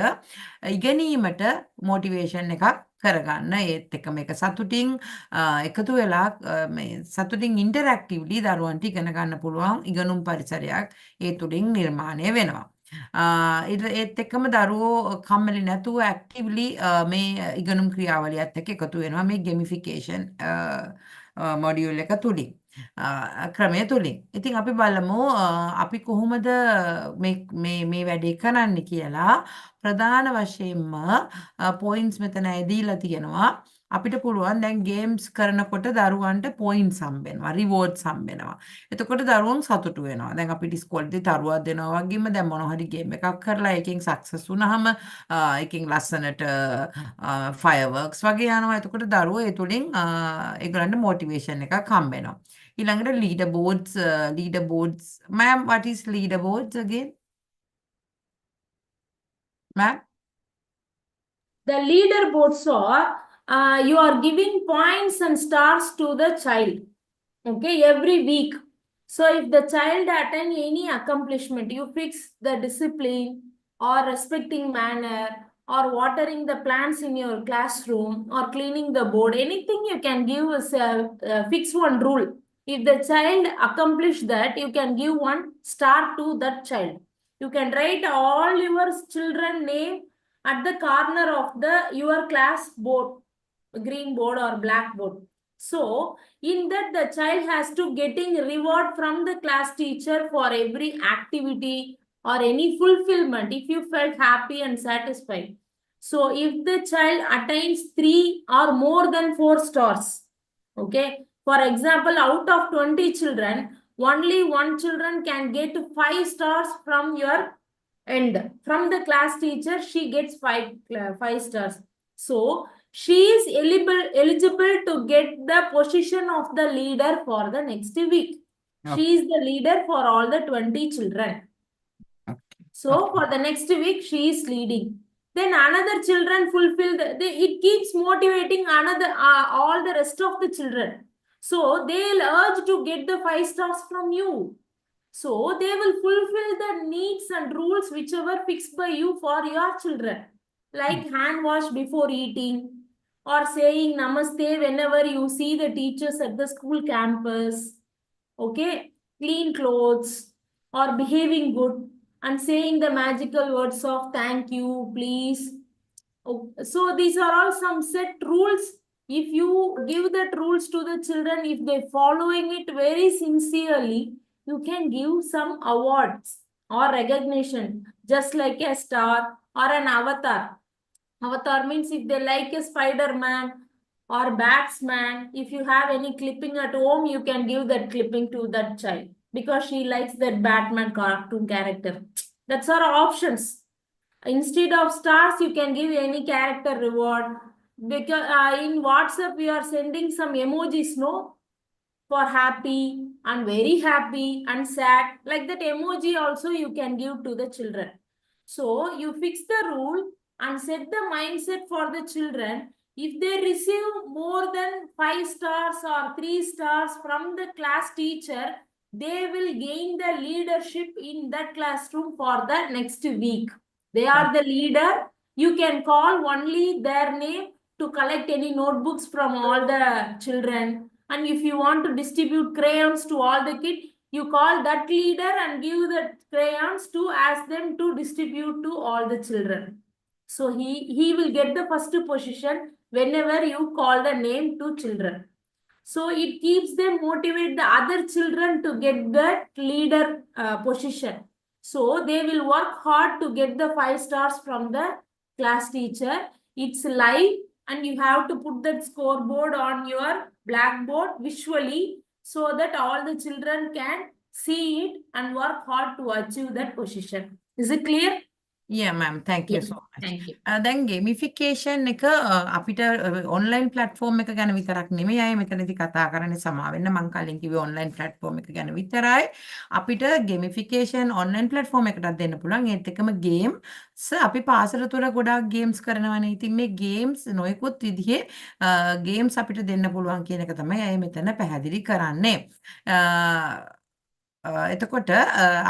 ඉගෙනීමට මොටිවේෂන් එකක් කරගන්න. ඒත් එක මේක සතුටින් එකතු වෙලා මේ සතුටින් ඉන්ටරැක්ටිව්ලි දරුවන්ට ඉගෙන ගන්න පුළුවන් ඉගෙනුම් පරිසරයක් ඒ තුලින් නිර්මාණය වෙනවා. ඒත් එක්කම දරුවෝ කම්මැලි නැතුව ඇක්ටිව්ලි මේ ඉගෙනුම් ක්‍රියාවලියත් එක්ක එකතු වෙනවා මේ gamification මොඩියුල් එක තුලින්. ක්‍රමය තුලින්. ඉතින් අපි බලමු අපි කොහොමද මේ වැඩේ කරන්නේ කියලා. ප්‍රධාන වශයෙන්ම පොයින්ට්ස් මෙතන දීලා තියෙනවා. අපිට පුළුවන් දැන් ගේම්ස් කරනකොට දරුවන්ට පොයින්ට්ස් හම්බෙනවා, රිවෝඩ්ස් හම්බෙනවා. එතකොට දරුවෝ සතුටු වෙනවා. දැන් අපිට ඉස්කෝලේදී දරුවා දෙනවා වගේම දැන් මොන හරි ගේම් එකක් කරලා එකෙන් සක්සස් වුණාම එකෙන් ලස්සනට ෆයර්වර්ක්ස් වගේ යනවා. එතකොට දරුවෝ ඒ තුලින් ඒගොල්ලන්ට මොටිවේෂන් එකක් හම්බෙනවා. ඊළඟට leaderboards. Ma'am, what is leaderboards again? Ma'am? The leaderboards are you are giving points and stars to the child, okay, every week. So if the child attain any accomplishment, you fix the discipline or respecting manner or watering the plants in your classroom or cleaning the board, anything you can give us fix one rule. If the child accomplish that, you can give one star to that child. You can write all your children name at the corner of your class board, green board or black board. So in that the child has to getting reward from the class teacher for every activity or any fulfillment if you felt happy and satisfied. So if the child attains 3 or more than 4 stars, okay, for example, out of 20 children, only one children can get 5 stars from your end. From the class teacher, she gets 5 stars. So she is eligible to get the position of the leader for the next week. She is the leader for all the 20 children. Okay. So for the next week, she is leading. Then another children fulfill it keeps motivating another all the rest of the children. So they'll urge to get the 5 stars from you. So they will fulfill the needs and rules whichever fixed by you for your children, like hand wash before eating or saying namaste whenever you see the teachers at the school campus, okay, clean clothes or behaving good and saying the magical words of thank you, please. So these are all some set rules. If you give that rules to the children, if they following it very sincerely, you can give some awards or recognition, just like a star or an avatar. Avatar means if they like a Spider-Man or Batsman, if you have any clipping at home, you can give that clipping to that child because she likes that Batman cartoon character. That's our options. Instead of stars, you can give any character reward. Because in WhatsApp, we are sending some emojis, no? For happy and very happy and sad. Like that emoji also you can give to the children. So you fix the rule and set the mindset for the children. If they receive more than 5 stars or 3 stars from the class teacher, they will gain the leadership in that classroom for the next week. They are the leader. You can call only their name to collect any notebooks from all the children. And if you want to distribute crayons to all the kids, you call that leader and give the crayons to ask them to distribute to all the children. So he will get the first position whenever you call the name to children. So it keeps them motivate the other children to get that leader position. So they will work hard to get the 5 stars from the class teacher. It's live and you have to put that scoreboard on your blackboard visually so that all the children can see it and work hard to achieve that position. Is it clear? Yeah, ma'am. Thank you Yeah, so much. thank you. දැන් gamification එක අපිට online platform එක ගැන විතරක් නෙමෙයි අය මෙතනදී කතා කරන්නේ සමා වෙන්න මම කලින් කිව්වේ ඔන්ලයින් ප්ලැට්ෆෝම් එක ගැන විතරයි. අපිට gamification ඔන්ලයින් ප්ලැට්ෆෝම් එකටත් දෙන්න පුළුවන්. ඒත් එකම ගේම්ස් අපි පාසල තුල ගොඩාක් ගේම්ස් කරනවානේ. ඉතින් මේ ගේම්ස් නොයෙකුත් විදිහේ ගේම්ස් අපිට දෙන්න පුළුවන් කියන එක තමයි අය මෙතන පැහැදිලි කරන්නේ. එතකොට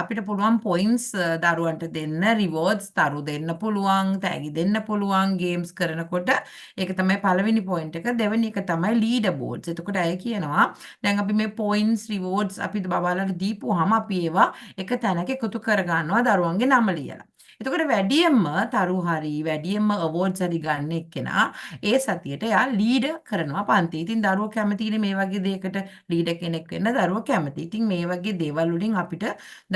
අපිට පුළුවන් පොයින්ට්ස් දරුවන්ට දෙන්න, රිවෝඩ්ස් දෙන්න පුළුවන්, තෑගි දෙන්න පුළුවන් ගේම්ස් කරනකොට. ඒක තමයි පළවෙනි පොයින්ට් එක. දෙවෙනි එක තමයි ලීඩර් බෝඩ්ස්. එතකොට අය කියනවා දැන් අපි මේ පොයින්ට්ස්, රිවෝඩ්ස් අපි බබාලට දීපුවාම අපි ඒවා එක තැනක එකතු කර ගන්නවා දරුවන්ගේ නම ලියලා. එතකොට වැඩියෙන්ම තරු හරි වැඩියෙන්ම අවෝඩ්ස් හරි ගන්න එක්කෙනා ඒ සතියට එයා ලීඩ් කරනවා පන්ති. ඉතින් දරුවෝ කැමතිනේ මේ වගේ දෙයකට ලීඩර් කෙනෙක් වෙන්න දරුවෝ කැමති. ඉතින් මේ වගේ දේවල් වලින් අපිට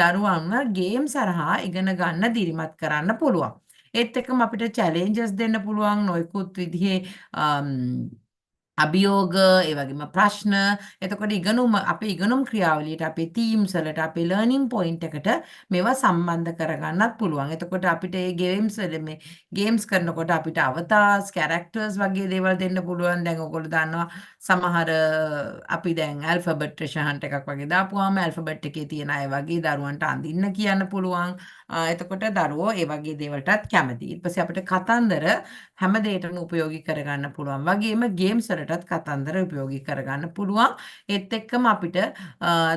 දරුවන්ව ගේම් සරහා ඉගෙන ගන්න දිරිමත් කරන්න පුළුවන්. ඒත් එක්කම අපිට චැලෙන්ජස් දෙන්න පුළුවන් නොයෙකුත් විදිහේ අභියෝග ඒ වගේම ප්‍රශ්න එතකොට අපේ ඉගෙනුම් ක්‍රියාවලියට අපේ තීම්ස් වලට අපේ ලර්නින් පොයින්ට් එකට මේවා සම්බන්ධ කරගන්නත් පුළුවන්. එතකොට අපිට මේ ගේම්ස් වල මේ ගේම්ස් කරනකොට අපිට අවතාර්ස් කැරක්ටර්ස් වගේ දේවල් දෙන්න පුළුවන්. දැන් ඔයගොල්ලෝ දන්නවා සමහර අපි දැන් ඇල්ෆබෙට් ට්‍රෙෂර් හන්ට් එකක් වගේ දාපුවාම ඇල්ෆබෙට් එකේ තියෙන අය වගේ දරුවන්ට අඳින්න කියන්න පුළුවන්. එතකොට දරුවෝ ඒ වගේ දේවල්ටත් කැමතියි. ඊට පස්සේ අපිට කතන්දර හැම දෙයකටම උපයෝගී කරගන්න පුළුවන්. වගේම ගේම්ස් වලටත් කතන්දර උපයෝගී කරගන්න පුළුවන්. ඒත් එක්කම අපිට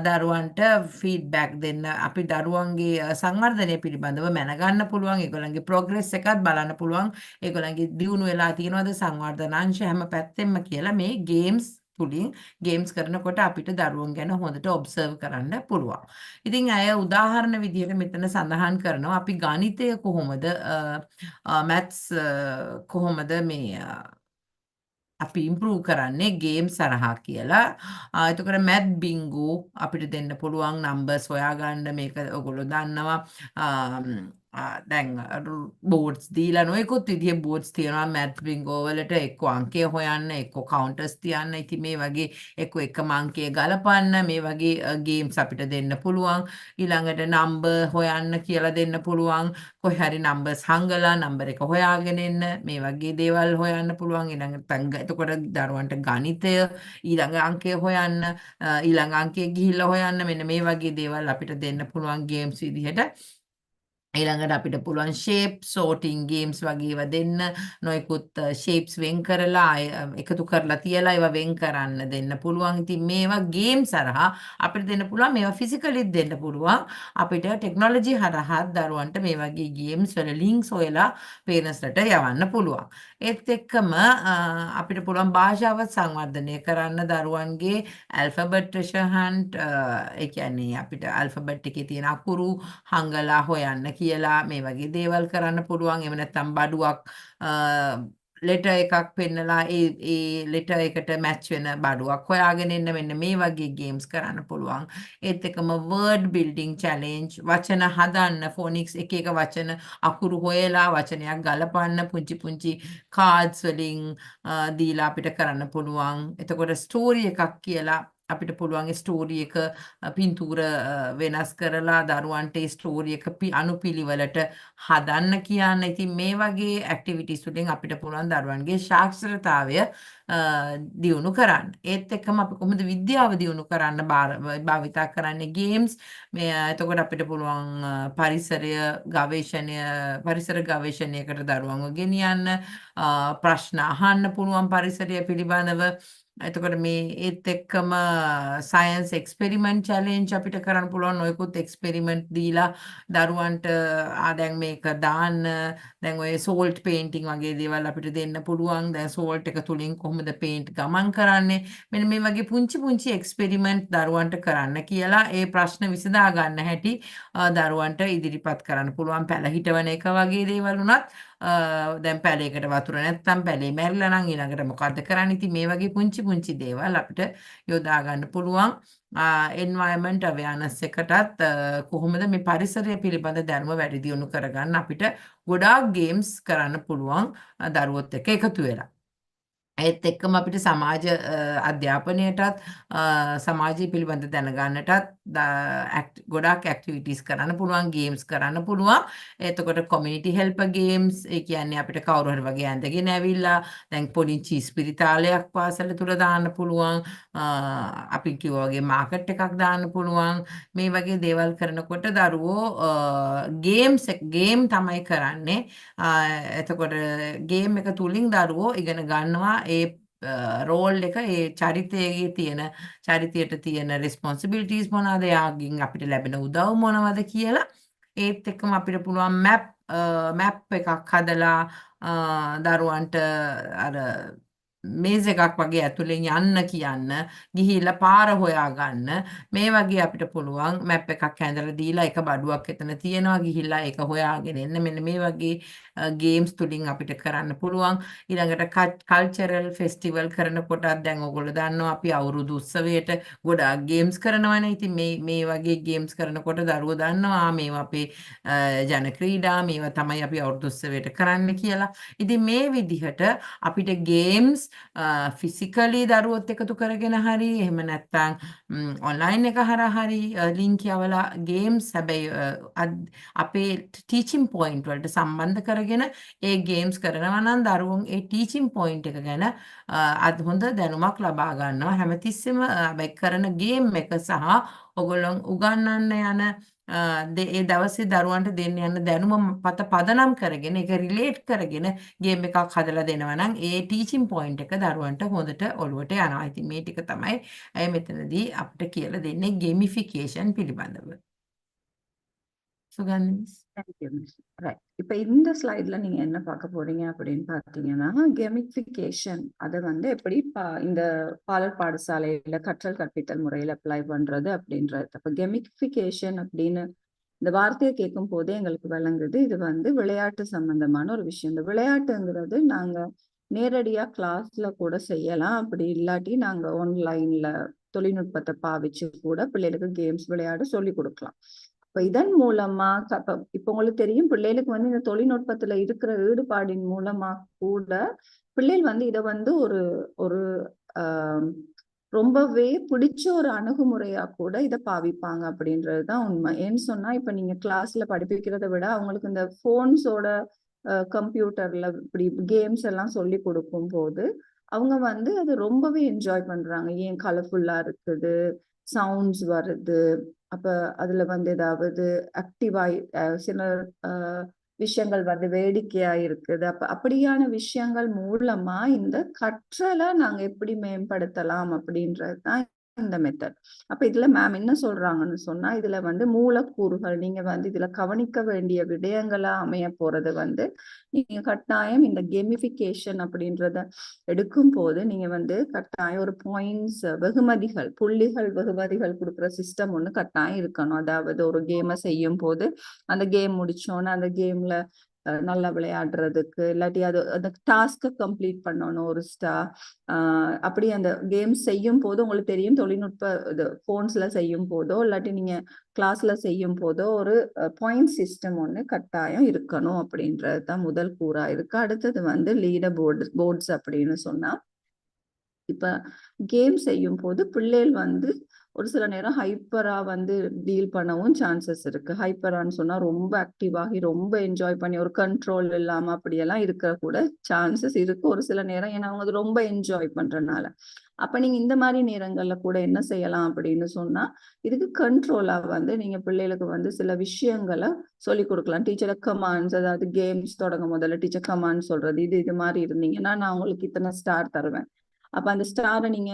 දරුවන්ට ෆීඩ්බැක් දෙන්න අපි දරුවන්ගේ සංවර්ධනය පිළිබඳව මැනගන්න පුළුවන්. ඒගොල්ලන්ගේ ප්‍රෝග්‍රස් එකත් බලන්න පුළුවන්. ඒගොල්ලන්ගේ දියුණු වෙලා තියෙනවද සංවර්ධනාංශ හැම පැත්තෙම කියලා මේ ගේම්ස් තුලින් ගේම්ස් කරනකොට අපිට දරුවන් ගැන හොඳට ඔබ්සර්ව් කරන්න පුළුවන්. ඉතින් අය උදාහරණ විදිහට මෙතන සඳහන් කරනවා අපි ගණිතය කොහොමද මැත්ස් කොහොමද මේ අපි ඉම්ප්‍රූව් කරන්නේ ගේම් සරහා කියලා. එතකොට මැත් බිංගු අපිට දෙන්න පුළුවන් නම්බර්ස් හොයාගන්න මේක ඔයගොල්ලෝ දන්නවා. දැන් බෝඩ්ස් දීලා නොයෙකුත් විදිහේ බෝඩ්ස් තියෙනවා මැත් බිංගෝ වලට එක්ක අංකය හොයන්න එක්ක කවුන්ටර්ස් තියන්න. ඉතින් මේ වගේ එක්ක එකම අංකය ගලපන්න මේ වගේ ගේම්ස් අපිට දෙන්න පුළුවන්. ඊළඟට නම්බර් හොයන්න කියලා දෙන්න පුළුවන්. කොහේ හරි නම්බර්ස් හංගලා නම්බර් එක හොයාගෙන එන්න මේ වගේ දේවල් හොයන්න පුළුවන්. ඊළඟට එතකොට දරුවන්ට ගණිතය ඊළඟ අංකය හොයන්න ඊළඟ අංකය ගිහිල්ලා හොයන්න මෙන්න මේ වගේ දේවල් අපිට දෙන්න පුළුවන් ගේම්ස් විදිහට. ඊළඟට අපිට පුළුවන් ෂේප් සෝටිං ගේම්ස් වගේ ඒවා දෙන්න නොයෙකුත් ෂේප්ස් වෙන් කරලා එකතු කරලා තියලා ඒවා වෙන් කරන්න දෙන්න පුළුවන්. ඉතින් මේවා ගේම්ස් හරහා අපිට දෙන්න පුළුවන්. මේවා ෆිසිකලිත් දෙන්න පුළුවන්. අපිට ටෙක්නොලොජි හරහා දරුවන්ට මේ වගේ ගේම්ස් වල ලින්ක්ස් හොයලා පේරන්ට්ස්ලට යවන්න පුළුවන්. ඒත් එක්කම අපිට පුළුවන් භාෂාව සංවර්ධනය කරන්න දරුවන්ගේ ඇල්ෆබෙට් ට්‍රෙෂර් හන්ට් ඒ කියන්නේ අපිට ඇල්ෆබෙට් එකේ තියෙන අකුරු හංගලා හොයන්න කියලා මේ වගේ දේවල් කරන්න පුළුවන්. එහෙම නැත්නම් බඩුවක් ලෙටර් එකක් පෙන්නලා ඒ ලෙටර් එකට මැච් වෙන බඩුවක් හොයාගෙන එන්න මෙන්න මේ වගේ ගේම්ස් කරන්න පුළුවන්. ඒත් එක්කම වර්ඩ් බිල්ඩින් චැලෙන්ජ් වචන හදන්න ෆොනික්ස් එක එක වචන අකුරු හොයලා වචනයක් ගලපන්න පුංචි පුංචි කාඩ්ස් වලින් දීලා අපිට කරන්න පුළුවන්. එතකොට ස්ටෝරි එකක් කියලා අපිට පුළුවන් ස්ටෝරි එක පින්තූර වෙනස් කරලා දරුවන්ට ඒ ස්ටෝරි එක අනුපිළිවෙලට හදන්න කියන්න. ඉතින් මේ වගේ ඇක්ටිවිටිස් වලින් අපිට පුළුවන් දරුවන්ගේ සාක්ෂරතාවය දියුණු කරන්න. ඒත් එක්කම අපි කොහොමද විද්‍යාව දියුණු කරන්න භාවිතා කරන්නේ ගේම්ස්. එතකොට අපිට පුළුවන් පරිසර ගවේෂණයකට දරුවන්ව ගෙනියන්න ප්‍රශ්න අහන්න පුළුවන් පරිසරය පිළිබඳව. එතකොට මේ ඒත් එක්කම සයන්ස් එක්ස්පෙරිමන්ට් චැලෙන්ජ් අපිට කරන්න පුළුවන්. ඔයකුත් එක්ස්පෙරිමන්ට් දීලා දරුවන්ට දැන් මේක දාන්න දැන් ඔය සෝල්ට් පේන්ටිං වගේ දේවල් අපිට දෙන්න පුළුවන්. දැන් සෝල්ට් එක තුලින් කොහොමද පේන්ට් ගමන් කරන්නේ මෙන්න මේ වගේ පුංචි පුංචි එක්ස්පෙරිමන්ට් දරුවන්ට කරන්න කියලා ඒ ප්‍රශ්න විසඳා ගන්න හැටි දරුවන්ට ඉදිරිපත් කරන්න පුළුවන්. පැල හිටවන එක වගේ දේවල් උනත් දැන් පැලයකට වතුර නැත්තම් පැලේ මැරිලා නම් ඊළඟට මොකද්ද කරන්නේ? ඉතින් මේ වගේ පුංචි පුංචි දේවල් අපිට යොදා ගන්න පුළුවන්. එන්වයරන්මන්ට් අවයර්නස් එකටත් කොහොමද මේ පරිසරය පිළිබඳ දැනුම වැඩි දියුණු කරගන්න අපිට ගොඩාක් ගේම්ස් කරන්න පුළුවන් දරුවොත් එක්ක එකතු වෙලා. ඒත් එක්කම අපිට සමාජ අධ්‍යාපනයටත් සමාජය පිළිබඳ දැනගන්නටත් ගොඩාක් ඇක්ටිවිටීස් කරන්න පුළුවන් ගේම්ස් කරන්න පුළුවන්. එතකොට කොමියුනිටි හෙල්පර් ගේම්ස් ඒ කියන්නේ අපිට කවුරු හරි වගේ ඇඳගෙන ඇවිල්ලා දැන් පොඩි ස්පිරිතාලයක් පාසල තුල දාන්න පුළුවන්. අපි කිව්වා වගේ මාකට් එකක් දාන්න පුළුවන්. මේ වගේ දේවල් කරනකොට දරුවෝ ගේම් තමයි කරන්නේ. එතකොට ගේම් එක තුලින් දරුවෝ ඉගෙන ගන්නවා ඒ රෝල් එක ඒ චරිතයට තියෙන රෙස්පොන්සිබිලිටීස් මොනවාද යාගින් අපිට ලැබෙන උදව් මොනවද කියලා. ඒත් එක්කම අපිට පුළුවන් මැප් එකක් හදලා දරුවන්ට අර මේස් එකක් වගේ ඇතුලෙන් යන්න කියන්න, ගිහිල්ලා පාර හොයාගන්න, මේ වගේ අපිට පුළුවන් මැප් එකක් ඇඳලා දීලා එක බඩුවක් එතන තියෙනවා ගිහිල්ලා ඒක හොයාගෙන එන්න. මෙන්න මේ වගේ ගේම්ස් තුලින් අපිට කරන්න පුළුවන්. ඊළඟට කල්චරල් ෆෙස්ටිවල් කරනකොටත් දැන් ඔයගොල්ලෝ දන්නවා අපි අවුරුදු උත්සවයට ගොඩාක් ගේම්ස් කරනවානේ. ඉතින් මේ වගේ ගේම්ස් කරනකොට දරුවෝ දන්නවා මේවා අපේ ජන ක්‍රීඩා, මේවා තමයි අපි අවුරුදු උත්සවයට කරන්න කියලා. ඉතින් මේ විදිහට අපිට ගේම්ස් ෆිසිකලි දරුවොත් එකතු කරගෙන හරි එහෙම නැත්නම් ඔන්ලයින් එක හරහා හරි ලින්ක් යවලා ගේම්ස් හැබැයි අපේ ටීචින් පොයින්ට් වලට සම්බන්ධ කරගෙන ඒ ගේම්ස් කරනවා නම් දරුවෝ ඒ ටීචින් පොයින්ට් එක ගැන හොඳ දැනුමක් ලබා ගන්නවා. හැමතිස්සෙම හැබැයි කරන ගේම් එක සහ ඔයගොල්ලෝ උගන්වන්න යන ඒ දවසේ දරුවන්ට දෙන්න යන දැනුම පදනම් කරගෙන ඒක රිලේට් කරගෙන ගේම් එකක් හදලා දෙනවා නම් ඒ ටීචින් පොයින්ට් එක දරුවන්ට හොඳට ඔළුවට යනවා. ඉතින් මේ ටික තමයි මෙතනදී අපිට කියලා දෙන්නේ gamification පිළිබඳව. Suganthi miss. Thank you miss. Right. இப்போ இந்த ஸ்லைட்ல நீங்க என்ன பார்க்க போறீங்க அப்படின்னு பார்த்தீங்கன்னா கெமிஃபிகேஷன் அதை வந்து எப்படி இந்த பாலர் பாடசாலையில கற்றல் கற்பித்தல் முறையில் அப்ளை பண்றது அப்படின்றது. அப்போ கெமிஃபிகேஷன் அப்படின்னு இந்த வார்த்தையை கேட்கும் போதே எங்களுக்கு விளங்குது இது வந்து விளையாட்டு சம்பந்தமான ஒரு விஷயம். இந்த விளையாட்டுங்கிறது நாங்க நேரடியா கிளாஸ்ல கூட செய்யலாம், அப்படி இல்லாட்டி நாங்க ஆன்லைன்ல தொழில்நுட்பத்தை பாவிச்சு கூட பிள்ளைகளுக்கு கேம்ஸ் விளையாட சொல்லி கொடுக்கலாம். இப்ப இதன் மூலமா இப்ப உங்களுக்கு தெரியும் பிள்ளைகளுக்கு வந்து இந்த தொழில்நுட்பத்துல இருக்கிற ஈடுபாடின் மூலமா கூட பிள்ளைகள் வந்து இதை வந்து ஒரு ஒரு ரொம்பவே பிடிச்ச ஒரு அணுகுமுறையா கூட இதை பாவிப்பாங்க அப்படின்றதுதான் உண்மை. ஏன்னு சொன்னா இப்ப நீங்க கிளாஸ்ல படிப்பிக்கிறத விட அவங்களுக்கு இந்த போன்ஸோட கம்ப்யூட்டர்ல இப்படி கேம்ஸ் எல்லாம் சொல்லி கொடுக்கும் போது அவங்க வந்து அது ரொம்பவே என்ஜாய் பண்றாங்க. ஏன் கலர்ஃபுல்லா இருக்குது, சவுண்ட்ஸ் வருது, அப்ப அதுல வந்து ஏதாவது ஆக்டிவாய் சில விஷயங்கள் வந்து வேடிக்கையா இருக்குது. அப்ப அப்படியான விஷயங்கள் மூலமா இந்த கற்றலை நாங்க எப்படி மேம்படுத்தலாம் அப்படின்றதுதான் இந்த மெத்தட். அப்ப இதுல மேம் என்ன சொல்றாங்கன்னு சொன்னா இதுல வந்து மூலக்கூறுகள் நீங்க வந்து இதுல கவனிக்க வேண்டிய விடயங்களா அமைய போறது வந்து நீங்க கட்டாயம் இந்த கெமிஃபிகேஷன் அப்படின்றத எடுக்கும் போது நீங்க வந்து கட்டாயம் ஒரு பாயிண்ட்ஸ் வெகுமதிகள் வெகுமதிகள் கொடுக்குற சிஸ்டம் ஒண்ணு கட்டாயம் இருக்கணும். அதாவது ஒரு கேமை செய்யும் போது அந்த கேம் முடிச்சோன்னா அந்த கேம்ல நல்லா விளையாடுறதுக்கு இல்லாட்டி அது அந்த டாஸ்கை கம்ப்ளீட் பண்ணணும் ஒரு ஸ்டார். அப்படி அந்த கேம் செய்யும் போது உங்களுக்கு தெரியும் தொழில்நுட்ப இது போன்ஸ்ல செய்யும் போதோ இல்லாட்டி நீங்க கிளாஸ்ல செய்யும் போதோ ஒரு பாயிண்ட் சிஸ்டம் ஒண்ணு கட்டாயம் இருக்கணும் அப்படின்றதுதான் முதல் கூறா இருக்கு. அடுத்தது வந்து லீடர் போர்ட்ஸ் அப்படின்னு சொன்னா இப்ப கேம் செய்யும் போது பிள்ளைகள் வந்து ஒரு சில நேரம் ஹைப்பரா வந்து டீல் பண்ணவும் சான்சஸ் இருக்கு. ஹைப்பரான்னு சொன்னா ரொம்ப ஆக்டிவ் ஆகி ரொம்ப என்ஜாய் பண்ணி ஒரு கண்ட்ரோல் இல்லாம அப்படியெல்லாம் இருக்க கூட சான்சஸ் இருக்கு ஒரு சில நேரம். ஏன்னா அவங்க அது ரொம்ப என்ஜாய் பண்றதுனால. அப்ப நீங்க இந்த மாதிரி நேரங்கள்ல கூட என்ன செய்யலாம் அப்படின்னு சொன்னா இதுக்கு கண்ட்ரோலா வந்து நீங்க பிள்ளைகளுக்கு வந்து சில விஷயங்களை சொல்லி கொடுக்கலாம். டீச்சர் கமாண்ட்ஸ், அதாவது கேம்ஸ் தொடங்க முதல்ல டீச்சர் கமாண்ட் சொல்றது, இது மாதிரி இருந்தீங்கன்னா நான் உங்களுக்கு இத்தனை ஸ்டார் தருவேன். அப்ப அந்த ஸ்டாரை நீங்க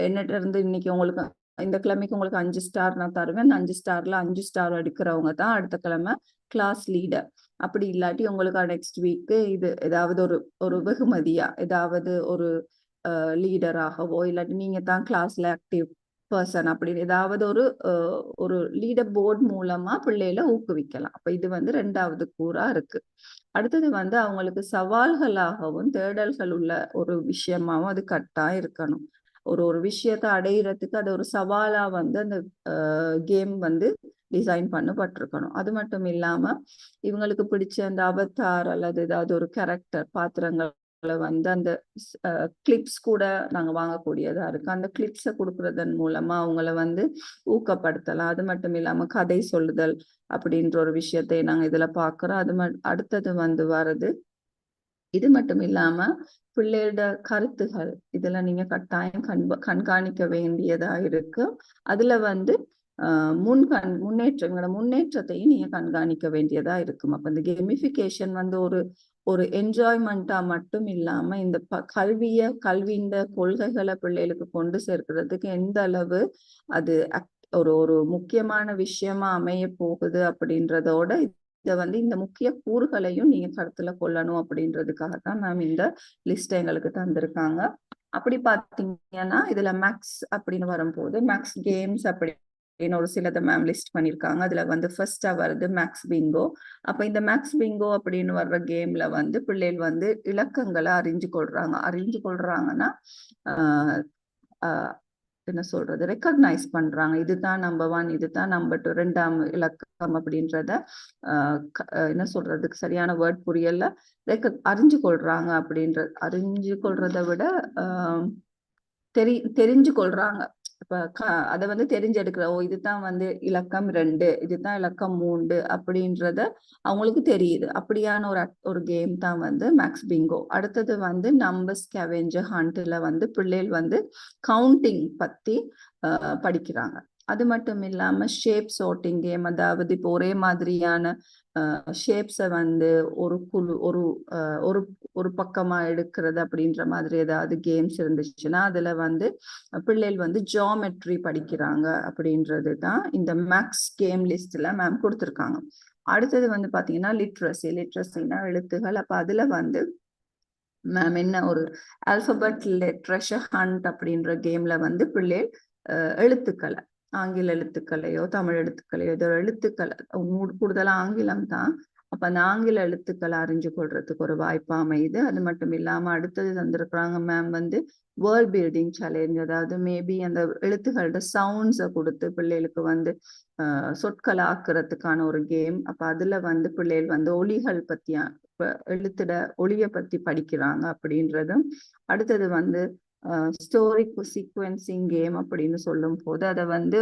என்னட்ட இருந்து இன்னைக்கு உங்களுக்கு இந்த கிழமைக்கு உங்களுக்கு 5 ஸ்டார் நான் தருவேன். அந்த 5 ஸ்டார்ல 5 ஸ்டார் எடுக்கிறவங்க தான் அடுத்த கிழமை கிளாஸ் லீடர். அப்படி இல்லாட்டி உங்களுக்கு நெக்ஸ்ட் வீக்கு இது ஏதாவது ஒரு வெகுமதியா ஏதாவது ஒரு லீடராகவோ இல்லாட்டி நீங்க தான் கிளாஸ்ல ஆக்டிவ் பர்சன் அப்படின்னு ஏதாவது ஒரு லீடர் போர்டு மூலமா பிள்ளைகளை ஊக்குவிக்கலாம். அப்ப இது வந்து 2வது கூறா இருக்கு. அடுத்தது வந்து அவங்களுக்கு சவால்களாகவும் தேடல்கள் உள்ள ஒரு விஷயமாவும் அது கட்டாயம் இருக்கணும். ஒரு விஷயத்தை அடையிறதுக்கு அது ஒரு சவாலா வந்து அந்த கேம் வந்து டிசைன் பண்ணப்பட்டிருக்கணும். அது மட்டும் இல்லாம இவங்களுக்கு பிடிச்ச அந்த அவதார் அல்லது ஏதாவது ஒரு கேரக்டர் பாத்திரங்கள் வந்து அந்த கிளிப்ஸ் கூட நாங்க வாங்கக்கூடியதா இருக்கு. அந்த கிளிப்ஸை கொடுக்கறதன் மூலமா அவங்கள வந்து ஊக்கப்படுத்தலாம். அது மட்டும் இல்லாம கதை சொல்லுதல் அப்படின்ற ஒரு விஷயத்தை நாங்க இதுல பாக்குறோம். அடுத்தது வந்து வருது. இது மட்டும் இல்லாம பிள்ளையோட கருத்துகள் இதுல நீங்க கட்டாயம் கண்காணிக்க வேண்டியதா இருக்கு. அதுல வந்து முன்னேற்றத்தையும் நீங்க கண்காணிக்க வேண்டியதா இருக்கும். அப்ப இந்த கெமிஃபிகேஷன் வந்து ஒரு என்ஜாய்மெண்டா மட்டும் இல்லாம இந்த கல்வியின் கொள்கைகளை பிள்ளைகளுக்கு கொண்டு சேர்க்கிறதுக்கு எந்த அளவு அது ஒரு முக்கியமான விஷயமா அமைய போகுது அப்படின்றதோட இதை வந்து இந்த முக்கிய கூறுகளையும் நீங்க கருத்துல கொள்ளணும் அப்படின்றதுக்காகத்தான் மேம் இந்த லிஸ்ட் எங்களுக்கு தந்திருக்காங்க. அப்படி பார்த்தீங்கன்னா இதுல மேக்ஸ் அப்படின்னு வரும்போது மேக்ஸ் கேம்ஸ் அப்படின்னு ஒரு சிலதை மேம் லிஸ்ட் பண்ணியிருக்காங்க. அதுல வந்து ஃபர்ஸ்டா வருது மேக்ஸ் பிங்கோ. அப்ப இந்த மேக்ஸ் பிங்கோ அப்படின்னு வர்ற கேம்ல வந்து பிள்ளைகள் வந்து இலக்கங்களை அறிஞ்சு கொள்றாங்கன்னா ஆஹ் ஆஹ் என்ன சொல்றது, ரெக்கக்னைஸ் பண்றாங்க. இதுதான் நம்பர் 1, இதுதான் நம்பர் 2, 2ஆம் இலக்கம் அப்படின்றத என்ன சொல்றதுக்கு சரியான வேர்ட் புரியல. அறிஞ்சு கொள்றாங்க அறிஞ்சு கொள்றதை விட தெரிஞ்சு கொள்றாங்க. இப்ப அதை வந்து தெரிஞ்செடுக்கிற, ஓ இதுதான் வந்து இலக்கம் 2, இதுதான் இலக்கம் 3 அப்படின்றத அவங்களுக்கு தெரியுது. அப்படியான ஒரு கேம் தான் வந்து மேக்ஸ் பிங்கோ. அடுத்தது வந்து நம்பர் ஸ்கேவெஞ்சர் ஹண்ட்ல வந்து பிள்ளைகள் வந்து கவுண்டிங் பத்தி படிக்கிறாங்க. அது மட்டும் இல்லாம ஷேப் சோர்ட்டிங் கேம், அதாவது இப்போ ஒரே மாதிரியான ஷேப்ஸை வந்து ஒரு குழு ஒரு ஒரு பக்கமா எடுக்கிறது அப்படின்ற மாதிரி ஏதாவது கேம்ஸ் இருந்துச்சுன்னா அதுல வந்து பிள்ளைகள் வந்து ஜியோமெட்ரி படிக்கிறாங்க அப்படின்றது தான் இந்த மேக்ஸ் கேம் லிஸ்ட்ல மேம் கொடுத்துருக்காங்க. அடுத்தது வந்து பாத்தீங்கன்னா லிட்ரஸினா எழுத்துகள். அப்ப அதுல வந்து மேம் என்ன ஒரு ஆல்பபெட் ட்ரெஷர் ஹண்ட் அப்படின்ற கேம்ல வந்து பிள்ளைகள் எழுத்துக்களை, ஆங்கில எழுத்துக்களையோ தமிழ் எழுத்துக்களையோ இதோ எழுத்துக்களை, கூடுதலா ஆங்கிலம் தான். அப்ப அந்த ஆங்கில எழுத்துக்களை அறிஞ்சு கொள்றதுக்கு ஒரு வாய்ப்பா அமையுது. அது மட்டும் இல்லாம அடுத்தது தந்திருக்கிறாங்க மேம் வந்து வேர்ல்ட் பில்டிங் சேலஞ்ச். அதாவது மேபி அந்த எழுத்துக்களோட சவுண்ட்ஸை கொடுத்து பிள்ளைகளுக்கு வந்து சொற்களை ஆக்குறதுக்கான ஒரு கேம். அப்ப அதுல வந்து பிள்ளைகள் வந்து ஒலிகள் பத்தியா எழுத்துட ஒளிய பத்தி படிக்கிறாங்க அப்படின்றதும். அடுத்தது வந்து ஸ்டோரி சீக்வென்சிங் கேம் அப்படின்னு சொல்லும் போது அதை வந்து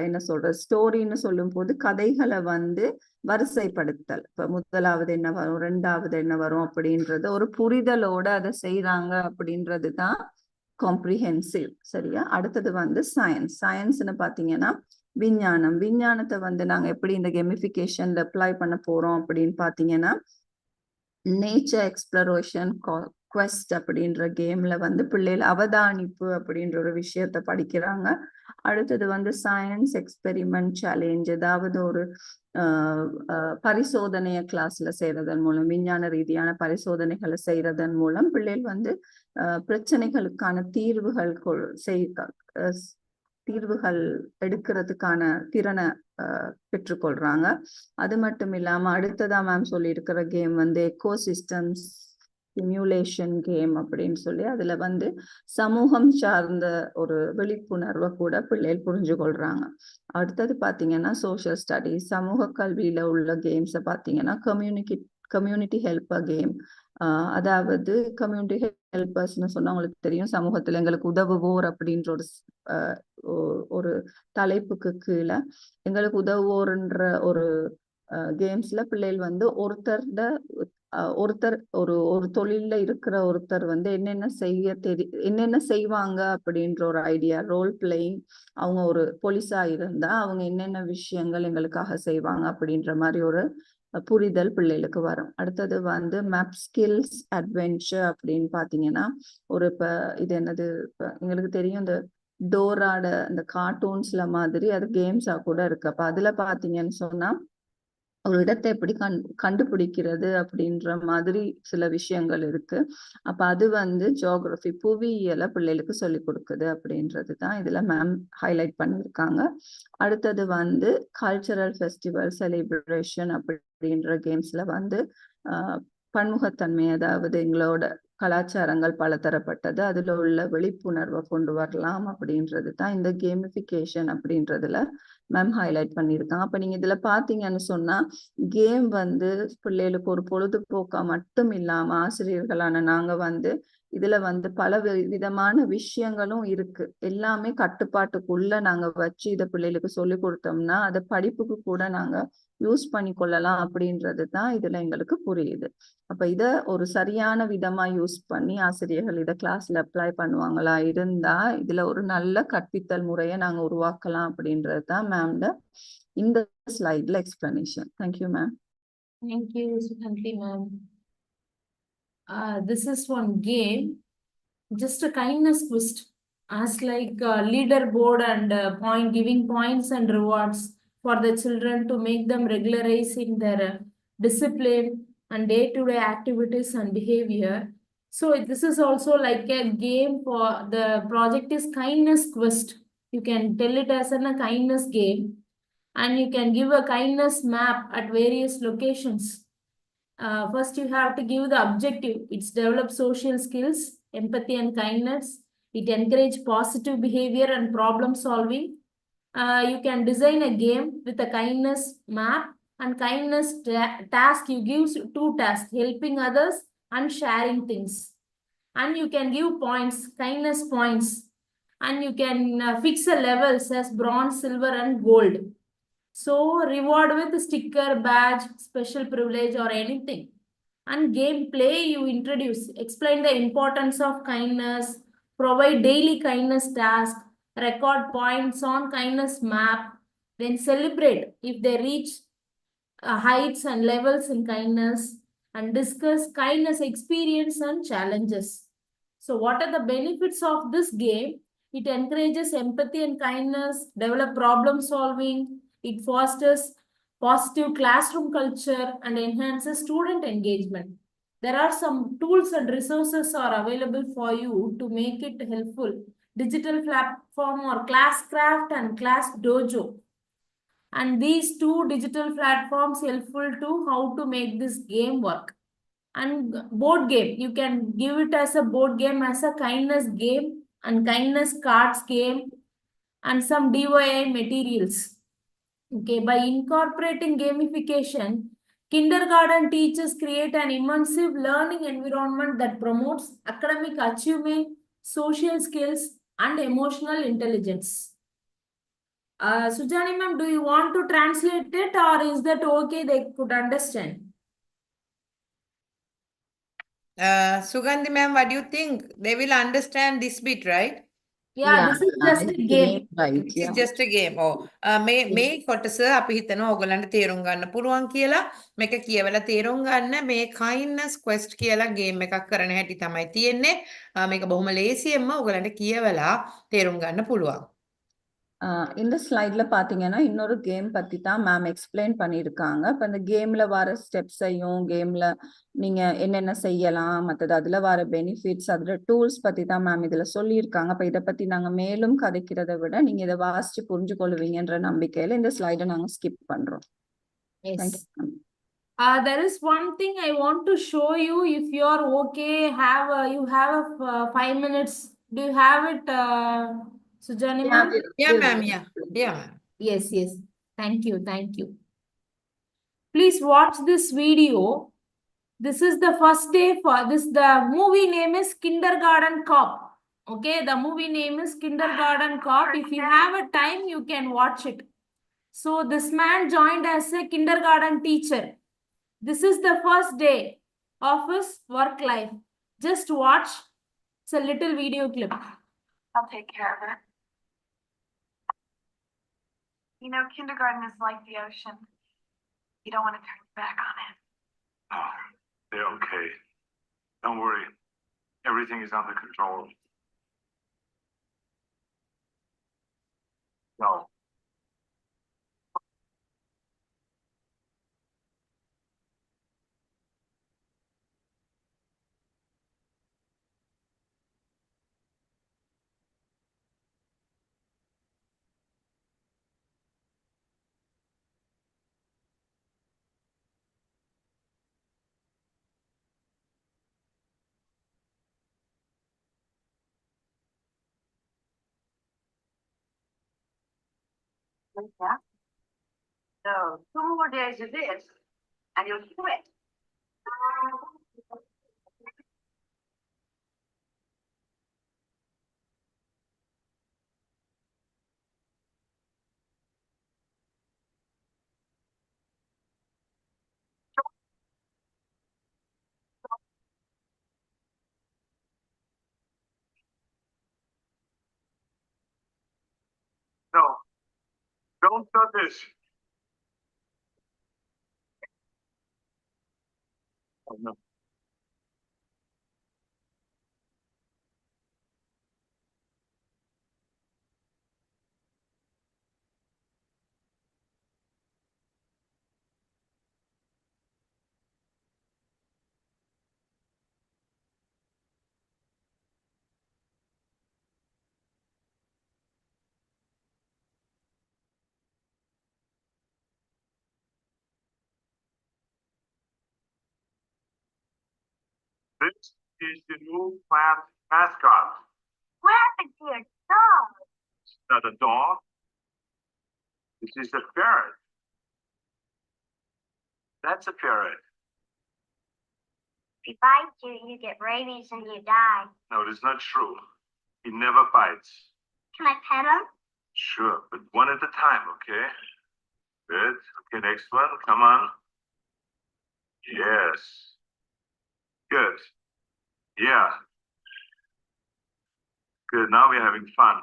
என்ன சொல்ற ஸ்டோரின்னு சொல்லும் போது கதைகளை வந்து வரிசைப்படுத்தல். இப்ப முதலாவது என்ன வரும், 2வது என்ன வரும் அப்படின்றது ஒரு புரிதலோட அதை செய்யறாங்க அப்படின்றது தான் காம்ப்ரிஹென்சிவ். சரியா? அடுத்தது வந்து சயின்ஸ்னு பாத்தீங்கன்னா விஞ்ஞானத்தை வந்து நாங்க எப்படி இந்த கெமிஃபிகேஷன்ல அப்ளை பண்ண போறோம் அப்படின்னு பாத்தீங்கன்னா நேச்சர் எக்ஸ்ப்ளரேஷன் குவெஸ்ட் அப்படின்ற கேம்ல வந்து பிள்ளைகள் அவதானிப்பு அப்படின்ற ஒரு விஷயத்த படிக்கிறாங்க. அடுத்தது வந்து சயின்ஸ் எக்ஸ்பெரிமெண்ட் சேலஞ்ச், அதாவது ஒரு பரிசோதனைய கிளாஸ்ல செய்யறதன் மூலம், விஞ்ஞான ரீதியான பரிசோதனைகளை செய்யறதன் மூலம் பிள்ளைகள் வந்து பிரச்சனைகளுக்கான தீர்வுகள் எடுக்கிறதுக்கான திறனை பெற்றுக்கொள்றாங்க. அது மட்டும் இல்லாம அடுத்ததா மேம் சொல்லி இருக்கிற கேம் வந்து எக்கோசிஸ்டம்ஸ் சிமுலேஷன் கேம் அப்படின்னு சொல்லி அதுல வந்து சமூகம் சார்ந்த ஒரு விழிப்புணர்வை கூட பிள்ளைகள் புரிஞ்சு கொள்றாங்க. அடுத்தது பாத்தீங்கன்னா சோசியல் ஸ்டடிஸ், சமூக கல்வியில உள்ள கேம்ஸை பாத்தீங்கன்னா கம்யூனிட்டி ஹெல்ப்பர் கேம். அதாவது கம்யூனிட்டி ஹெல்பர்ஸ்னு சொன்னா உங்களுக்கு தெரியும், சமூகத்துல எங்களுக்கு உதவுவோர் அப்படின்ற ஒரு தலைப்புக்கு கீழே எங்களுக்கு உதவுவோர்ன்ற ஒரு கேம்ஸ்ல பிள்ளைகள் வந்து ஒருத்தர் ஒரு தொழில்ல இருக்கிற ஒருத்தர் வந்து என்னென்ன செய்வாங்க அப்படின்ற ஒரு ஐடியா, ரோல் பிளேயிங். அவங்க ஒரு போலீஸா இருந்தா அவங்க என்னென்ன விஷயங்கள் எங்களுக்காக செய்வாங்க அப்படின்ற மாதிரி ஒரு புரிதல் பிள்ளைகளுக்கு வரும். அடுத்தது வந்து மேப் ஸ்கில்ஸ் அட்வென்ச்சர் அப்படின்னு பாத்தீங்கன்னா இப்ப இது என்னது, எங்களுக்கு தெரியும் இந்த டோராட இந்த கார்ட்டூன்ஸ்ல மாதிரி அது கேம்ஸா கூட இருக்கு. அப்ப அதுல பாத்தீங்கன்னு சொன்னா ஒரு இடத்தை எப்படி கண்டுபிடிக்கிறது அப்படின்ற மாதிரி சில விஷயங்கள் இருக்கு. அப்ப அது வந்து ஜியோகிராஃபி புவியியலை பிள்ளைகளுக்கு சொல்லி கொடுக்குது அப்படின்றது தான் இதுல மேம் ஹைலைட் பண்ணியிருக்காங்க. அடுத்தது வந்து கல்ச்சரல் ஃபெஸ்டிவல் செலிப்ரேஷன் அப்படின்ற கேம்ஸ்ல வந்து பன்முகத்தன்மை, அதாவது எங்களோட கலாச்சாரங்கள் பலதரப்பட்டது, அதுல உள்ள விழிப்புணர்வை கொண்டு வரலாம் அப்படின்றது தான் இந்த கேமிஃபிகேஷன் அப்படின்றதுல மேம் ஹைலைட் பண்ணியிருக்காங்க. அப்ப நீங்க இதுல பாத்தீங்கன்னு சொன்னா கேம் வந்து பிள்ளைகளுக்கு ஒரு பொழுதுபோக்கா மட்டும் இல்லாம ஆசிரியர்களான நாங்க வந்து இதுல வந்து பல விதமான விஷயங்களும் இருக்கு. எல்லாமே கட்டுப்பாட்டுக்குள்ள நாங்க வச்சு இதை பிள்ளைகளுக்கு சொல்லி கொடுத்தோம்னா அதை படிப்புக்கு கூட நாங்க யூஸ் பண்ணி கொள்ளலாம் அப்படின்றது தான் இதுல எங்களுக்கு புரியுது. அப்ப இத ஒரு சரியான விதமா யூஸ் பண்ணி ஆசிரியர்கள் இதை கிளாஸ்ல அப்ளை பண்ணுவாங்களா இருந்தா இதுல ஒரு நல்ல கற்பித்தல் முறையை நாங்க உருவாக்கலாம் அப்படின்றது தான் மேம்ட இந்த ஸ்லைட்ல explanation. Thank you ma'am. Thank you, Sukhanti ma'am. This is one game, just a kindness twist, as like leaderboard and giving points and rewards for the children to make them regularize in their discipline and day-to-day activities and behavior. So this is also like a game. For the project is kindness quest. You can tell it as a kindness game, and you can give a kindness map at various locations. First, you have to give the objective. It's develop social skills, empathy and kindness. It encourage positive behavior and problem solving. You can design a game with a kindness map and kindness task. You give two tasks: helping others and sharing things. And you can give points, kindness points, and you can fix the levels as bronze, silver, and gold. So reward with sticker, badge, special privilege, or anything. And gameplay, you introduce, explain the importance of kindness, provide daily kindness task, record points on kindness map, then celebrate if they reach heights and levels in kindness, and discuss kindness experience and challenges. So what are the benefits of this game? It encourages empathy and kindness, develop problem solving, it fosters positive classroom culture, and enhances student engagement. There are some tools and resources are available for you to make it helpful. Digital platform or Classcraft and Class Dojo. And these two digital platforms helpful to how to make this game work. And board game, you can give it as a board game, as a kindness game and kindness cards game, and some DIY materials. Okay, by incorporating gamification, kindergarten teachers create an immersive learning environment that promotes academic achievement, social skills, and emotional intelligence. Sujani ma'am, do you want to translate it, or is that okay? They could understand. Sugandhi ma'am, what do you think? They will understand this bit, right? Yeah, this is just it's a game. right. It's Yeah. just a game. මේ කොටස අපි හිතනවා ඕගලන්ට තේරුම් ගන්න පුළුවන් කියලා. මේක කියවලා තේරුම් ගන්න මේ kindness quest කියලා ගේම් එකක් කරන හැටි තමයි තියෙන්නේ. මේක බොහොම ලේසියෙන්ම ඕගලන්ට කියවලා තේරුම් ගන්න පුළුවන්. இந்த ஸ்லைட்ல பாத்தீங்கன்னா இன்னொரு கேம் பத்தி தான் மேம் எக்ஸ்பிளைன் பண்ணியிருக்காங்க. இப்போ இந்த கேம்ல வர ஸ்டெப்ஸையும் கேம்ல நீங்க என்னென்ன செய்யலாம், மற்றது அதுல வர பெனிஃபிட்ஸ், அதுல டூல்ஸ் பத்தி தான் மேம் இதுல சொல்லியிருக்காங்க. அப்ப இதை பத்தி நாங்க மேலும் கதைக்கிறதை விட நீங்க இதை வாசிச்சு புரிஞ்சு கொள்வீங்கன்ற நம்பிக்கையில இந்த ஸ்லைடை நாங்க ஸ்கிப் பண்றோம். Yes. There is one thing I want to show you. If you are okay, you have 5 minutes. Do you have it, Sujani ma'am? Yeah, ma'am. Yeah. Yeah, ma'am. Yes, yes. Thank you. Thank you. Please watch this video. This is the first day for this. The movie name is Kindergarten Cop. Okay, the movie name is Kindergarten Cop. If you have a time, you can watch it. So this man joined as a kindergarten teacher. This is the first day of his work life. Just watch. It's a little video clip. I'll take care of it. You know, kindergarten is like the ocean. You don't want to turn your back on it. Oh, they're okay. Don't worry. Everything is under control. No. Yeah. So 2 more days of this, and you'll quit. No. Don't touch this. Oh, no. This is the new class mascot. What happened to your dog? Not a dog. This is a ferret. That's a ferret. If he bites you, you get rabies and you die. No, that's not true. He never bites. Can I pet him? Sure, but one at a time, okay? Good. Okay, next one. Come on. Yes. Good. Yeah. Good. Now we're having fun.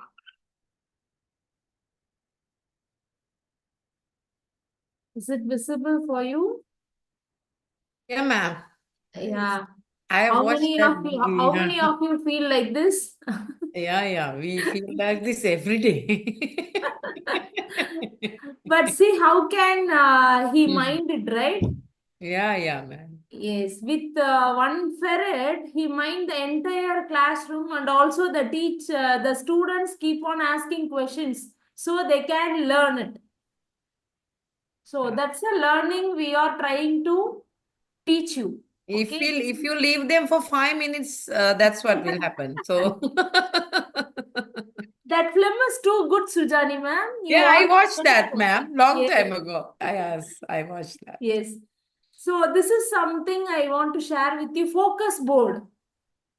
Is it visible for you? Yeah, ma'am. Yeah. I have How watched many that of you, how video. many of you feel like this? Yeah, we feel like this every day. But see, how can he Hmm. mind it, right? Yeah, ma'am. Yes, with one ferret, he mind the entire classroom, and also the students keep on asking questions so they can learn it. So Yeah. that's a learning we are trying to teach you. Okay. If you leave them for 5 minutes, that's what will happen. So That film is too good, Sujani ma'am. You yeah, I all watched that, ma'am, long yes. time ago. I watched that. Yes. So this is something I want to share with you. Focus board.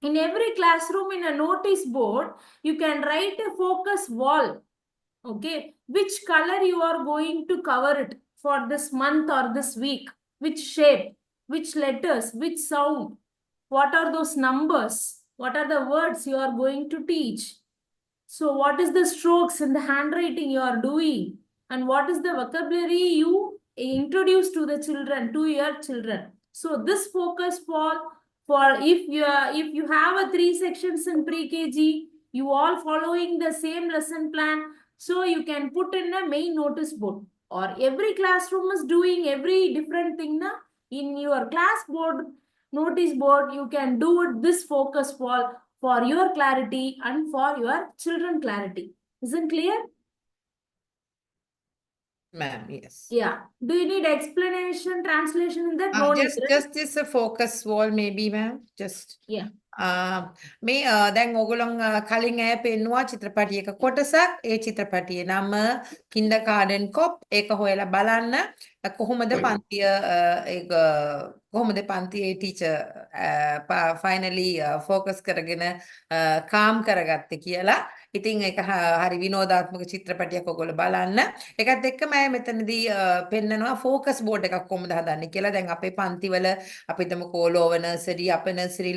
In every classroom, in a notice board, you can write a focus wall. Okay. Which color you are going to cover it for this month or this week. Which shape, which letters, which sound. What are those numbers? What are the words you are going to teach? So what is the strokes in the handwriting you are doing? And what is the vocabulary you introduce to the children, to your children? So this focus for if you have a 3 sections in pre-KG, you all following the same lesson plan, so you can put in a main notice board. Or every classroom is doing every different thing na? In your class board, notice board, you can do it this focus for your clarity and for your children clarity. Isn't clear? Ma'am, yes. Yeah. Do you need explanation, translation in that? No need, right? Just this a focus wall maybe, ma'am. Just Yeah. මේ දැන් ඕගොල්ලන් කලින් ඇය පෙන්නවා චිත්‍රපටියක කොටසක් ඒ චිත්‍රපටියේ නම කින්ඩර්ගාඩන් කොප් ඒක හොයලා බලන්න කොහොමද පන්තිය ඒක කොහොමද පන්තියේ ටීචර් ෆයිනලි ෆෝකස් කරගෙන කාම් කරගත්තේ කියලා. ඉතින් ඒක හරි විනෝදාත්මක චිත්‍රපටියක් ඔයගොල්ලෝ බලන්න. ඒකත් එක්කම අය මෙතනදී පෙන්නනවා ෆෝකස් බෝඩ් එකක් කොහොමද හදන්නේ කියලා. දැන් අපේ පන්තිවල අපි හිතමුකෝ ලෝව නර්සරි අපේ නර්සරි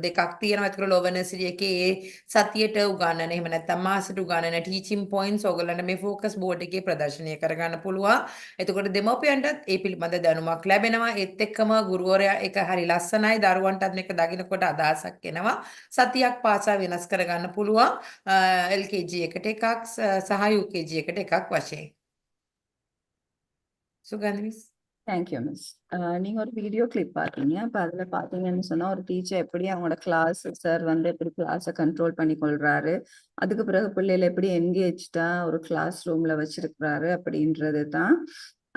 දෙකක් තියෙනවා. ඒතකොට ලෝව නර්සරි එකේ ඒ සතියට උගන්වන එහෙම නැත්නම් මාසෙට උගන්වන ටීචින් පොයින්ට්ස් ඔයගොල්ලන්ට මේ ෆෝකස් බෝඩ් එකේ ප්‍රදර්ශනය කරගන්න පුළුවන්. එතකොට දෙමව්පියන්ටත් ඒ පිළිබඳ දැනුමක් ලැබෙනවා. ඒත් එක්කම ගුරුවරයා ඒක හරි ලස්සනයි. දරුවන්ටත් මේක දකිනකොට අදහසක් එනවා. සතියක් පාසා වෙනස් කරගන්න පුළුවන්. LKG එකට එකක් සහ UKG එකට එකක් වශයෙන්. சுகந்தி மிஸ். Thank you miss. நீங்க ஒரு வீடியோ கிளிப் பார்த்தீங்க. அப்ப அதுல பாத்தீங்கன்னு சொன்னா ஒரு டீச்சர் எப்படி அவங்களோட கிளாஸ் சார் வந்து எப்படி கிளாஸை கண்ட்ரோல் பண்ணி கொள்றாரு, அதுக்கு பிறகு பிள்ளைகளை எப்படி என்கேஜ்டா ஒரு கிளாஸ் ரூம்ல வச்சிருக்கிறாரு அப்படின்றது தான்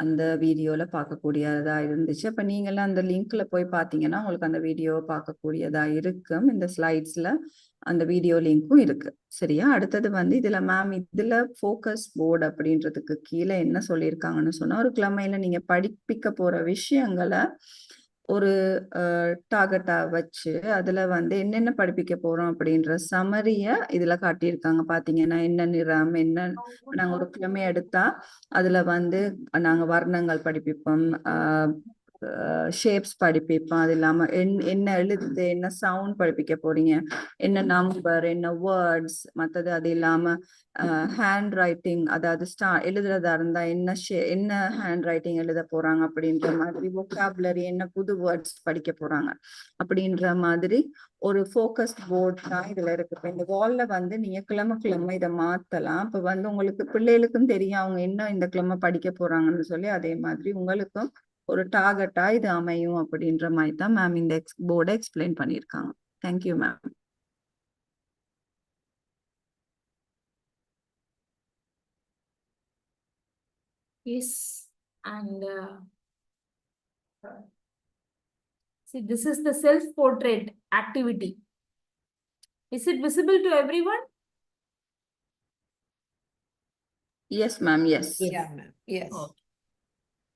அந்த வீடியோல பார்க்கக்கூடியதா இருந்துச்சு. அப்ப நீங்களாம் அந்த லிங்க்ல போய் பார்த்தீங்கன்னா உங்களுக்கு அந்த வீடியோ பார்க்கக்கூடியதா இருக்கும். இந்த ஸ்லைட்ஸ்ல அந்த வீடியோ லிங்க்கும் இருக்கு. சரியா? அடுத்தது வந்து இதுல மேம் இதுல ஃபோக்கஸ் போர்டு அப்படின்றதுக்கு கீழே என்ன சொல்லியிருக்காங்கன்னு சொன்னா ஒரு கிழமையில நீங்க படிப்பிக்க போற விஷயங்களை ஒரு டார்கெட்டா வச்சு அதுல வந்து என்னென்ன படிப்பிக்க போறோம் அப்படின்ற சமரிய இதுல காட்டியிருக்காங்க. பாத்தீங்கன்னா என்ன நிறம், என்ன நாங்க ஒரு கிழமை எடுத்தா அதுல வந்து நாங்க வர்ணங்கள் படிப்பிப்போம், ஷேப்ஸ் படிப்பிப்போம், அது இல்லாம என்ன எழுத்து, என்ன சவுண்ட் படிப்பிக்க போறீங்க, என்ன நம்பர், என்ன வேர்ட்ஸ், மற்றது அது இல்லாம ஹேண்ட் ரைட்டிங், அதாவது எழுதுறதா இருந்தா என்ன ஹேண்ட் ரைட்டிங் எழுத போறாங்க அப்படின்ற மாதிரி, வொக்காபுலரி என்ன புது வேர்ட்ஸ் படிக்க போறாங்க அப்படின்ற மாதிரி ஒரு ஃபோக்கஸ் போர்ட் தான் இதுல இருக்கு. இப்ப இந்த வால்ல வந்து நீங்க கிழமை இதை மாத்தலாம். இப்ப வந்து உங்களுக்கு பிள்ளைகளுக்கும் தெரியும் அவங்க என்ன இந்த கிழமை படிக்க போறாங்கன்னு சொல்லி, அதே மாதிரி உங்களுக்கும் ஒரு டார்கெட்டா இது அமையும் அப்படின்ற மாதிரி தான் மேம் இந்த போர்டை எக்ஸ்பிளைன் பண்ணியிருக்காங்க. Thank you ma'am. Yes, and See, this is the self-portrait activity. Is it visible to everyone? Yes, ma'am. Yes. Yeah, ma'am. Yes. Okay.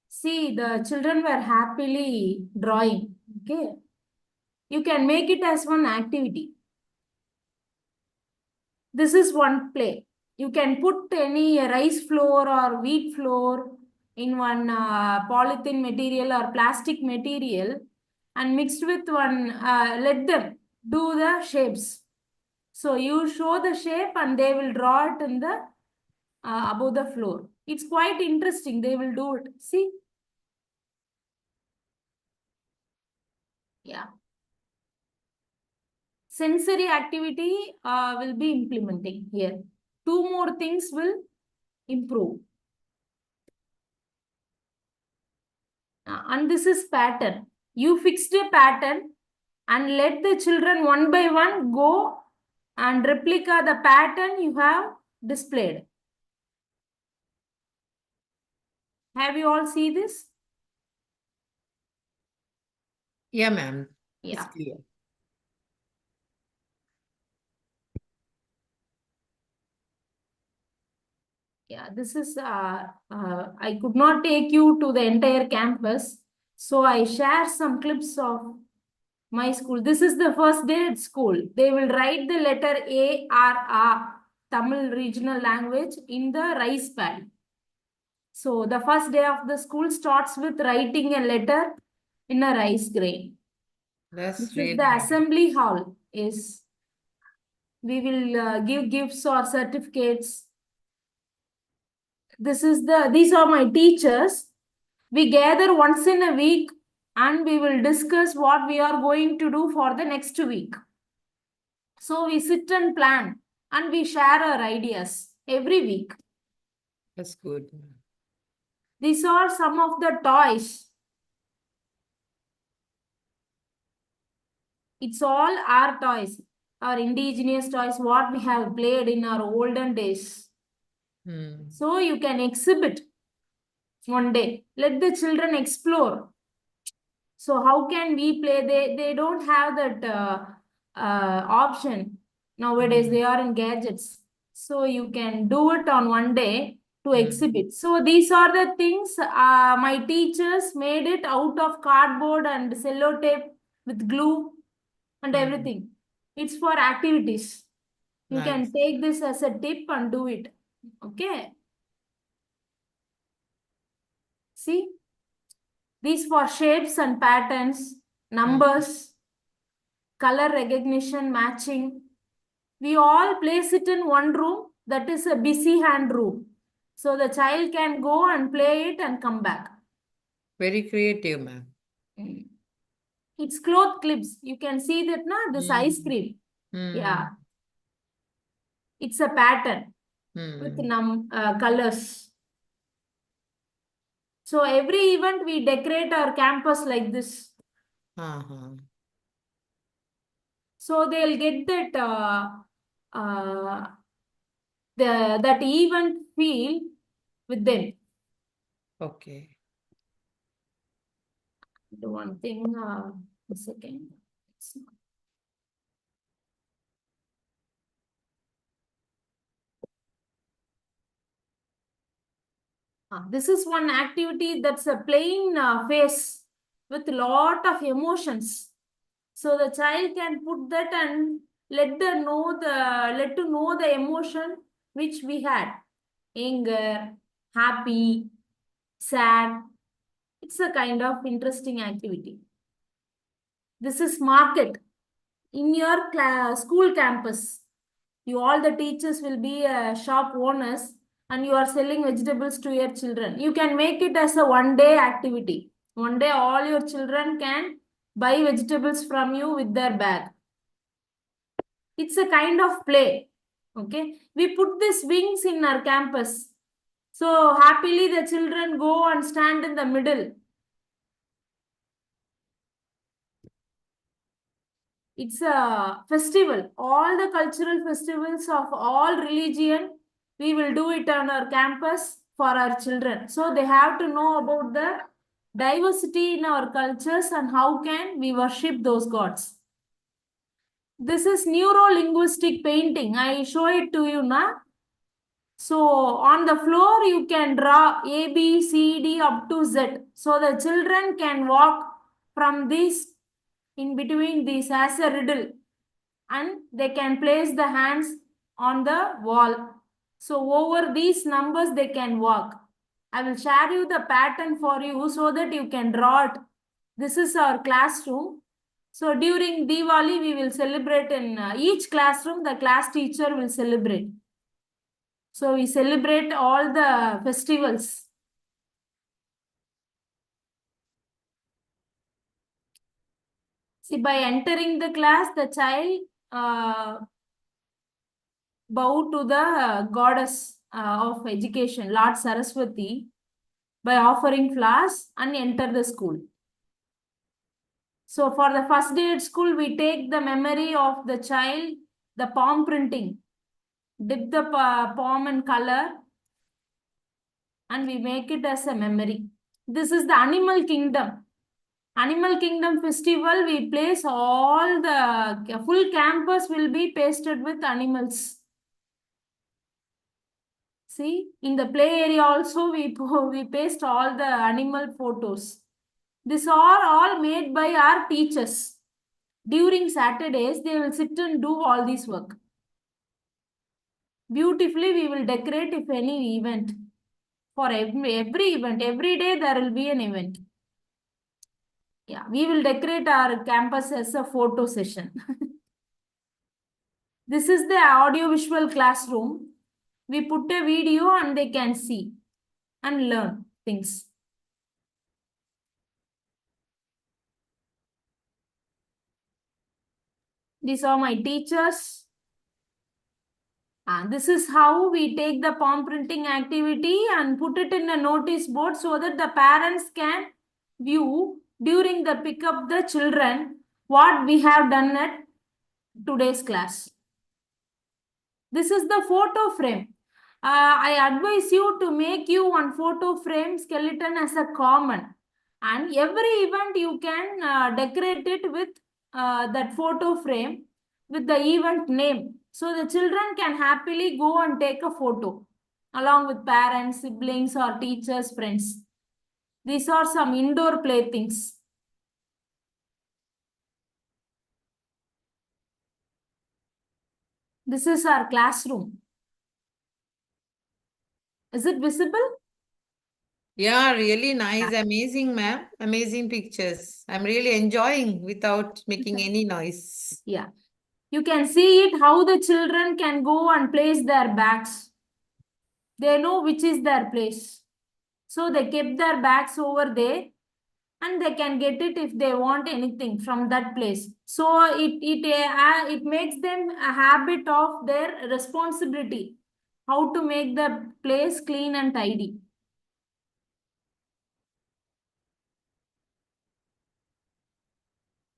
See, the children were happily drawing. Okay. You can make it as one activity. This is one play. You can put any rice flour or wheat flour in one polythene material or plastic material and mixed with one, let them do the shapes. So you show the shape and they will draw it in the above the floor. It's quite interesting. They will do it. See? Yeah. Sensory activity will be implementing here. Two more things will improve. And this is pattern. You fixed a pattern and let the children one by one go and replica the pattern you have displayed. Have you all seen this? Yeah, ma'am. It's Yeah. clear. Yeah, this is, I could not take you to the entire campus. So I share some clips of my school. This is the first day at school. They will write the letter A, R, A, Tamil regional language in the rice pad. So the first day of the school starts with writing a letter in a rice grain. That's This really is the nice. assembly hall. Is we will give gifts or certificates. These are my teachers. We gather once in a week and we will discuss what we are going to do for the next week. So we sit and plan and we share our ideas every week. That's good. These are some of the toys. It's all our toys, our indigenous toys, what we have played in our olden days. So you can exhibit one day. Let the children explore. So how can we play? They don't have that option. Nowadays, they are in gadgets. So you can do it on one day to exhibit. So these are the things my teachers made it out of cardboard and sellotape with glue and everything. It's for activities. You can Nice. take this as a tip and do it. Okay. See? These for shapes and patterns, numbers, color recognition, matching. We all place it in one room. That is a busy hand room. So the child can go and play it and come back. Very creative, ma'am. It's cloth clips. You can see that now, this ice cream. Yeah. It's a pattern with colors. So every event we decorate our campus like this. So they'll get that that event feel with them. Okay. The one thing, a second. This is one activity that's a plain face with lot of emotions. So the child can put that and let to know the emotion which we had. Anger, happy, sad. It's a kind of interesting activity. This is market in your school campus. You all the teachers will be shop owners and you are selling vegetables to your children. You can make it as a one-day activity. One day all your children can buy vegetables from you with their bag. It's a kind of play. Okay. We put these wings in our campus. So happily the children go and stand in the middle. It's a festival. All the cultural festivals of all religion, we will do it on our campus for our children. So they have to know about the diversity in our cultures and how can we worship those gods. This is neuro-linguistic painting. I show it to you now. So on the floor, you can draw A, B, C, D up to Z. So the children can walk from this in between these as a riddle. And they can place the hands on the wall. So over these numbers, they can walk. I will share you the pattern for you so that you can draw it. This is our classroom. So during Diwali, we will celebrate in each classroom, the class teacher will celebrate. So we celebrate all the festivals. See, by entering the class, the child bow to the goddess of education, Lord Saraswati, by offering flowers and enter the school. So for the first day at school, we take the memory of the child, the palm printing, dip the palm in color, and we make it as a memory. This is the animal kingdom. Animal Kingdom festival, we place all the full campus will be pasted with animals. See, in the play area also we paste all the animal photos. These are all made by our teachers. During Saturdays, they will sit and do all this work. Beautifully, we will decorate if any event. For every event, every day there will be an event. Yeah, we will decorate our campus as a photo session. This is the audio-visual classroom. We put a video and they can see and learn things. These are my teachers. And this is how we take the palm printing activity and put it in a notice board so that the parents can view during the pick up the children what we have done at today's class. This is the photo frame. I advise you to make you one photo frame skeleton as a common. And every event you can decorate it with that photo frame with the event name. So the children can happily go and take a photo along with parents, siblings or teachers, friends. These are some indoor playthings. This is our classroom. Is it visible? Yeah, really nice. Amazing, ma'am. Amazing pictures. I'm really enjoying without making any noise. Yeah. You can see it how the children can go and place their bags. They know which is their place. So they kept their bags over there and they can get it if they want anything from that place. So it makes them a habit of their responsibility, how to make the place clean and tidy.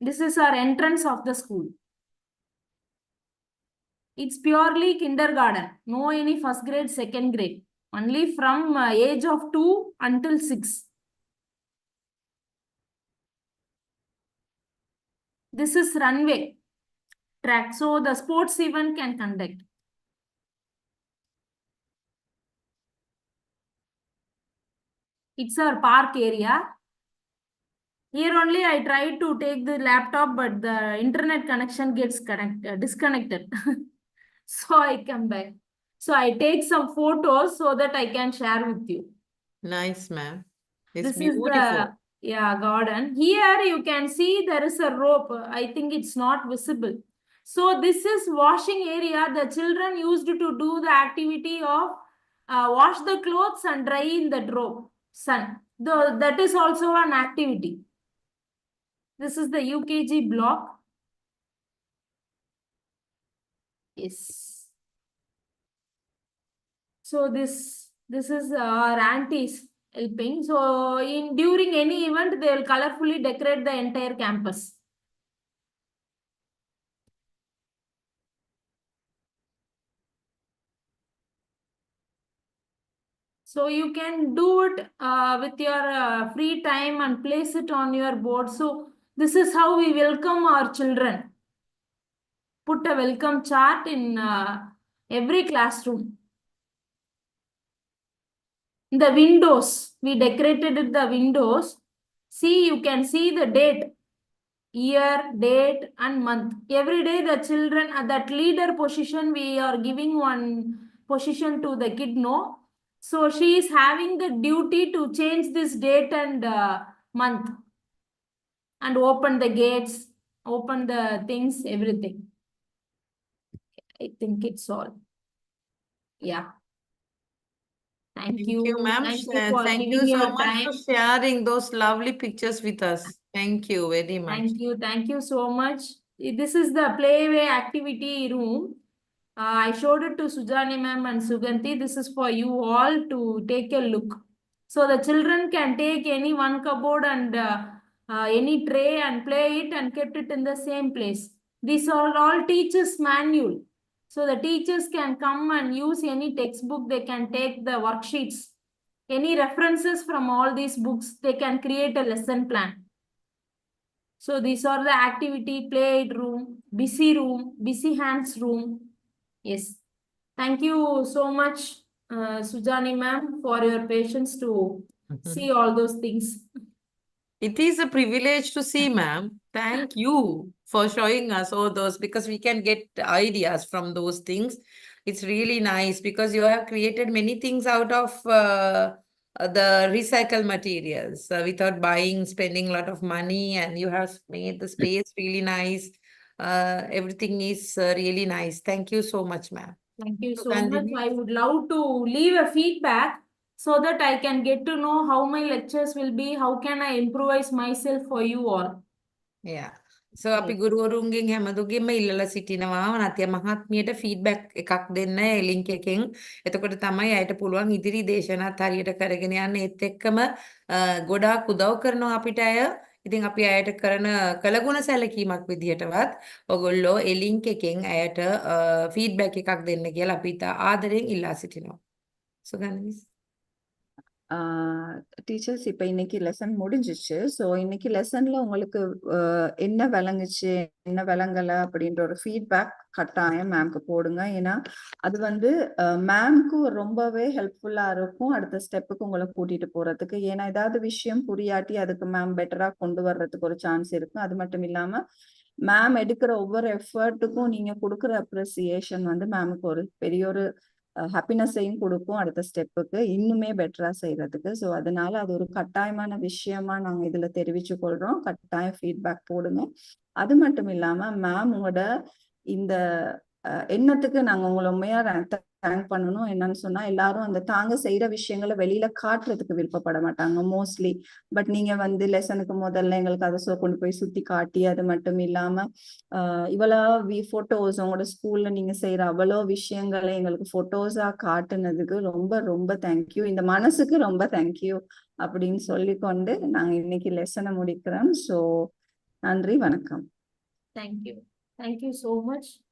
This is our entrance of the school. It's purely kindergarten, no any first grade, second grade, only from age of 2 until 6. This is runway track, so the sports event can conduct. It's our park area. Here only I try to take the laptop, but the internet connection gets disconnected. So I come back. So I take some photos so that I can share with you. Nice, ma'am. It's This is beautiful. the garden. Here you can see there is a rope. I think it's not visible. So this is washing area. The children used to do the activity of wash the clothes and dry in the rope sun. That is also an activity. This is the UKG block. Yes. So this is our aunties helping. So during any event, they will colorfully decorate the entire campus. So you can do it with your free time and place it on your board. So this is how we welcome our children. Put a welcome chart in every classroom. The windows, we decorated it, the windows. See, you can see the date, year, date and month. Every day the children at that leader position, we are giving one position to the kid, no? So she is having the duty to change this date and month and open the gates, open the things, everything. I think it's all. Yeah. Thank Thank you. you, ma'am. Thank you for Thank you giving so your much for time. sharing those lovely pictures with us. Thank you very much. Thank you so much. This is the playway activity room. I showed it to Sujani ma'am and Suganti. This is for you all to take a look. So the children can take any one cupboard and any tray and play it and kept it in the same place. These are all teachers' manual. So the teachers can come and use any textbook. They can take the worksheets, any references from all these books. They can create a lesson plan. So these are the activity, play room, busy hands room. Yes. Thank you so much, Sujani ma'am, for your patience to see all those things. It is a privilege to see, ma'am. Thank you for showing us all those because we can get ideas from those things. It's really nice because you have created many things out of the recycled materials without buying, spending a lot of money, and you have made the space really nice. Everything is really nice. Thank you so much, ma'am. Thank you so And much. I would love to leave a feedback so that I can get to know how my lectures will be, how can I improvise myself for you all. Yeah. So අපි ගුරුවරුන්ගෙන් හැමදෙගෙම ඉල්ලලා සිටිනවා නැත්ය මහත්මියට feedback එකක් දෙන්න ඒ link එකෙන්. එතකොට තමයි අයට පුළුවන් ඉදිරි දේශනාත් හරියට කරගෙන යන්න. ඒත් එක්කම ගොඩාක් උදව් කරනවා අපිට අය. ඉතින් අපි අයට කරන කළගුණ සැලකීමක් විදිහටවත් ඔයගොල්ලෝ ඒ ලින්ක් එකෙන් අයට ෆීඩ්බැක් එකක් දෙන්න කියලා අපි ආදරෙන් ඉල්ලා සිටිනවා. සුගන්ධ டீச்சர்ஸ் இப்போ இன்னைக்கு லெசன் முடிஞ்சிச்சு. ஸோ இன்னைக்கு லெசன்ல உங்களுக்கு என்ன விளங்குச்சு, என்ன விளங்கலை அப்படின்ற ஒரு ஃபீட்பேக் கட்டாயம் மேம்க்கு போடுங்க. ஏன்னா அது வந்து மேம்க்கு ரொம்பவே ஹெல்ப்ஃபுல்லா இருக்கும் அடுத்த ஸ்டெப்புக்கு உங்களை கூட்டிட்டு போறதுக்கு. ஏன்னா ஏதாவது விஷயம் புரியாட்டி அதுக்கு மேம் பெட்டரா கொண்டு வர்றதுக்கு ஒரு சான்ஸ் இருக்கு. அது மட்டும் இல்லாம மேம் எடுக்கிற ஒவ்வொரு எஃபர்ட்டுக்கும் நீங்க கொடுக்குற அப்ரிசியேஷன் வந்து மேமுக்கு ஒரு பெரிய ஒரு ஹாப்பினஸையும் கொடுக்கும் அடுத்த ஸ்டெப்புக்கு இன்னுமே பெட்டரா செய்யறதுக்கு. ஸோ அதனால அது ஒரு கட்டாயமான விஷயமா நாங்க இதுல தெரிவிச்சு கொள்றோம். கட்டாயம் ஃபீட்பேக் போடுங்க. அது மட்டும் இல்லாம மேம் உங்களோட இந்த எண்ணத்துக்கு நாங்க உங்களை உண்மையா தேங்க் பண்ணணும். என்னன்னு சொன்னா எல்லாரும் அந்த தாங்க செய்யற விஷயங்களை வெளியில காட்டுறதுக்கு விருப்பப்பட மாட்டாங்க மோஸ்ட்லி. பட் நீங்க வந்து லெசனுக்கு முதல்ல எங்களுக்கு அதை கொண்டு போய் சுத்தி காட்டி, அது மட்டும் இல்லாம இவ்வளோ போட்டோஸ் உங்களோட ஸ்கூல்ல நீங்க செய்யற அவ்வளோ விஷயங்களை எங்களுக்கு போட்டோஸா காட்டுனதுக்கு ரொம்ப ரொம்ப தேங்க்யூ. இந்த மனசுக்கு ரொம்ப தேங்க்யூ அப்படின்னு சொல்லிக்கொண்டு நாங்க இன்னைக்கு லெசனை முடிக்கிறோம். ஸோ நன்றி, வணக்கம். Thank you so much.